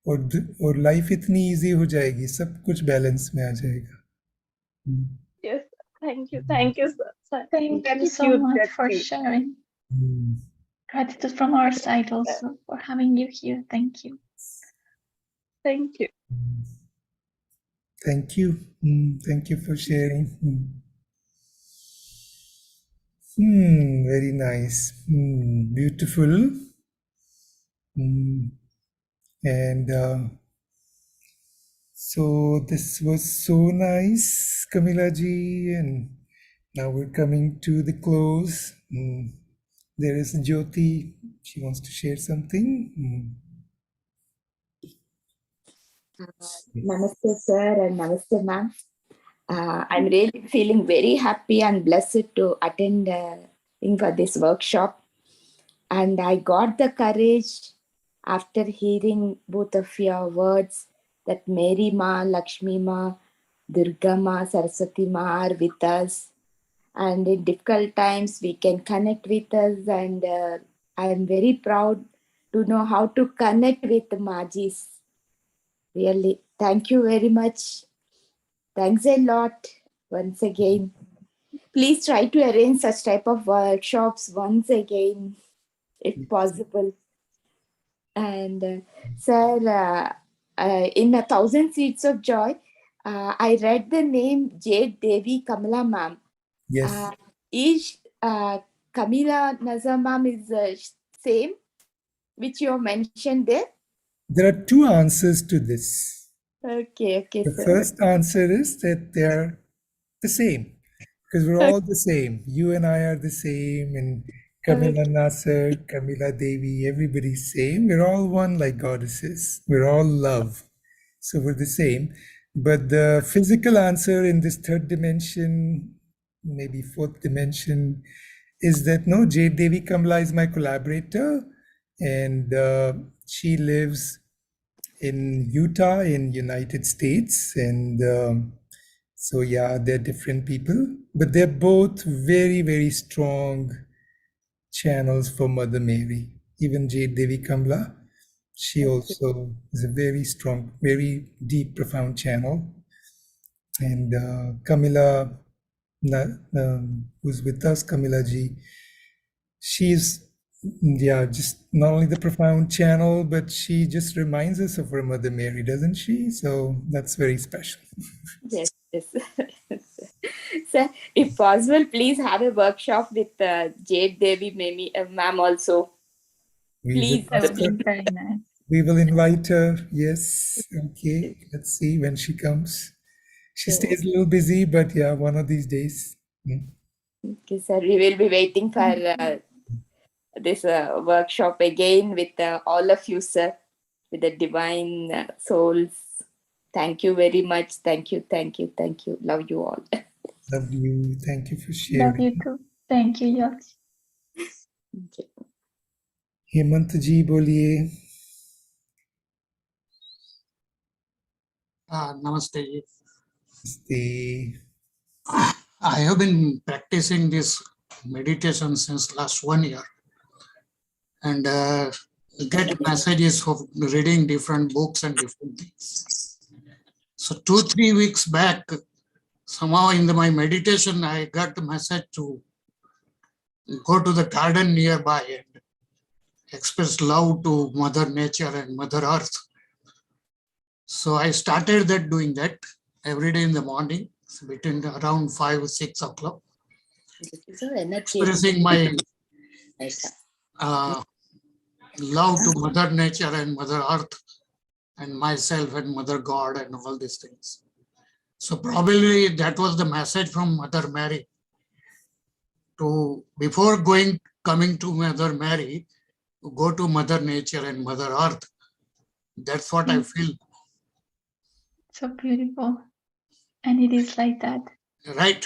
और लाइफ इतनी इजी हो जाएगी, सब कुछ बैलेंस में आ जाएगा। Yes, thank you sir. Thank you so much for sharing. Gratitude from our side also for having you here. Thank you. Thank you. Thank you. Thank you for sharing. Very nice. Beautiful. And so this was so nice, Kamila ji, and now we're coming to the close. There is Jyoti. She wants to share something. Namaste, sir, and namaste, ma'am. I'm really feeling very happy and blessed to attend for this workshop. And I got the courage after hearing both of your words that Mary Ma, Lakshmi Ma, Durga Ma, Saraswati Ma are with us. And in difficult times, we can connect with us. And I am very proud to know how to connect with Majis. Really, thank you very much. Thanks a lot once again. Please try to arrange such type of workshops once again, if possible. And sir, in 1,000 Seeds of Joy, I read the name Jade Devi Kamala ma'am. Yes. Is Kamila Nazar ma'am is same, which you mentioned there? There are two answers to this. Okay, The sir. first answer is that they are The same, because we're all the same. You and I are the same, and Kamila Nasser, Kamila Devi, everybody's same. We're all one like goddesses. We're all love. So we're the same. But the physical answer in this third dimension, maybe fourth dimension, is that no, Jade Devi Kamla is my collaborator, and she lives in Utah in United States. And so yeah, they're different people, but they're both very, very strong channels for Mother Mary. Even Jade Devi Kamla, she also is a very strong, very deep, profound channel. And Kamila, who's with us, Kamila ji, she's, yeah, just not only the profound channel, but she just reminds us of her Mother Mary, doesn't she? So that's very special. Yes, yes. So, if possible, please have a workshop with Jade Devi, ma'am also. Please. That would be very nice. We will invite her. Yes. Okay. Let's see when she comes. She stays a little busy, but yeah, one of these days. Okay, sir. We will be waiting for this workshop again with all of you, sir, with the divine souls. Thank you very much. Thank you. Thank you. Thank you. Love you all. Love you. Thank you for sharing. Love you too. Thank you, Yogi. Okay. Hemant ji, boliye. Namaste. Namaste. I have been practicing this meditation since last 1 year, and get messages of reading different books and different things. So 2-3 weeks back, somehow in my meditation, I got the message to go to the garden nearby and express love to Mother Nature and Mother Earth. So I started doing that every day in the morning, between around 5 or 6 o'clock, expressing my love to Mother Nature and Mother Earth and myself and Mother God and all these things. So probably that was the message from Mother Mary to, before coming to Mother Mary, go to Mother Nature and Mother Earth. That's what I feel. So beautiful. And it is like that. Right.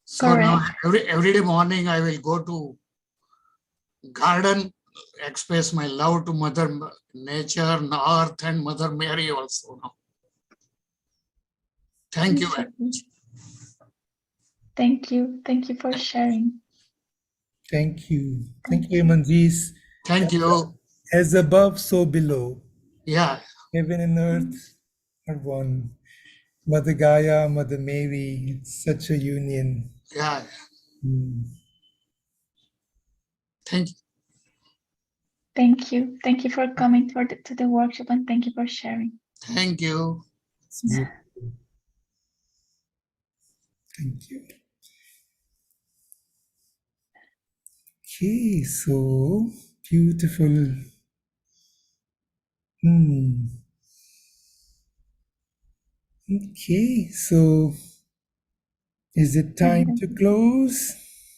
So correct. now every day morning I will go to garden, express my love to Mother Nature, Earth, and Mother Mary also. Thank you very much. Thank you. Thank you for sharing. Thank you. Thank you, Manjeet. Thank you. As above, so below. Yeah. Heaven and earth are one. Mother Gaia, Mother Mary, it's such a union. Yeah. Thank you. Thank you. Thank you for coming to the workshop, and thank you for sharing. Thank you. Thank you. Okay, so beautiful. Okay, so is it time to close?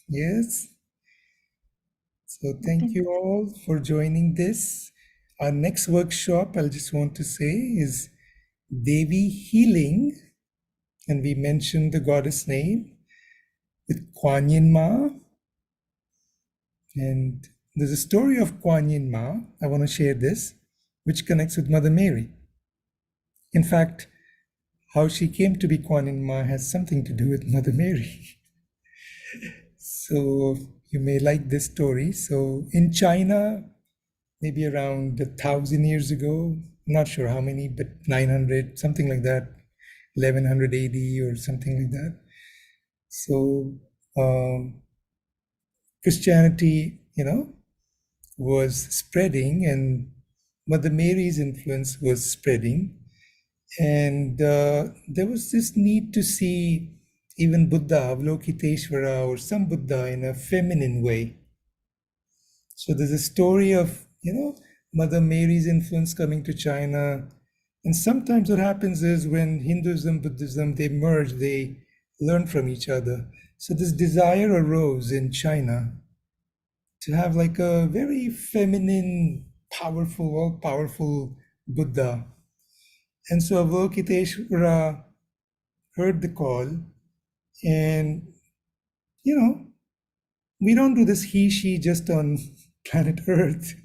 Yes. So thank you all for joining this. Our next workshop, I'll just want to say, is Devi Healing. And we mentioned the goddess name with Kuan Yin Ma. And there's a story of Kuan Yin Ma. I want to share this, which connects with Mother Mary. In fact, how she came to be Kuan Yin Ma has something to do with Mother Mary. So you may like this story. So in China, maybe around 1,000 years ago, not sure how many, but 900, something like that, 1100 AD or something like that. So Christianity, was spreading, and Mother Mary's influence was spreading. And there was this need to see even Buddha, Avalokiteshvara, or some Buddha in a feminine way. So there's a story of, Mother Mary's influence coming to China. And sometimes what happens is when Hinduism, Buddhism, they merge, they learn from each other. So this desire arose in China to have like a very feminine, powerful, all-powerful Buddha. And so Avalokiteshvara heard the call, and we don't do this he, she just on planet Earth.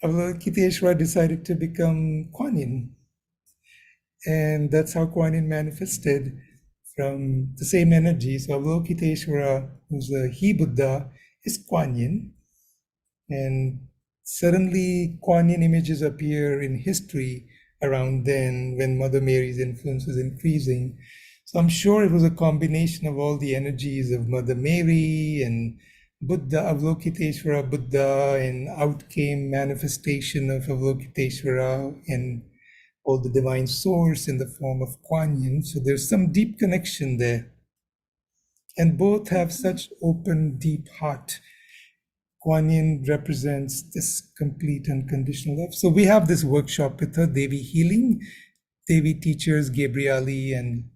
Avalokiteshvara decided to become Kuan Yin. And that's how Kuan Yin manifested from the same energy. So Avalokiteshvara, who's a he Buddha, is Kuan Yin. And suddenly Kuan Yin images appear in history around then when Mother Mary's influence was increasing. So I'm sure it was a combination of all the energies of Mother Mary and Buddha, Avalokiteshvara Buddha, and out came manifestation of Avalokiteshvara and all the divine source in the form of Kuan Yin. So there's some deep connection there. And both have such open, deep heart. Kuan Yin represents this complete unconditional love. So we have this workshop with her, Devi Healing. Devi teachers Gabrieli and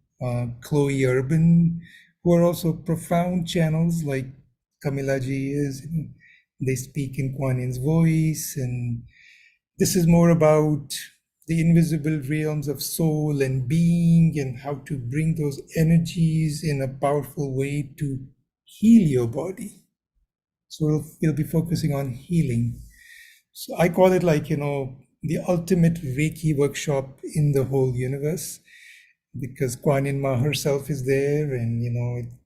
Chloe Urban, who are also profound channels like Kamila ji is. They speak in Kuan Yin's voice, and this is more about the invisible realms of soul and being and how to bring those energies in a powerful way to heal your body. So we'll be focusing on healing. So I call it like, the ultimate Reiki workshop in the whole universe, because Kuan Yin Ma herself is there, and,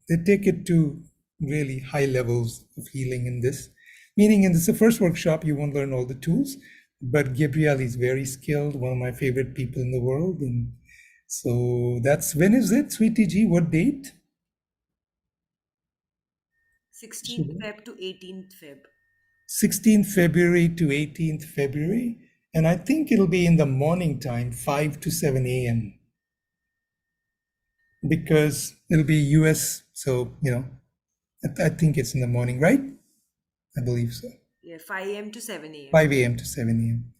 they take it to really high levels of healing in this. Meaning in this, the first workshop, you won't learn all the tools, but Gabrielle is very skilled, one of my favorite people in the world. And so when is it, Sweetie G? What date? 16th Feb to 18th Feb. 16th February to 18th February. And I think it'll be in the morning time, 5 to 7 a.m. Because it'll be US. So, I think it's in the morning, right? I believe so. Yeah, 5 a.m. to 7 a.m. 5 a.m. to 7 a.m.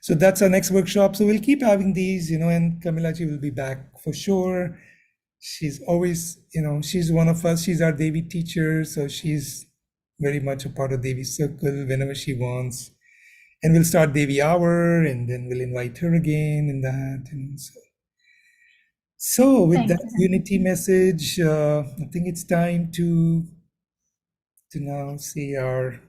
So that's our next workshop. So we'll keep having these, and Kamilaji will be back for sure. She's always, she's one of us. She's our Devi teacher. So she's very much a part of Devi Circle whenever she wants. And we'll start Devi Hour, and then we'll invite her again in that. And so with that unity message, I think it's time to now say our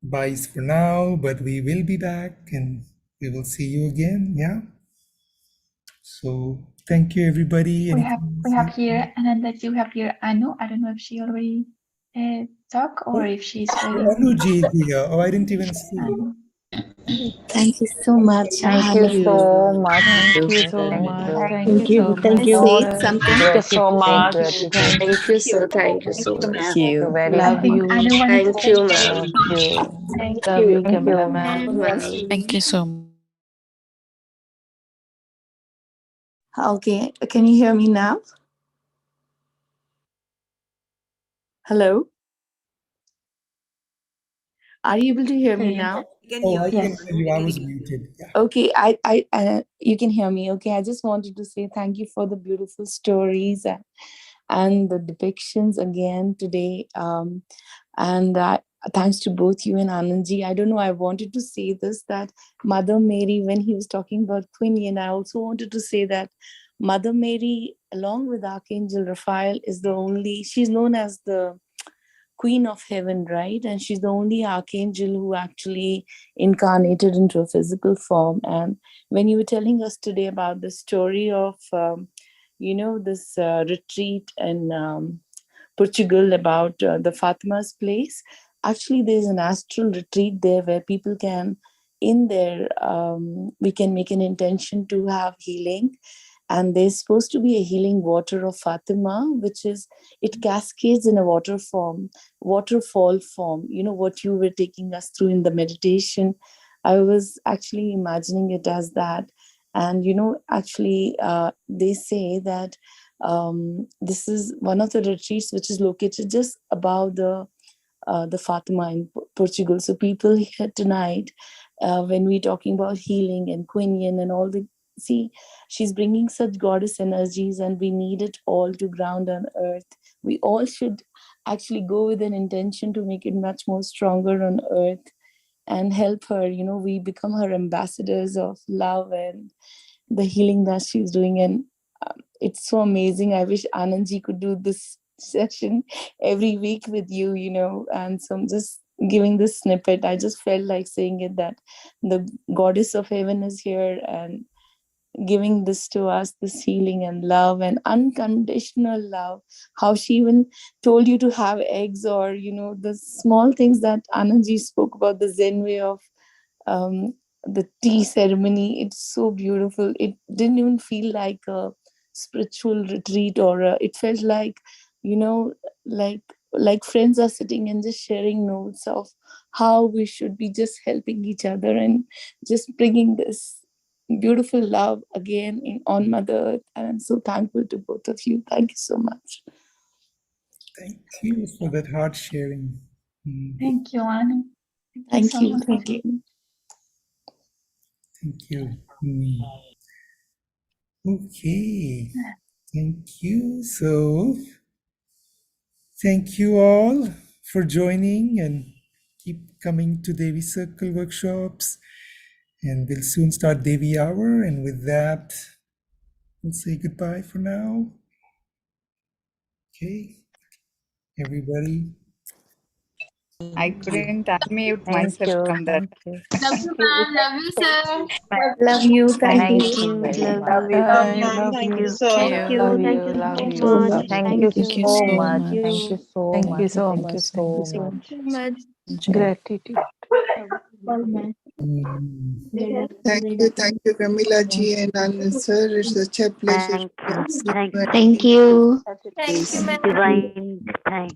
byes for now, but we will be back and we will see you again. Yeah. So thank you, everybody. We have here, and then that you have here Anu. I don't know if she already talked or if she's waiting. Anuji is here. Oh, I didn't even see you. Thank you so much. Thank you so much. Thank you so much. Thank you. Can You I all. say something? Thank you so much. Thank you so Thank you so much. Thank you. Very I much. think Anu wanted to Thank you, say ma'am. Thank you. Thank Love you. you, Kamala ma'am. Thank you so much. Okay, can you hear me now? Hello? Are you able to hear me now? We can Oh, hear I you. can Yes. hear you. I was muted. Yeah. Okay, you can hear me. Okay, I just wanted to say thank you for the beautiful stories and the depictions again today. And thanks to both you and Anandji. I don't know, I wanted to say this, that Mother Mary, when he was talking about Queen Yin, I also wanted to say that Mother Mary, along with Archangel Raphael, she's known as the Queen of Heaven, right? And she's the only archangel who actually incarnated into a physical form. And when you were telling us today about the story of, this retreat in Portugal about the Fatima's place, actually there's an astral retreat there where people can, we can make an intention to have healing. And there's supposed to be a healing water of Fatima, it cascades in a waterfall form. What you were taking us through in the meditation, I was actually imagining it as that. And, they say that this is one of the retreats which is located just above the Fatima in Portugal. So people here tonight, when we're talking about healing and Queen Yin and all the see, she's bringing such goddess energies, and we need it all to ground on earth. We all should actually go with an intention to make it much more stronger on earth and help her. We become her ambassadors of love and the healing that she's doing. And it's so amazing. I wish Anandji could do this session every week with you, and so I'm just giving this snippet. I just felt like saying it, that the goddess of heaven is here and giving this to us, this healing and love and unconditional love. How she even told you to have eggs, or the small things that Anandji spoke about, the Zen way of the tea ceremony. It's so beautiful. It didn't even feel like a spiritual retreat, or it felt like, like friends are sitting and just sharing notes of how we should be just helping each other and just bringing this beautiful love again on Mother Earth. And I'm so thankful to both of you. Thank you so much. Thank you for that heart sharing. Thank you, Anu. Thank you. much. Thank you. Thank you. Okay. Thank you. So, thank you all for joining, and keep coming to Devi Circle workshops. And we'll soon start Devi Hour. And with that, we'll say goodbye for now. Okay. Everybody. I couldn't unmute myself from that. Love you, ma'am. Love you, sir. Love you. Thank Thank you. you. Love you, Bye. ma'am. Love Thank you you. so Thank much. you. Love Thank you. you Love so you. much. Thank Thank you you. so Thank much. you. Thank you so Thank much. you so Thank you much. so Thank you so much. much. So much. Gratitude. Thank you, Camila ji and Anand sir. It's such a pleasure. Thank you. Thank Thank you. Thank you, ma'am. divine thanks.